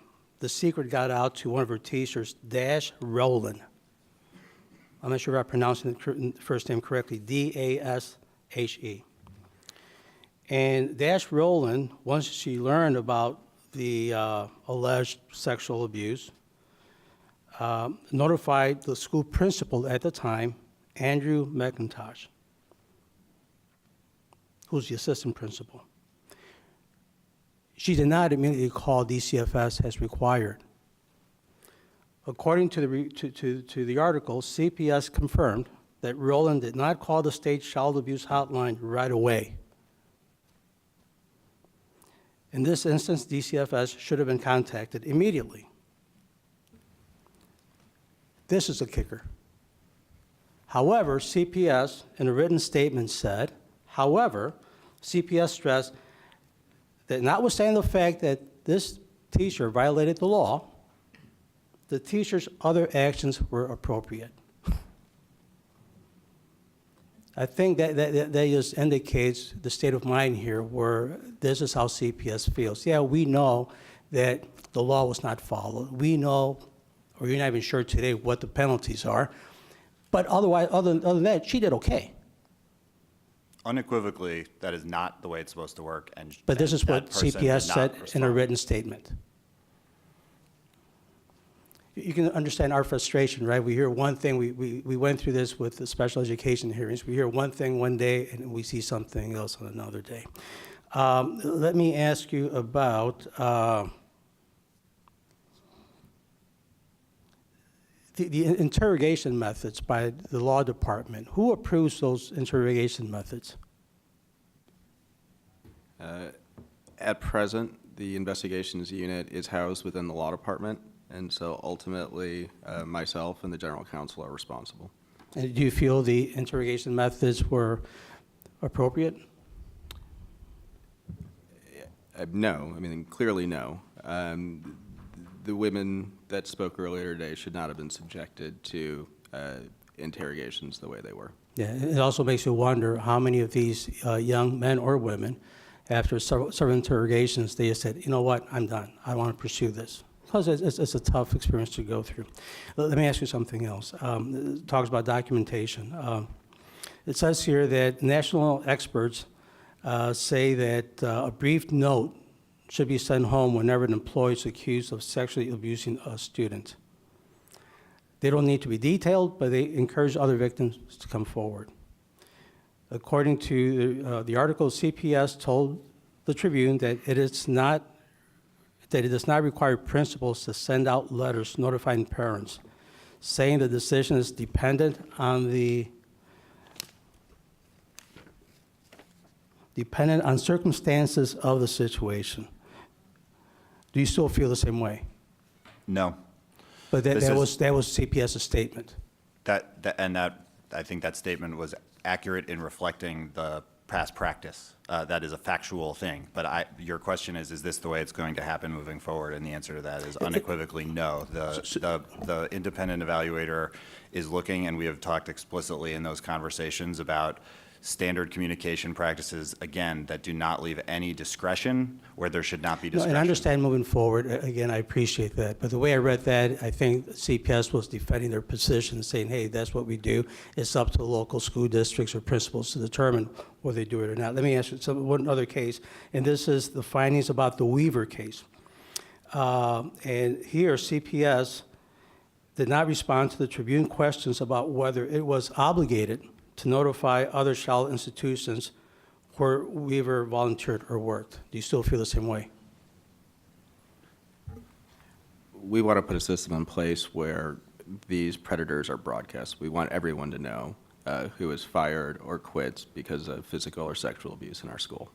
secret got out to one of her teachers, Dash Rowland. I'm not sure if I'm pronouncing the first name correctly, D-A-S-H-E. And Dash Rowland, once she learned about the alleged sexual abuse, notified the school principal at the time, Andrew McIntosh, who's the assistant principal. She did not immediately call DCFS as required. According to the article, CPS confirmed that Roland did not call the state child abuse hotline right away. In this instance, DCFS should have been contacted immediately. This is the kicker. However, CPS, in a written statement, said, however, CPS stressed that notwithstanding the fact that this teacher violated the law, the teacher's other actions were appropriate. I think that just indicates the state of mind here where this is how CPS feels. Yeah, we know that the law was not followed. We know, or you're not even sure today what the penalties are, but otherwise, other than that, she did okay. Unequivocally, that is not the way it's supposed to work, and But this is that what person CPS did not said in a respond. written statement. You can understand our frustration, right? We hear one thing, we went through this with the special education hearings. We hear one thing one day and we see something else on another day. Let me ask you about the interrogation methods by the law department. Who approves those interrogation methods? At present, the investigations unit is housed within the law department, and so ultimately, myself and the general counsel are responsible. And do you feel the interrogation methods were appropriate? No, I mean, clearly no. The women that spoke earlier today should not have been subjected to interrogations the way they were. Yeah, it also makes you wonder how many of these young men or women, after several interrogations, they just said, you know what, I'm done. I don't want to pursue this. Because it's a tough experience to go through. Let me ask you something else. It talks about documentation. It says here that national experts say that a brief note should be sent home whenever an employee is accused of sexually abusing a student. They don't need to be detailed, but they encourage other victims to come forward. According to the article, CPS told the Tribune that it does not require principals to send out letters notifying parents, saying the decision is dependent on circumstances of the situation. Do you still feel the same way? No. But that This was is- CPS's statement. I think that statement was accurate in reflecting the past practice. That is a factual thing. But your question is this the way it's going to happen moving forward? And the answer to that is unequivocally no. The independent evaluator is looking, and we have talked explicitly in those conversations about standard communication practices, again, that do not leave any discretion where there should not be No, discretion. and I understand moving forward, again, I appreciate that. But the way I read that, I think CPS was defending their position, saying, hey, that's what we do. It's up to the local school districts or principals to determine whether they do it or not. Let me ask you one other case, and this is the findings about the Weaver case. And here, CPS did not respond to the Tribune questions about whether it was obligated to notify other child institutions where Weaver volunteered or worked. Do you still feel the same way? We want to put a system in place where these predators are broadcast. We want everyone to know who is fired or quits because of physical or sexual abuse in our school.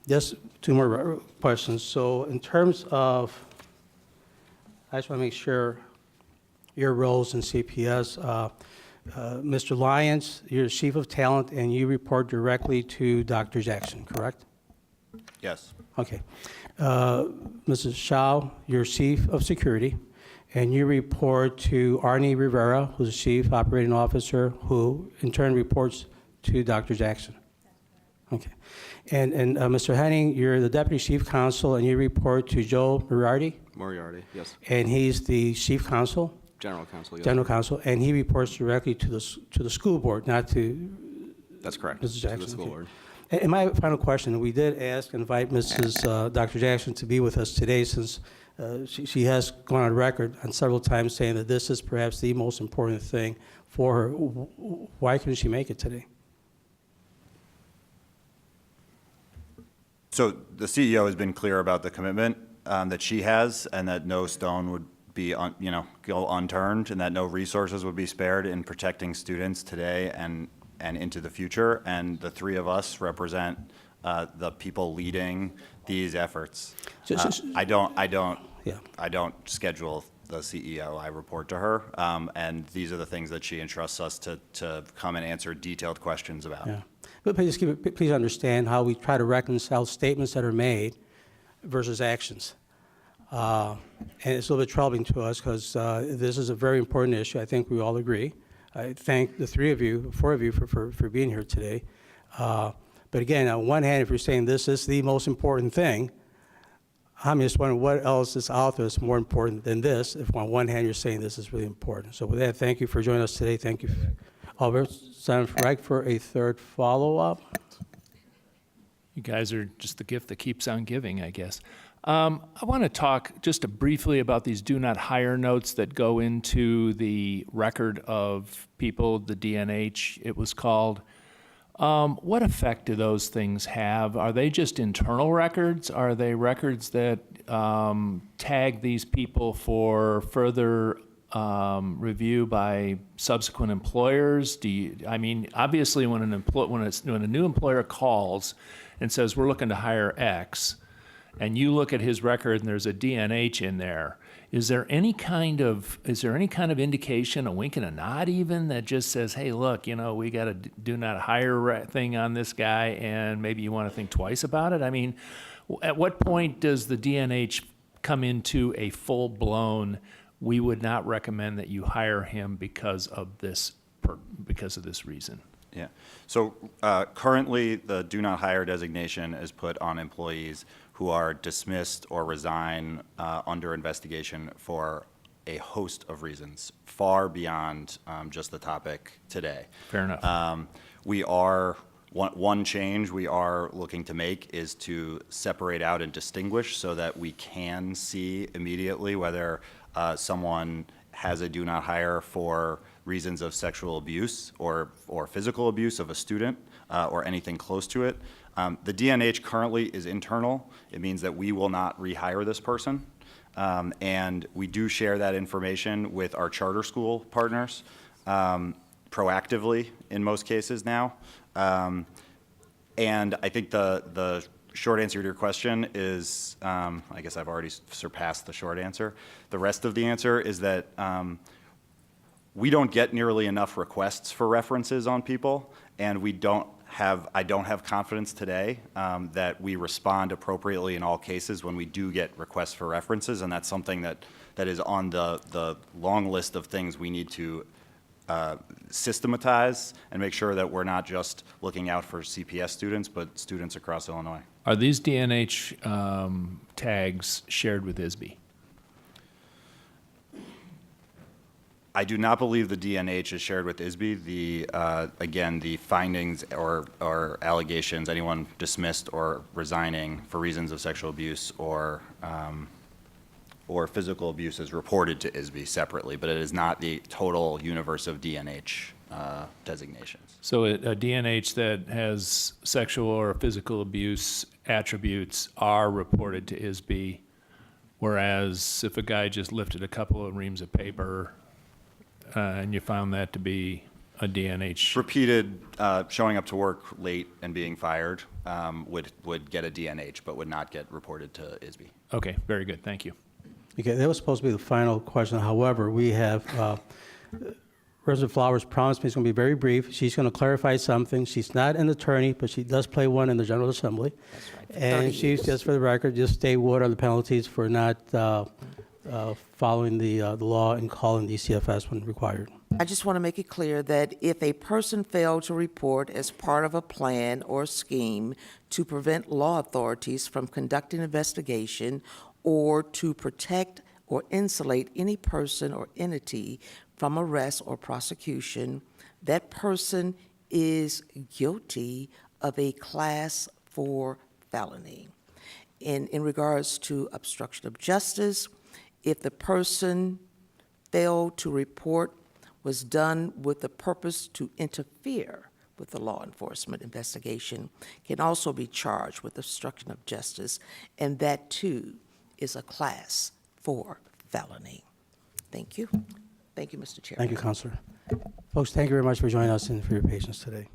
Just two more questions. So in terms of, I just want to make sure your roles in CPS, Mr. Lyons, you're Chief of Talent, and you report directly to Dr. Jackson, correct? Yes. Okay. Mrs. Shaw, you're Chief of Security, and you report to Arnie Rivera, who's the Chief Operating Officer, who in turn reports to Dr. Jackson. Okay. And Mr. Henning, you're the Deputy Chief Counsel, and you report to Joe Moriarty, Yes. and he's the Chief Counsel, General counsel, yes. General Counsel, and he reports directly to the school board, not to That's correct. Mrs. Jackson. To the school Okay. board. And my final question, we did invite Mrs. Dr. Jackson to be with us today since she has gone on record on several times saying that this is perhaps the most important thing for her. Why couldn't she make it today? So the CEO has been clear about the commitment that she has, and that no stone would be, go unturned, and that no resources would be spared in protecting students today and into the future. And the three of us represent the people leading these efforts. I don't schedule the CEO. I report to her, and these are the things that she entrusts us to come and answer detailed questions about. Yeah. But please understand how we try to reconcile statements that are made versus actions. And it's a little bit troubling to us because this is a very important issue. I think we all agree. I thank the four of you for being here today. But again, on one hand, if you're saying this is the most important thing, I'm just wondering what else is out there that's more important than this, if on one hand you're saying this is really important. So with that, thank you for joining us today. Thank you. Senator Reich for a third follow-up. You guys are just the gift that keeps on giving, I guess. I want to talk just briefly about these do not hire notes that go into the record of people, the DNH it was called. What effect do those things have? Are they just internal records? Are they records that tag these people for further review by subsequent employers? Obviously, when a new employer calls and says we're looking to hire X, and you look at his record and there's a DNH in there, is there any kind of indication, a wink and a nod even, that just says, hey, look, we got a do not hire thing on this guy, and maybe you want to think twice about it? I mean, at what point does the DNH come into a full-blown, we would not recommend that you hire him because of this reason? Yeah. So currently, the do not hire designation is put on employees who are dismissed or resign under investigation for a host of reasons, far beyond just the topic today. Fair enough. One change we are looking to make is to separate out and distinguish so that we can see immediately whether someone has a do not hire for reasons of sexual abuse or physical abuse of a student or anything close to it. The DNH currently is internal. It means that we will not rehire this person. And we do share that information with our charter school partners proactively in most cases now. And I think the short answer to your question is, I guess I've already surpassed the short answer. The rest of the answer is that we don't get nearly enough requests for references on people, and I don't have confidence today that we respond appropriately in all cases when we do get requests for references, and that's something that is on the long list of things we need to systematize and make sure that we're not just looking out for CPS students, but students across Illinois. Are these DNH tags shared with ISB? I do not believe the DNH is shared with ISB. Again, the findings or allegations, anyone dismissed or resigning for reasons of sexual abuse or physical abuse is reported to ISB separately, but it is not the total universe of DNH designations. So a DNH that has sexual or physical abuse attributes are reported to ISB, whereas if a guy just lifted a couple of reams of paper and you found that to be a DNH. Repeated showing up to work late and being fired would get a DNH, but would not get reported to ISB. Okay, very good, thank you. Okay, that was supposed to be the final question. However, we have President Flowers promised me it's going to be very brief. She's going to clarify something. She's not an attorney, but she does play one in the General Assembly. That's right. And she's, just for the record, just state what are the penalties for not following the law and calling DCFS when required. I just want to make it clear that if a person failed to report as part of a plan or scheme to prevent law authorities from conducting investigation or to protect or insulate any person or entity from arrest or prosecution, that person is guilty of a Class 4 felony. In regards to obstruction of justice, if the person failed to report was done with the purpose to interfere with a law enforcement investigation can also be charged with obstruction of justice, and that too is a Class 4 felony. Thank you. Thank you, Mr. Chairman. Thank you, Counselor. Folks, thank you very much for joining us and for your patience today.